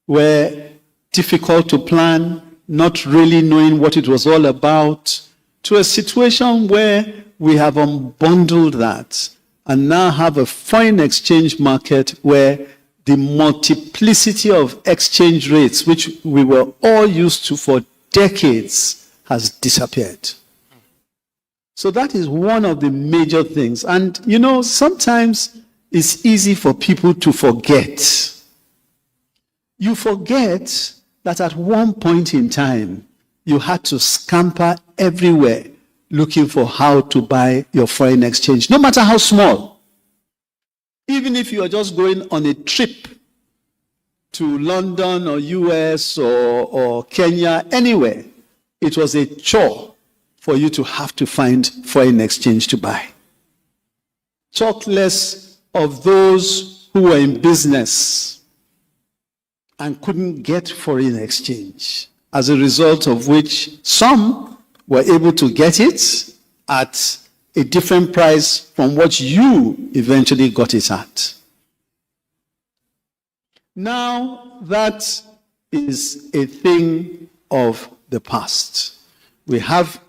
where difficult to plan, not really knowing what it was all about, to a situation where we have unbundled that and now have a foreign exchange market where the multiplicity of exchange rates, which we were all used to for decades, has disappeared. So that is one of the major things. And, sometimes it's easy for people to forget. You forget that at one point in time, you had to scamper everywhere looking for how to buy your foreign exchange, no matter how small. Even if you are just going on a trip to London or US or Kenya, anywhere, it was a chore for you to have to find foreign exchange to buy. Talk less of those who were in business and couldn't get foreign exchange, as a result of which some were able to get it at a different price from what you eventually got it at. Now, that is a thing of the past. We have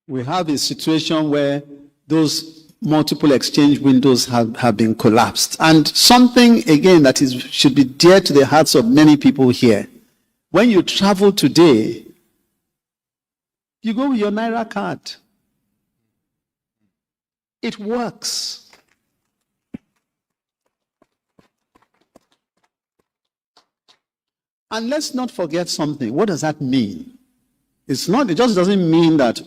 a situation where those multiple exchange windows have been collapsed. And something, again, that should be dear to the hearts of many people here. When you travel today, you go with your Naira card. It works. And let's not forget something. What does that mean? It just doesn't mean that,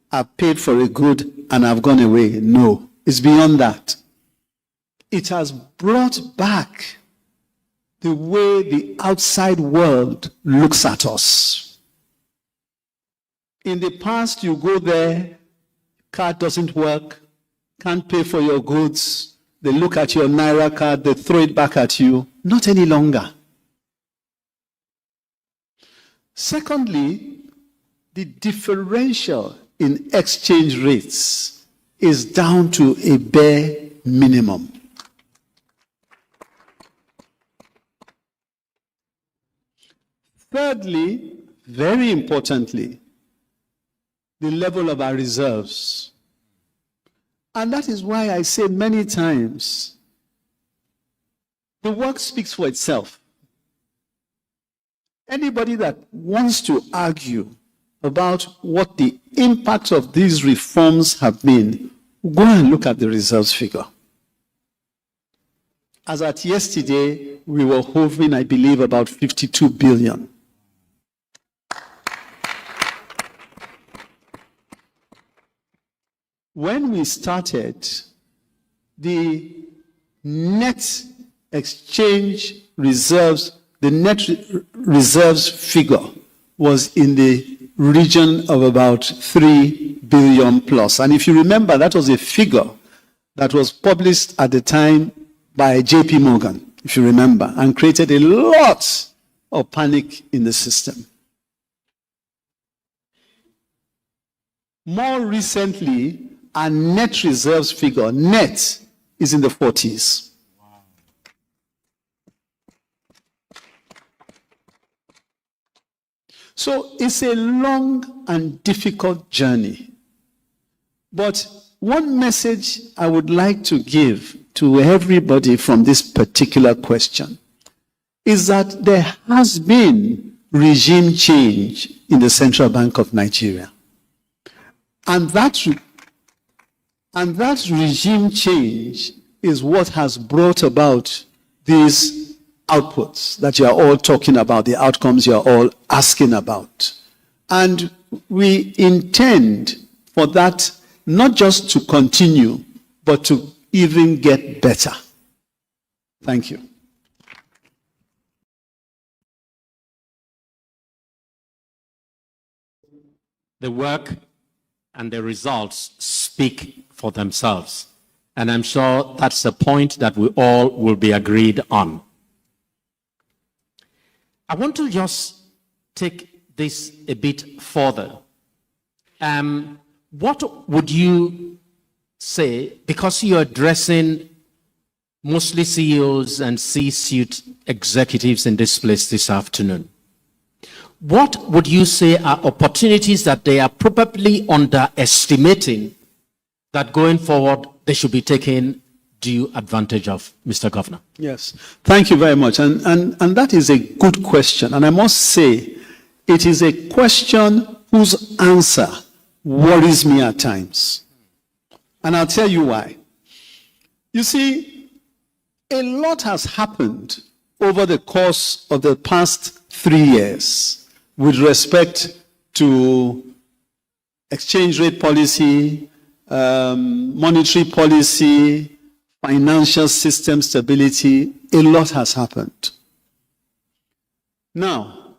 I've paid for a good and I've gone away. No, it's beyond that. It has brought back the way the outside world looks at us. In the past, you go there, card doesn't work, can't pay for your goods, they look at your Naira card, they throw it back at you. Not any longer. Secondly, the differential in exchange rates is down to a bare minimum. Thirdly, very importantly, the level of our reserves. And that is why I say many times, the work speaks for itself. Anybody that wants to argue about what the impact of these reforms have been, go and look at the reserves figure. As at yesterday, we were hovering, I believe, about 52 billion. when we started, the net exchange reserves, the net reserves figure was in the region of about 3 billion plus. And if you remember, that was a figure that was published at the time by JP Morgan, if you remember, and created a lot of panic in the system. More recently, our net reserves figure, net, is in the 40s. So it's a long and difficult journey. But one message I would like to give to everybody from this particular question is that there has been regime change in the Central Bank of Nigeria. And that regime change is what has brought about these outputs that you are all talking about, the outcomes you are all asking about. And we intend for that not just to continue, but to even get better. Thank you. The work and the results speak for themselves. And I'm sure that's a point that we all will be agreed on. I want to just take this a bit further. What would you say, because you're addressing mostly CEOs and C-suite executives in this place this afternoon, what would you say are opportunities that they are probably underestimating that going forward they should be taking due advantage of, Mr. Governor? Yes, thank you very much. And that is a good question. And I must say, it is a question whose answer worries me at times. And I'll tell you why. You see, a lot has happened over the course of the past 3 years with respect to exchange rate policy, monetary policy, financial system stability. A lot has happened. Now,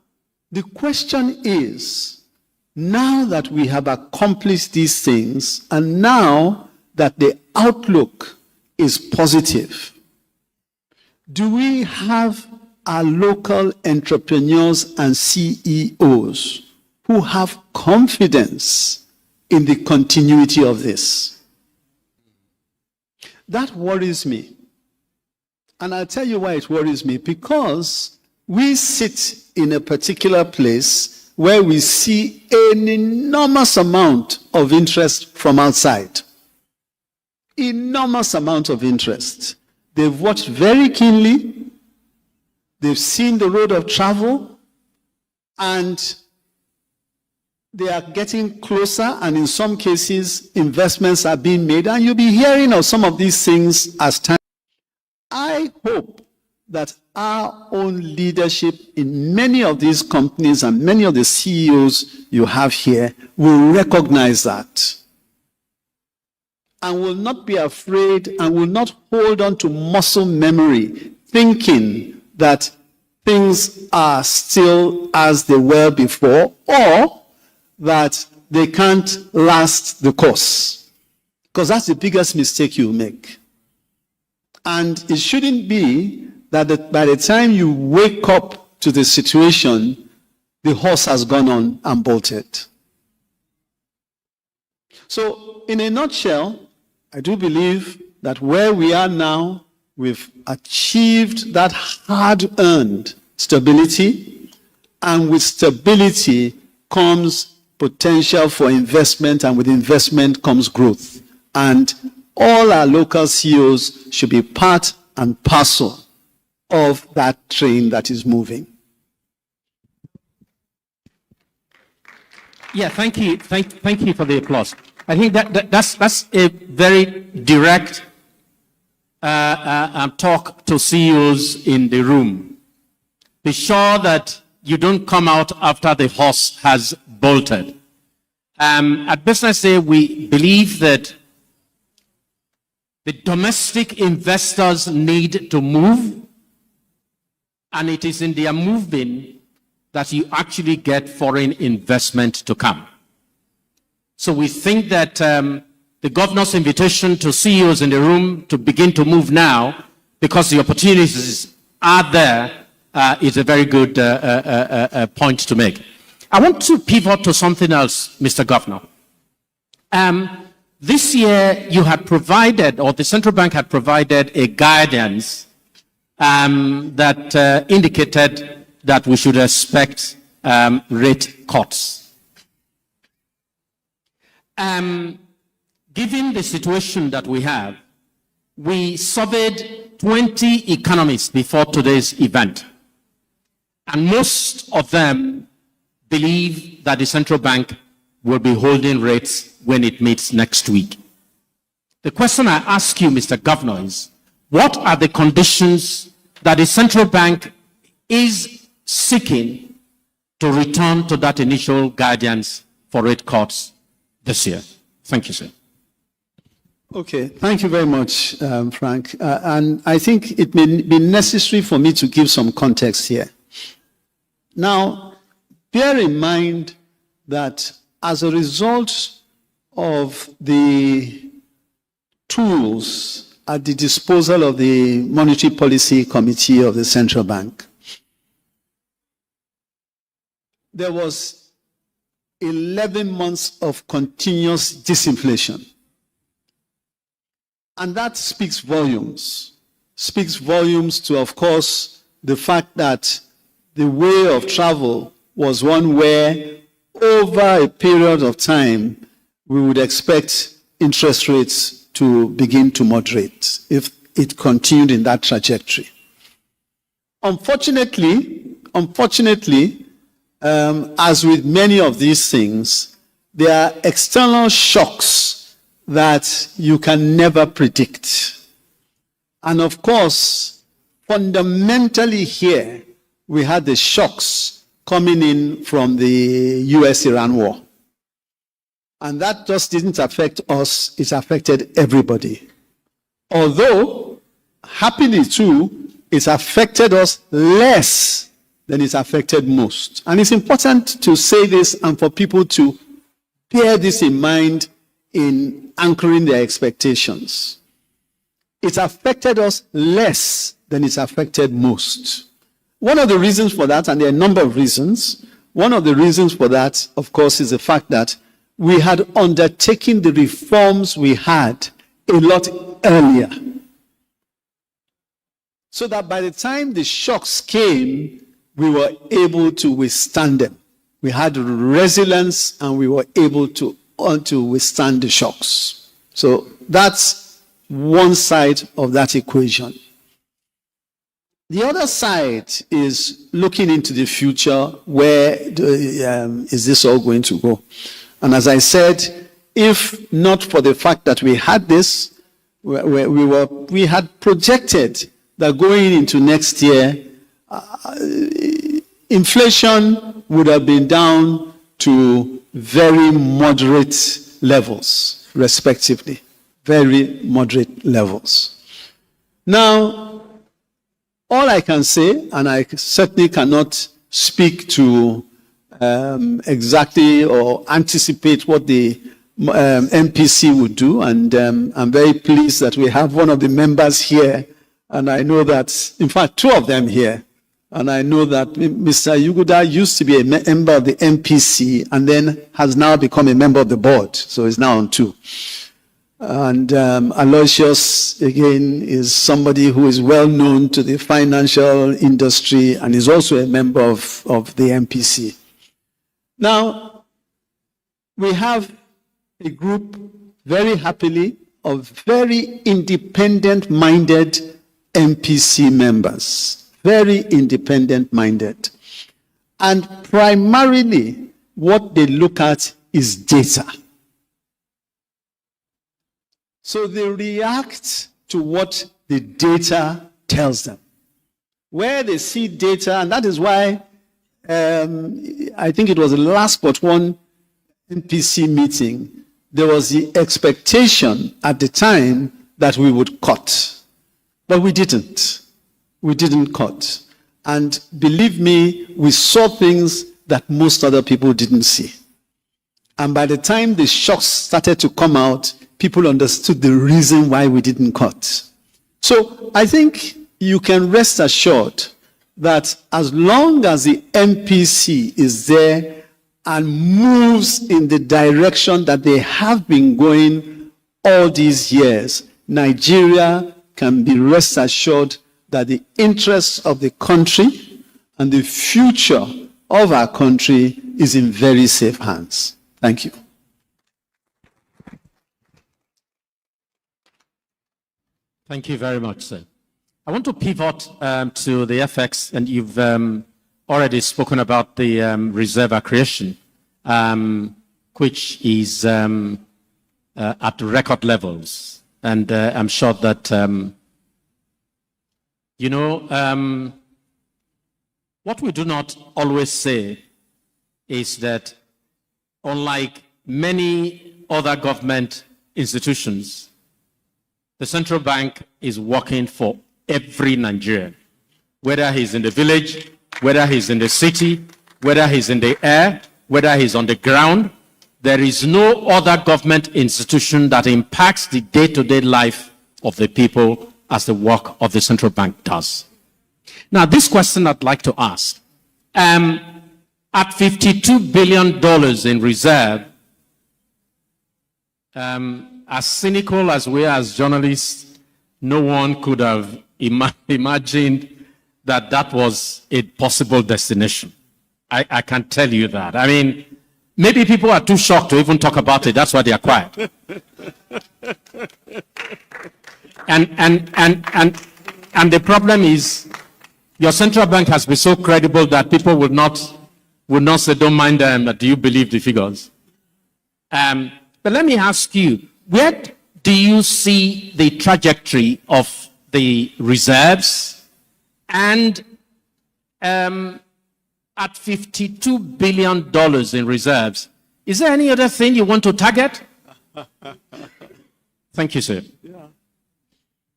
the question is, now that we have accomplished these things, and now that the outlook is positive, do we have our local entrepreneurs and CEOs who have confidence in the continuity of this? That worries me. And I'll tell you why it worries me. Because we sit in a particular place where we see an enormous amount of interest from outside. Enormous amount of interest. They've watched very keenly. They've seen the road of travel, and they are getting closer, and in some cases, investments are being made, and you'll be hearing of some of these things as time. I hope that our own leadership in many of these companies and many of the CEOs you have here will recognize that and will not be afraid and will not hold on to muscle memory, thinking that things are still as they were before, or that they can't last the course. Because that's the biggest mistake you make. And it shouldn't be that by the time you wake up to the situation, the horse has gone on and bolted. So, in a nutshell, I do believe that where we are now, we've achieved that hard-earned stability, and with stability comes potential for investment, and with investment comes growth. And all our local CEOs should be part and parcel of that train that is moving. Yeah, thank you. Thank you for the applause. I think that's a very direct talk to CEOs in the room. Be sure that you don't come out after the horse has bolted. At BusinessDay, we believe that The domestic investors need to move, and it is in their moving that you actually get foreign investment to come. So we think that the governor's invitation to CEOs in the room to begin to move now, because the opportunities are there, is a very good point to make. I want to pivot to something else, Mr. Governor. This year you had provided, or the central bank had provided, a guidance that indicated that we should expect rate cuts. Given the situation that we have, we surveyed 20 economists before today's event, and most of them believe that the central bank will be holding rates when it meets next week. The question I ask you, Mr. Governor, is what are the conditions that the central bank is seeking to return to that initial guidance for rate cuts this year? Thank you, sir. Okay, thank you very much, Frank. And I think it may be necessary for me to give some context here. Now, bear in mind that as a result of the tools at the disposal of the Monetary Policy Committee of the Central Bank, there was 11 months of continuous disinflation. And that speaks volumes. Speaks volumes to, of course, the fact that the way of travel was one where, over a period of time, we would expect interest rates to begin to moderate if it continued in that trajectory. Unfortunately, as with many of these things, there are external shocks that you can never predict. And of course, fundamentally here, we had the shocks coming in from the US-Iran war. And that just didn't affect us, it affected everybody. Although, happily too, it affected us less than it affected most. And it's important to say this and for people to bear this in mind in anchoring their expectations. It affected us less than it affected most. One of the reasons for that, and there are a number of reasons, one of the reasons for that, of course, is the fact that we had undertaken the reforms we had a lot earlier. So that by the time the shocks came, we were able to withstand them. We had resilience and we were able to withstand the shocks. So that's one side of that equation. The other side is looking into the future. Where is this all going to go? And as I said, if not for the fact that we had this, we had projected that going into next year, inflation would have been down to very moderate levels, respectively. Very moderate levels. Now, all I can say, and I certainly cannot speak to exactly or anticipate what the MPC would do, and I'm very pleased that we have one of the members here, and I know that, in fact, two of them here, and I know that Mr. Yuguda used to be a member of the MPC and then has now become a member of the board, so he's now on two. And Aloysius, again, is somebody who is well known to the financial industry and is also a member of the MPC. Now, we have a group, very happily, of very independent-minded MPC members. Very independent-minded. And primarily, what they look at is data. So they react to what the data tells them. Where they see data, and that is why I think it was the last but one MPC meeting, there was the expectation at the time that we would cut. But we didn't. We didn't cut. And believe me, we saw things that most other people didn't see. And by the time the shocks started to come out, people understood the reason why we didn't cut. So I think you can rest assured that as long as the MPC is there and moves in the direction that they have been going all these years, Nigeria can be rest assured that the interests of the country and the future of our country is in very safe hands. Thank you. Thank you very much, sir. I want to pivot to the FX, and you've already spoken about the reserve accretion, which is at record levels. And I'm sure that, what we do not always say is that unlike many other government institutions, the central bank is working for every Nigerian, whether he's in the village, whether he's in the city, whether he's in the air, whether he's on the ground. There is no other government institution that impacts the day-to-day life of the people as the work of the central bank does. Now, this question I'd like to ask. At $52 billion in reserve, as cynical as we are as journalists, no one could have imagined that that was a possible destination. I can tell you that. I mean, maybe people are too shocked to even talk about it. That's why they are quiet. And the problem is, your central bank has been so credible that people would not say, don't mind them, do you believe the figures? But let me ask you, where do you see the trajectory of the reserves? And at $52 billion in reserves, is there any other thing you want to target? Thank you, sir. Yeah.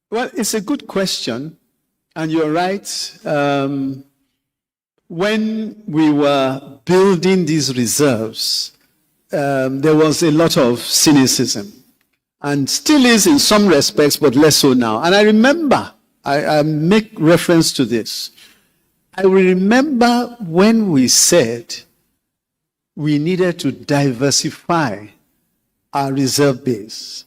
Well, it's a good question, and you're right. When we were building these reserves, there was a lot of cynicism, and still is in some respects, but less so now. And I remember, I make reference to this. I remember when we said we needed to diversify our reserve base.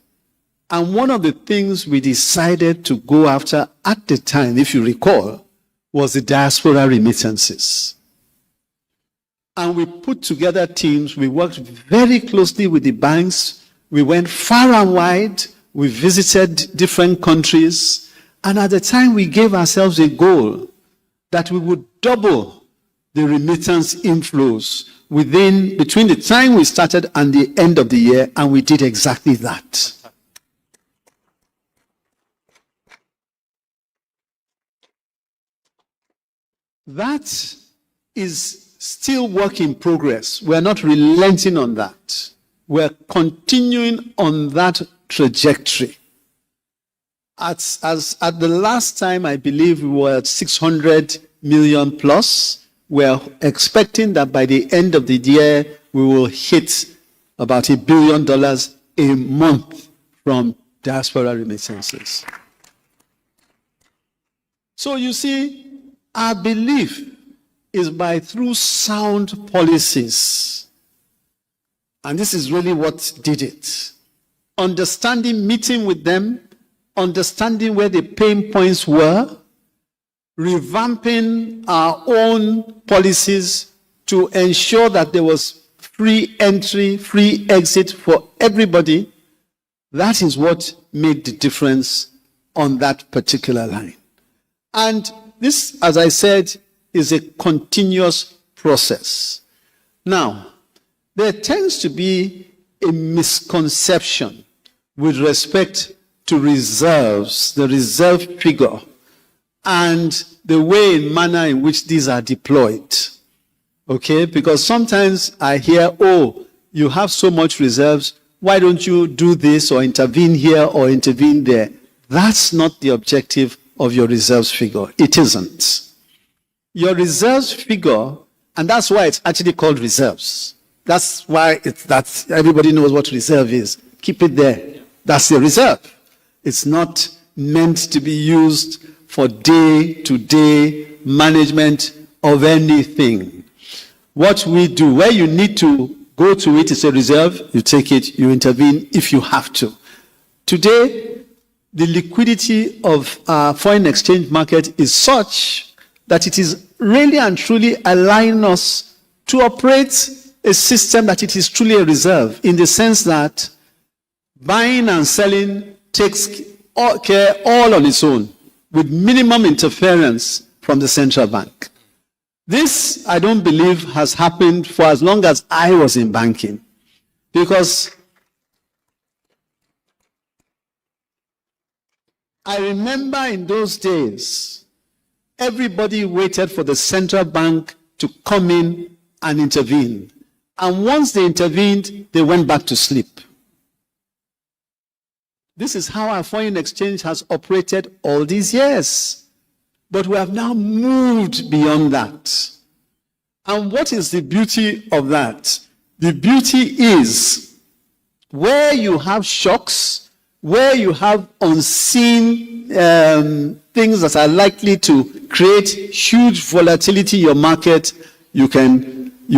And one of the things we decided to go after at the time, if you recall, was the diaspora remittances. And we put together teams. We worked very closely with the banks. We went far and wide. We visited different countries. And at the time, we gave ourselves a goal that we would double the remittance inflows between the time we started and the end of the year, and we did exactly that. That is still work in progress. We're not relenting on that. We're continuing on that trajectory. At the last time, I believe we were at 600 million plus. We're expecting that by the end of the year, we will hit about $1 billion a month from diaspora remittances. So you see, our belief is through sound policies. And this is really what did it. Understanding, meeting with them, understanding where the pain points were, revamping our own policies to ensure that there was free entry, free exit for everybody. That is what made the difference on that particular line. And this, as I said, is a continuous process. Now, there tends to be a misconception with respect to reserves, the reserve figure, and the way and manner in which these are deployed. Okay? Because sometimes I hear, oh, you have so much reserves, why don't you do this or intervene here or intervene there? That's not the objective of your reserves figure. It isn't. Your reserves figure, and that's why it's actually called reserves. That's why that's everybody knows what reserve is. Keep it there. That's the reserve. It's not meant to be used for day-to-day management of anything. What we do, where you need to go to it is a reserve, you take it, you intervene if you have to. Today, the liquidity of our foreign exchange market is such that it is really and truly allowing us to operate a system that it is truly a reserve, in the sense that buying and selling takes care all on its own, with minimum interference from the central bank. This, I don't believe, has happened for as long as I was in banking, because I remember in those days, everybody waited for the central bank to come in and intervene. And once they intervened, they went back to sleep. This is how our foreign exchange has operated all these years. But we have now moved beyond that. And what is the beauty of that? The beauty is where you have shocks, where you have unseen things that are likely to create huge volatility in your market, you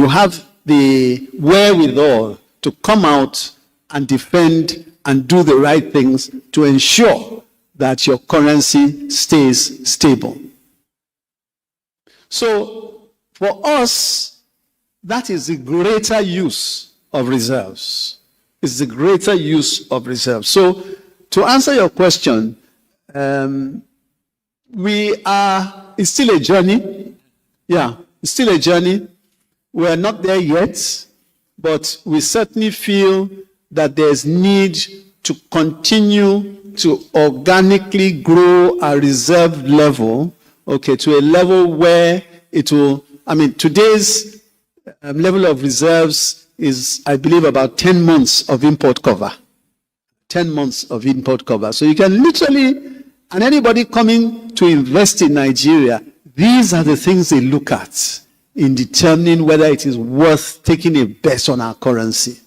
have the wherewithal to come out and defend and do the right things to ensure that your currency stays stable. So for us, that is the greater use of reserves. It's the greater use of reserves. So to answer your question, it's still a journey. Yeah, it's still a journey. We are not there yet, but we certainly feel that there's need to continue to organically grow our reserve level, to a level where it will, today's level of reserves is, I believe, about 10 months of import cover. 10 months of import cover. So you can literally, and anybody coming to invest in Nigeria, these are the things they look at in determining whether it is worth taking a bet on our currency.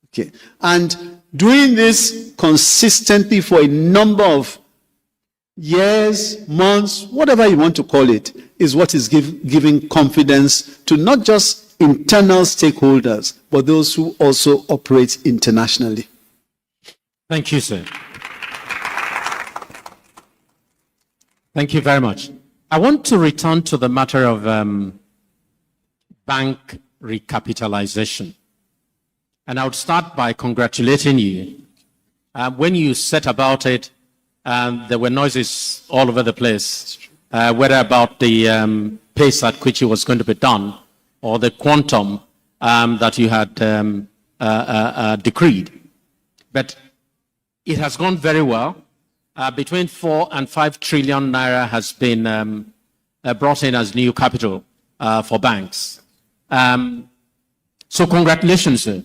Okay. And doing this consistently for a number of years, months, whatever you want to call it, is what is giving confidence to not just internal stakeholders, but those who also operate internationally. Thank you, sir. Thank you very much. I want to return to the matter of bank recapitalization. And I would start by congratulating you. When you set about it, there were noises all over the place, whether about the pace at which it was going to be done or the quantum that you had decreed. But it has gone very well. Between 4 and 5 trillion naira has been brought in as new capital for banks. So congratulations, sir.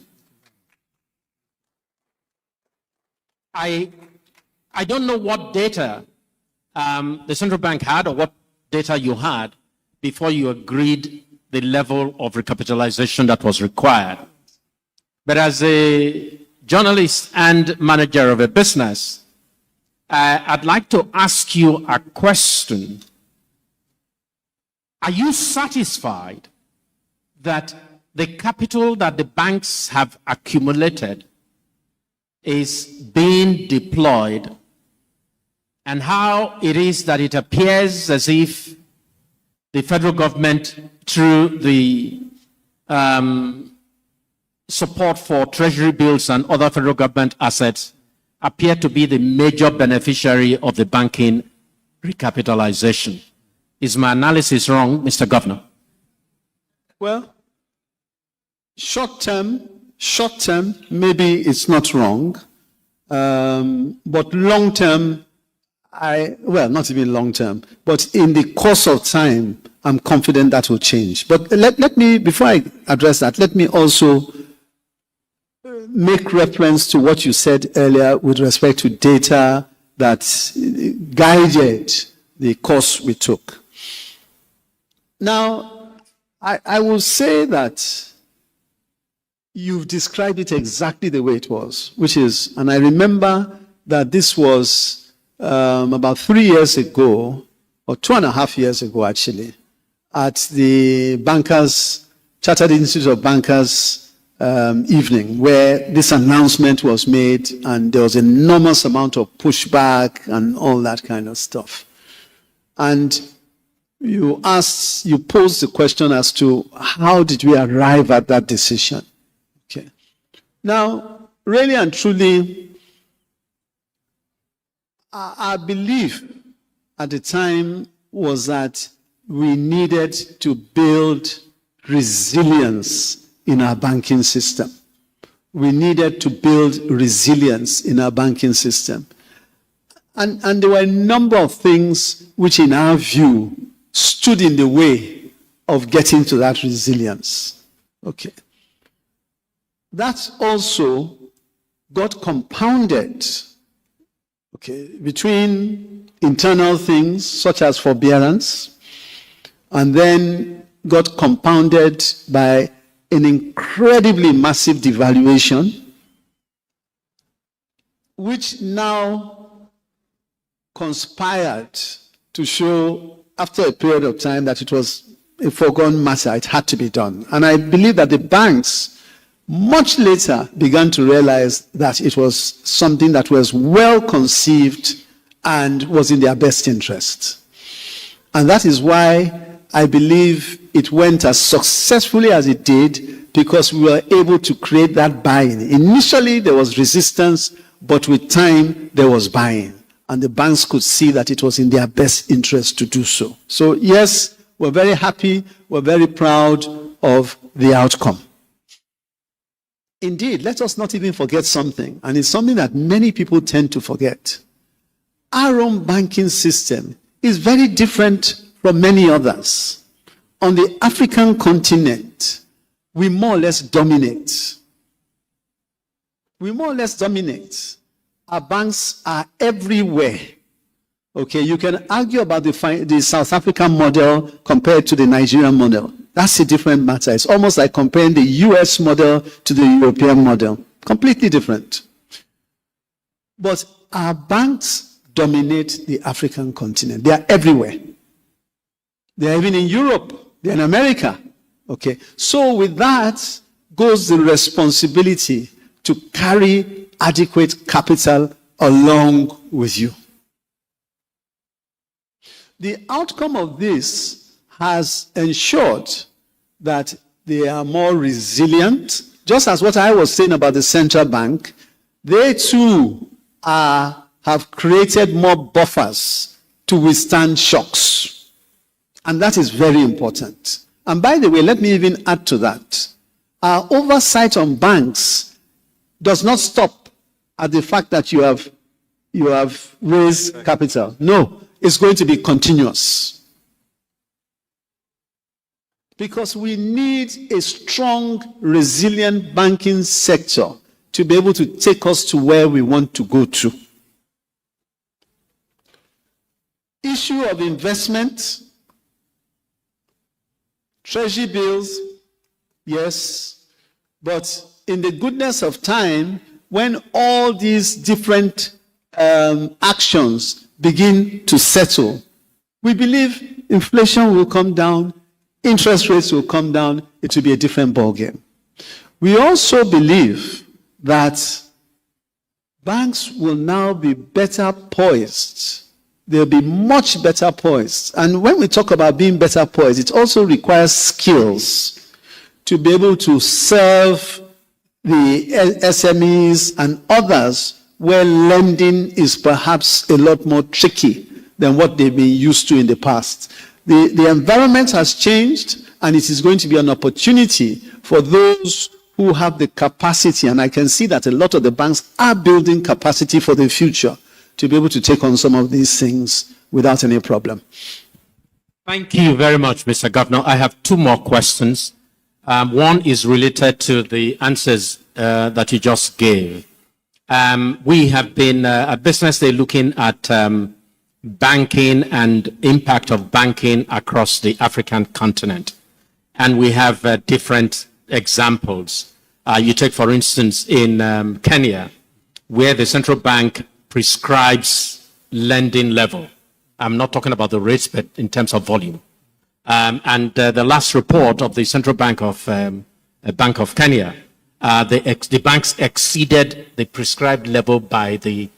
I don't know what data the central bank had or what data you had before you agreed the level of recapitalization that was required. But as a journalist and manager of a business, I'd like to ask you a question. Are you satisfied that the capital that the banks have accumulated is being deployed, and how it is that it appears as if the federal government, through the support for treasury bills and other federal government assets, appear to be the major beneficiary of the banking recapitalization? Is my analysis wrong, Mr. Governor? Well, short term, maybe it's not wrong. But long term, not even long term, but in the course of time, I'm confident that will change. But let me, before I address that, let me also make reference to what you said earlier with respect to data that guided the course we took. Now, I will say that you've described it exactly the way it was, which is, and I remember that this was about 3 years ago, or 2.5 years ago actually, at the Chartered Institute of Bankers evening, where this announcement was made, and there was an enormous amount of pushback and all that kind of stuff. And you posed the question as to how did we arrive at that decision? Okay. Now, really and truly, our belief at the time was that we needed to build resilience in our banking system. We needed to build resilience in our banking system. And there were a number of things which, in our view, stood in the way of getting to that resilience. Okay. That also got compounded, okay, between internal things such as forbearance, and then got compounded by an incredibly massive devaluation, which now conspired to show, after a period of time, that it was a foregone matter. It had to be done. And I believe that the banks much later began to realize that it was something that was well conceived and was in their best interest. And that is why I believe it went as successfully as it did, because we were able to create that buy-in. Initially, there was resistance, but with time, there was buy-in. And the banks could see that it was in their best interest to do so. So yes, we're very happy, we're very proud of the outcome. Indeed, let us not even forget something, and it's something that many people tend to forget. Our own banking system is very different from many others. On the African continent, we more or less dominate. We more or less dominate. Our banks are everywhere. Okay, you can argue about the South African model compared to the Nigerian model. That's a different matter. It's almost like comparing the US model to the European model. Completely different. But our banks dominate the African continent. They are everywhere. They are even in Europe. They are in America. Okay. So with that goes the responsibility to carry adequate capital along with you. The outcome of this has ensured that they are more resilient. Just as what I was saying about the central bank, they too have created more buffers to withstand shocks. And that is very important. And by the way, let me even add to that. Our oversight on banks does not stop at the fact that you have raised capital. No, it's going to be continuous. Because we need a strong, resilient banking sector to be able to take us to where we want to go to. Issue of investment, treasury bills, yes, but in the goodness of time, when all these different actions begin to settle, we believe inflation will come down, interest rates will come down, it will be a different ballgame. We also believe that banks will now be better poised. They'll be much better poised. And when we talk about being better poised, it also requires skills to be able to serve the SMEs and others where lending is perhaps a lot more tricky than what they've been used to in the past. The environment has changed, and it is going to be an opportunity for those who have the capacity, and I can see that a lot of the banks are building capacity for the future to be able to take on some of these things without any problem. Thank you very much, Mr. Governor. I have two more questions. One is related to the answers that you just gave. We have been at Business Day looking at banking and impact of banking across the African continent. And we have different examples. You take, for instance, in Kenya, where the central bank prescribes lending level. I'm not talking about the rates, but in terms of volume. And the last report of the Central Bank of Kenya, the banks exceeded the prescribed level by the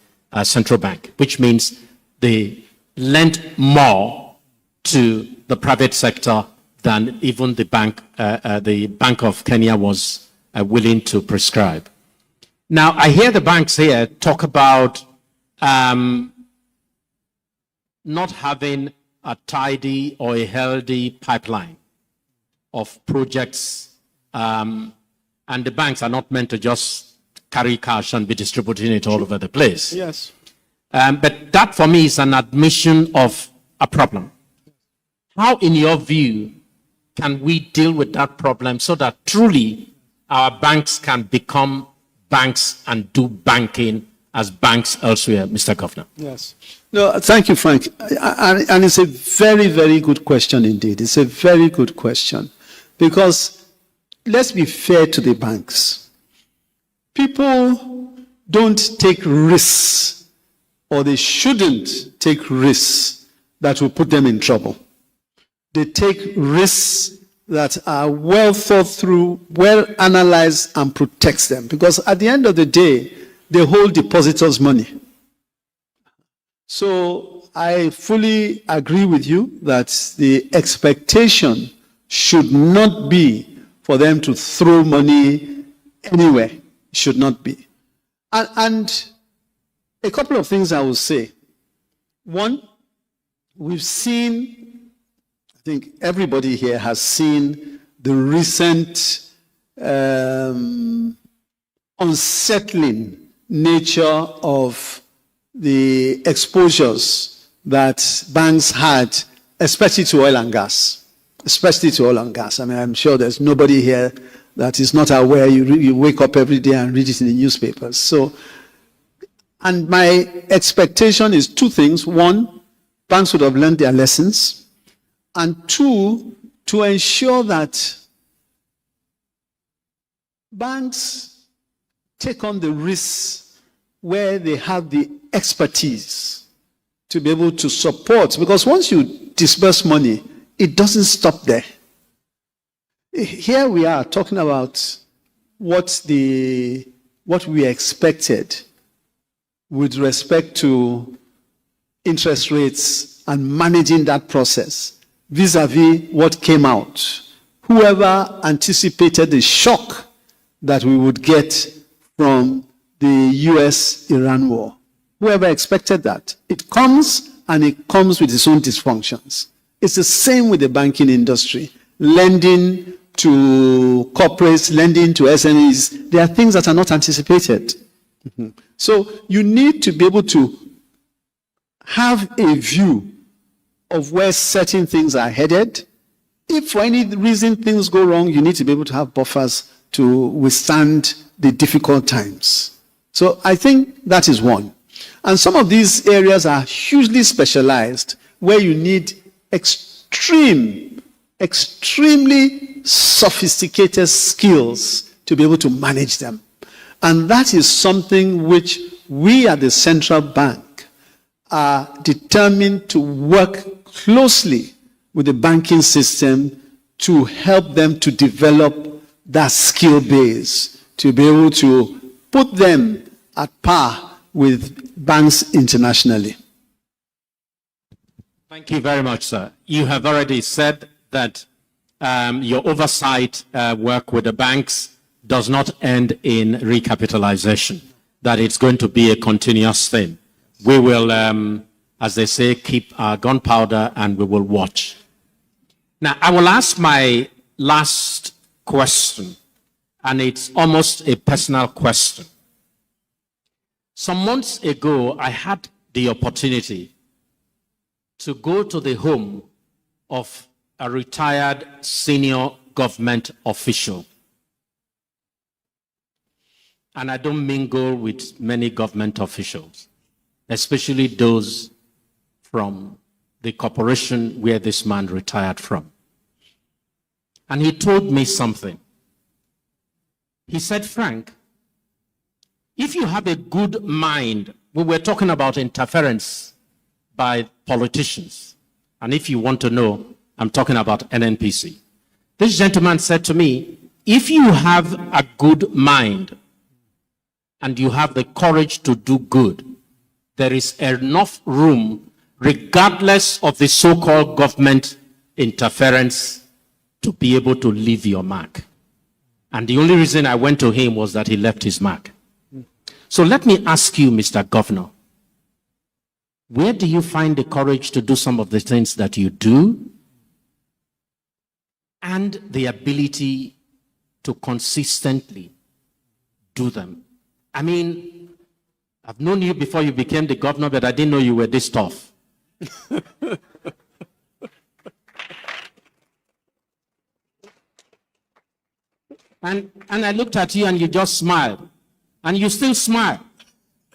central bank, which means they lent more to the private sector than even the Bank of Kenya was willing to prescribe. Now, I hear the banks here talk about not having a tidy or a healthy pipeline of projects, and the banks are not meant to just carry cash and be distributing it all over the place. Yes. But that for me is an admission of a problem. How, in your view, can we deal with that problem so that truly our banks can become banks and do banking as banks elsewhere, Mr. Governor? Yes. No, thank you, Frank. And it's a very, very good question indeed. It's a very good question. Because let's be fair to the banks. People don't take risks, or they shouldn't take risks that will put them in trouble. They take risks that are well thought through, well analyzed, and protects them. Because at the end of the day, they hold depositors' money. So I fully agree with you that the expectation should not be for them to throw money anywhere. It should not be. And a couple of things I will say. One, we've seen, I think everybody here has seen the recent unsettling nature of the exposures that banks had, especially to oil and gas. Especially to oil and gas. I mean, I'm sure there's nobody here that is not aware. You wake up every day and read it in the newspapers. So, and my expectation is two things. One, banks would have learned their lessons. And two, to ensure that banks take on the risks where they have the expertise to be able to support. Because once you disburse money, it doesn't stop there. Here we are talking about what we expected with respect to interest rates and managing that process vis-a-vis what came out. Whoever anticipated the shock that we would get from the US-Iran war, whoever expected that? It comes, and it comes with its own dysfunctions. It's the same with the banking industry. Lending to corporates, lending to SMEs, there are things that are not anticipated. Mm-hmm. So you need to be able to have a view of where certain things are headed. If for any reason things go wrong, you need to be able to have buffers to withstand the difficult times. So I think that is one. And some of these areas are hugely specialized, where you need extremely sophisticated skills to be able to manage them. And that is something which we at the central bank are determined to work closely with the banking system to help them to develop that skill base, to be able to put them at par with banks internationally. Thank you very much, sir. You have already said that your oversight work with the banks does not end in recapitalization, that it's going to be a continuous thing. We will, as they say, keep our gunpowder and we will watch. Now, I will ask my last question, and it's almost a personal question. Some months ago, I had the opportunity to go to the home of a retired senior government official. and I don't mingle with many government officials, especially those from the corporation where this man retired from. And he told me something. He said, Frank, if you have a good mind, we were talking about interference by politicians. And if you want to know, I'm talking about NNPC. This gentleman said to me, if you have a good mind and you have the courage to do good, there is enough room, regardless of the so-called government interference, to be able to leave your mark. And the only reason I went to him was that he left his mark. So let me ask you, Mr. Governor, where do you find the courage to do some of the things that you do and the ability to consistently do them? I mean, I've known you before you became the governor, but I didn't know you were this tough. And I looked at you and you just smiled. And you still smile.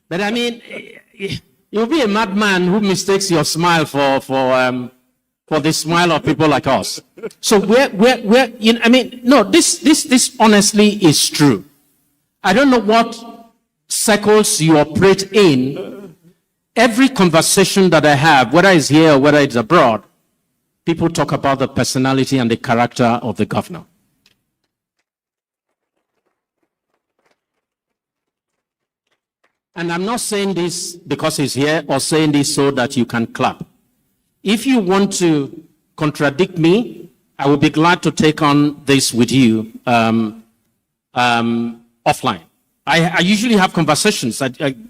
But I mean, you'll be a madman who mistakes your smile for the smile of people like us. So you know, I mean, no, this honestly is true. I don't know what circles you operate in. Every conversation that I have, whether it's here or whether it's abroad, people talk about the personality and the character of the governor. And I'm not saying this because he's here or saying this so that you can clap. If you want to contradict me, I will be glad to take on this with you offline. I usually have conversations.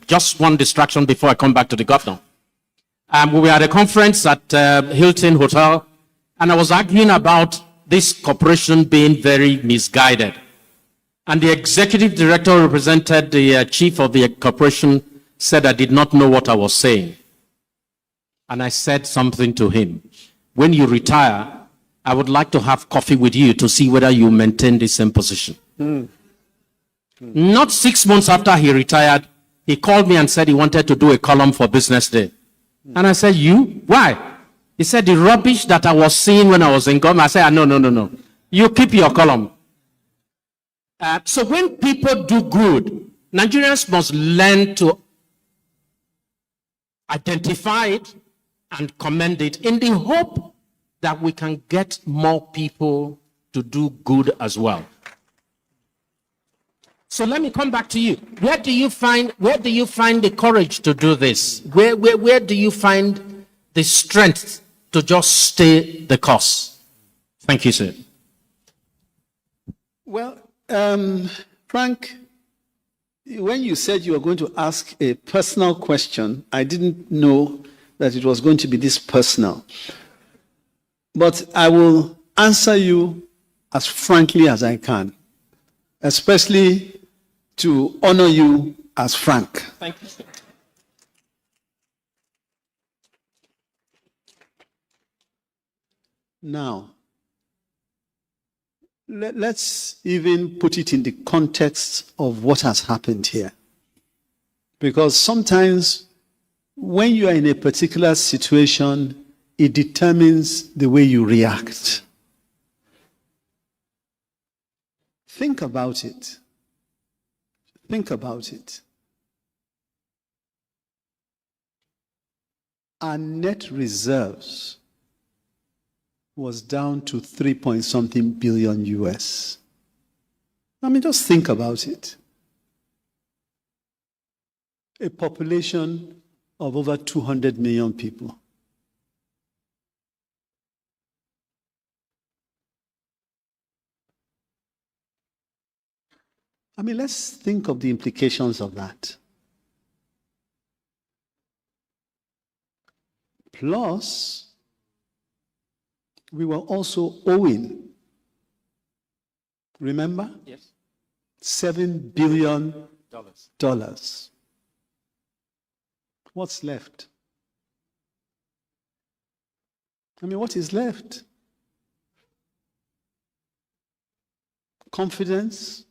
Just one distraction before I come back to the governor. We were at a conference at Hilton Hotel, and I was arguing about this corporation being very misguided. And the executive director who represented the chief of the corporation said I did not know what I was saying. And I said something to him. When you retire, I would like to have coffee with you to see whether you maintain the same position. Not 6 months after he retired, he called me and said he wanted to do a column for BusinessDay. And I said, you? Why? He said, the rubbish that I was seeing when I was in government. I said, no. You keep your column. So when people do good, Nigerians must learn to identify it and commend it in the hope that we can get more people to do good as well. So let me come back to you. Where do you find the courage to do this? Where do you find the strength to just stay the course? Thank you, sir. Well, Frank, when you said you were going to ask a personal question, I didn't know that it was going to be this personal. But I will answer you as frankly as I can, especially to honor you as Frank. Thank you, sir. Now, let's even put it in the context of what has happened here. Because sometimes when you are in a particular situation, it determines the way you react. Think about it. Think about it. Our net reserves was down to 3-point-something billion US. I mean, just think about it. A population of over 200 million people. I mean, let's think of the implications of that. Plus, we were also owing, remember? Yes. $7 billion. What's left? I mean, what is left? Confidence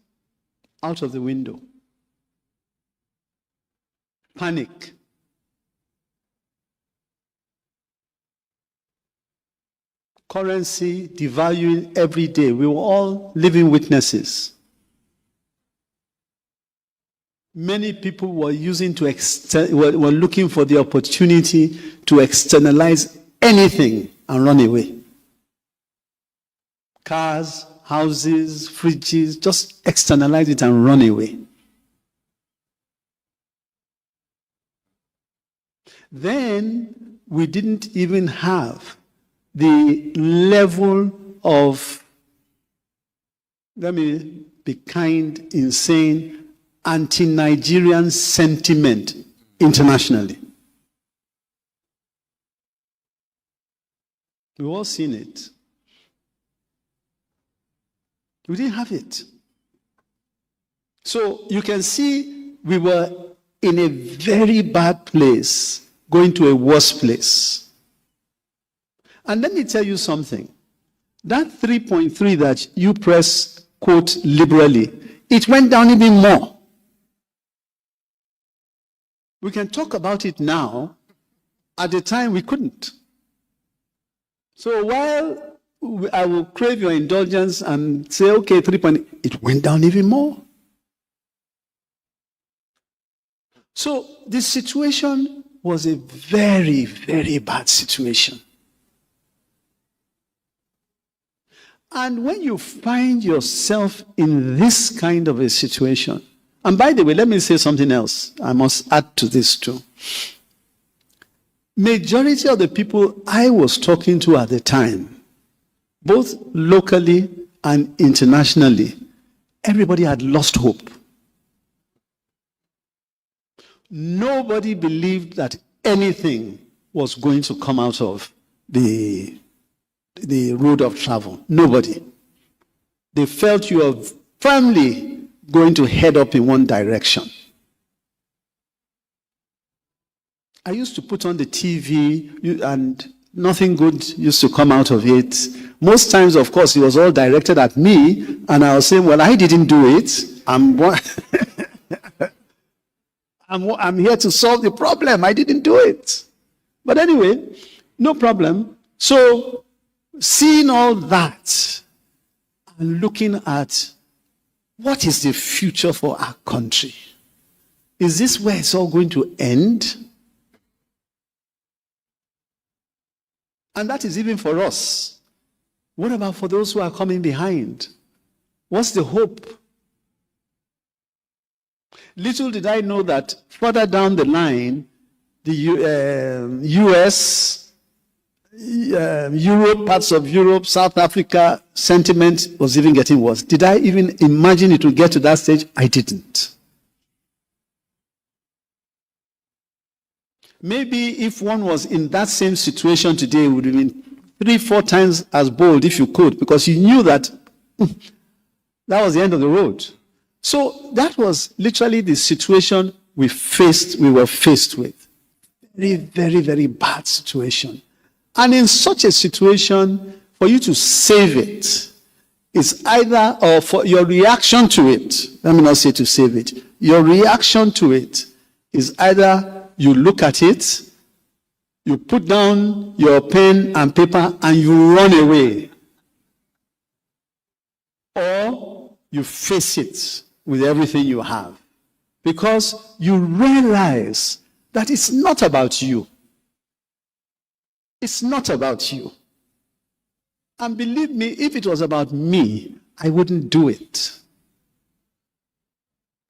out of the window. panic. Currency devaluing every day. We were all living witnesses. Many people were were looking for the opportunity to externalize anything and run away. Cars, houses, fridges, just externalize it and run away. Then we didn't even have the level of, let me be kind in saying, anti-Nigerian sentiment internationally. We've all seen it. We didn't have it. So you can see we were in a very bad place, going to a worse place. And let me tell you something. That 3.3 that you press quote liberally, it went down even more. We can talk about it now. At the time, we couldn't. So while I will crave your indulgence and say, okay, 3.8, it went down even more. So the situation was a very, very bad situation. And when you find yourself in this kind of a situation, and by the way, let me say something else. I must add to this too. Majority of the people I was talking to at the time, both locally and internationally, everybody had lost hope. Nobody believed that anything was going to come out of the road of travel. Nobody. They felt you were firmly going to head up in one direction. I used to put on the TV and nothing good used to come out of it. Most times, of course, it was all directed at me, and I was saying, well, I didn't do it. I'm here to solve the problem. I didn't do it. But anyway, no problem. So, seeing all that and looking at what is the future for our country? Is this where it's all going to end? And that is even for us. What about for those who are coming behind? What's the hope? Little did I know that further down the line, the US, Europe, parts of Europe, South Africa, sentiment was even getting worse. Did I even imagine it would get to that stage? I didn't. Maybe if one was in that same situation today, it would have been 3-4 times as bold if you could, because you knew that that was the end of the road. So that was literally the situation we were faced with. Very, very, very bad situation. And in such a situation, for you to save it, is either, or for your reaction to it, let me not say to save it, your reaction to it is either you look at it, you put down your pen and paper, and you run away. Or you face it with everything you have. Because you realize that it's not about you. It's not about you. And believe me, if it was about me, I wouldn't do it.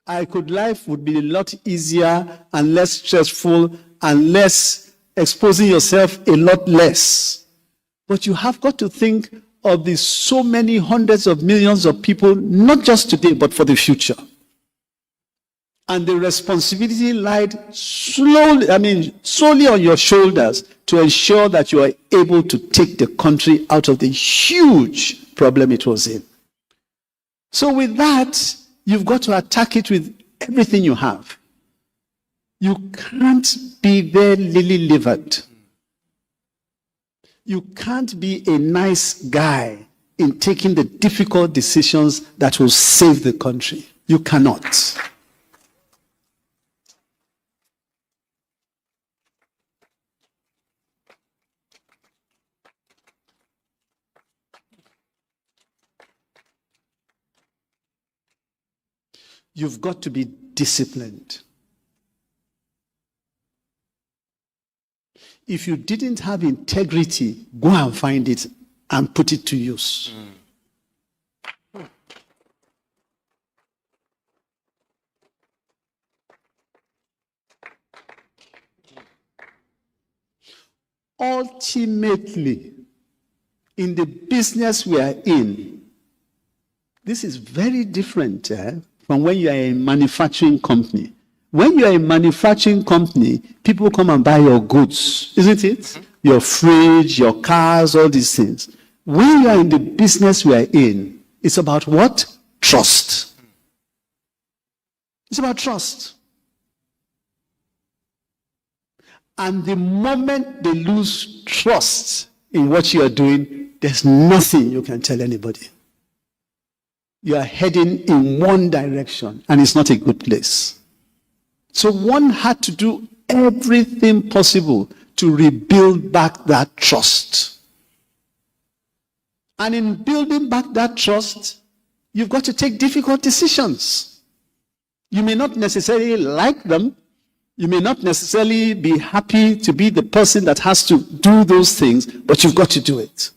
Life would be a lot easier and less stressful and less exposing yourself a lot less. But you have got to think of the so many hundreds of millions of people, not just today, but for the future. And the responsibility lied solely on your shoulders to ensure that you are able to take the country out of the huge problem it was in. So with that, you've got to attack it with everything you have. You can't be there lily-livered. You can't be a nice guy in taking the difficult decisions that will save the country. You cannot. you've got to be disciplined. If you didn't have integrity, go and find it and put it to use. Ultimately, in the business we are in, this is very different from when you are a manufacturing company. When you are a manufacturing company, people come and buy your goods, isn't it? Your fridge, your cars, all these things. When you are in the business we are in, it's about what? Trust. It's about trust. And the moment they lose trust in what you are doing, there's nothing you can tell anybody. You are heading in one direction, and it's not a good place. So one had to do everything possible to rebuild back that trust. And in building back that trust, you've got to take difficult decisions. You may not necessarily like them. You may not necessarily be happy to be the person that has to do those things, but you've got to do it.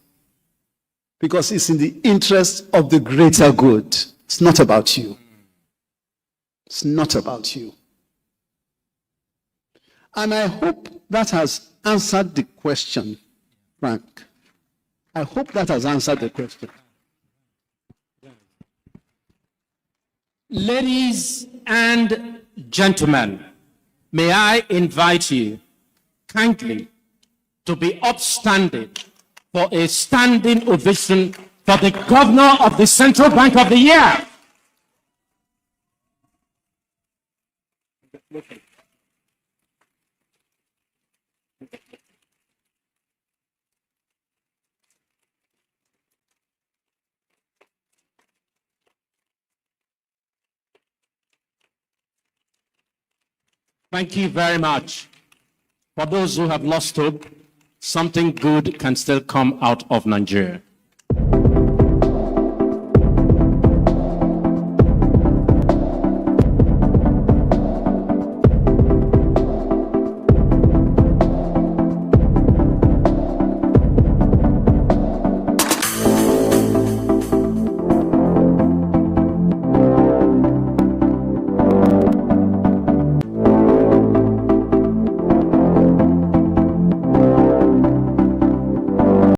Because it's in the interest of the greater good. It's not about you. It's not about you. And I hope that has answered the question, Frank. I hope that has answered the question. Ladies and gentlemen, may I invite you kindly to be upstanding for a standing ovation for the Governor of the Central Bank of the Year. Thank you very much. For those who have lost hope, something good can still come out of Nigeria.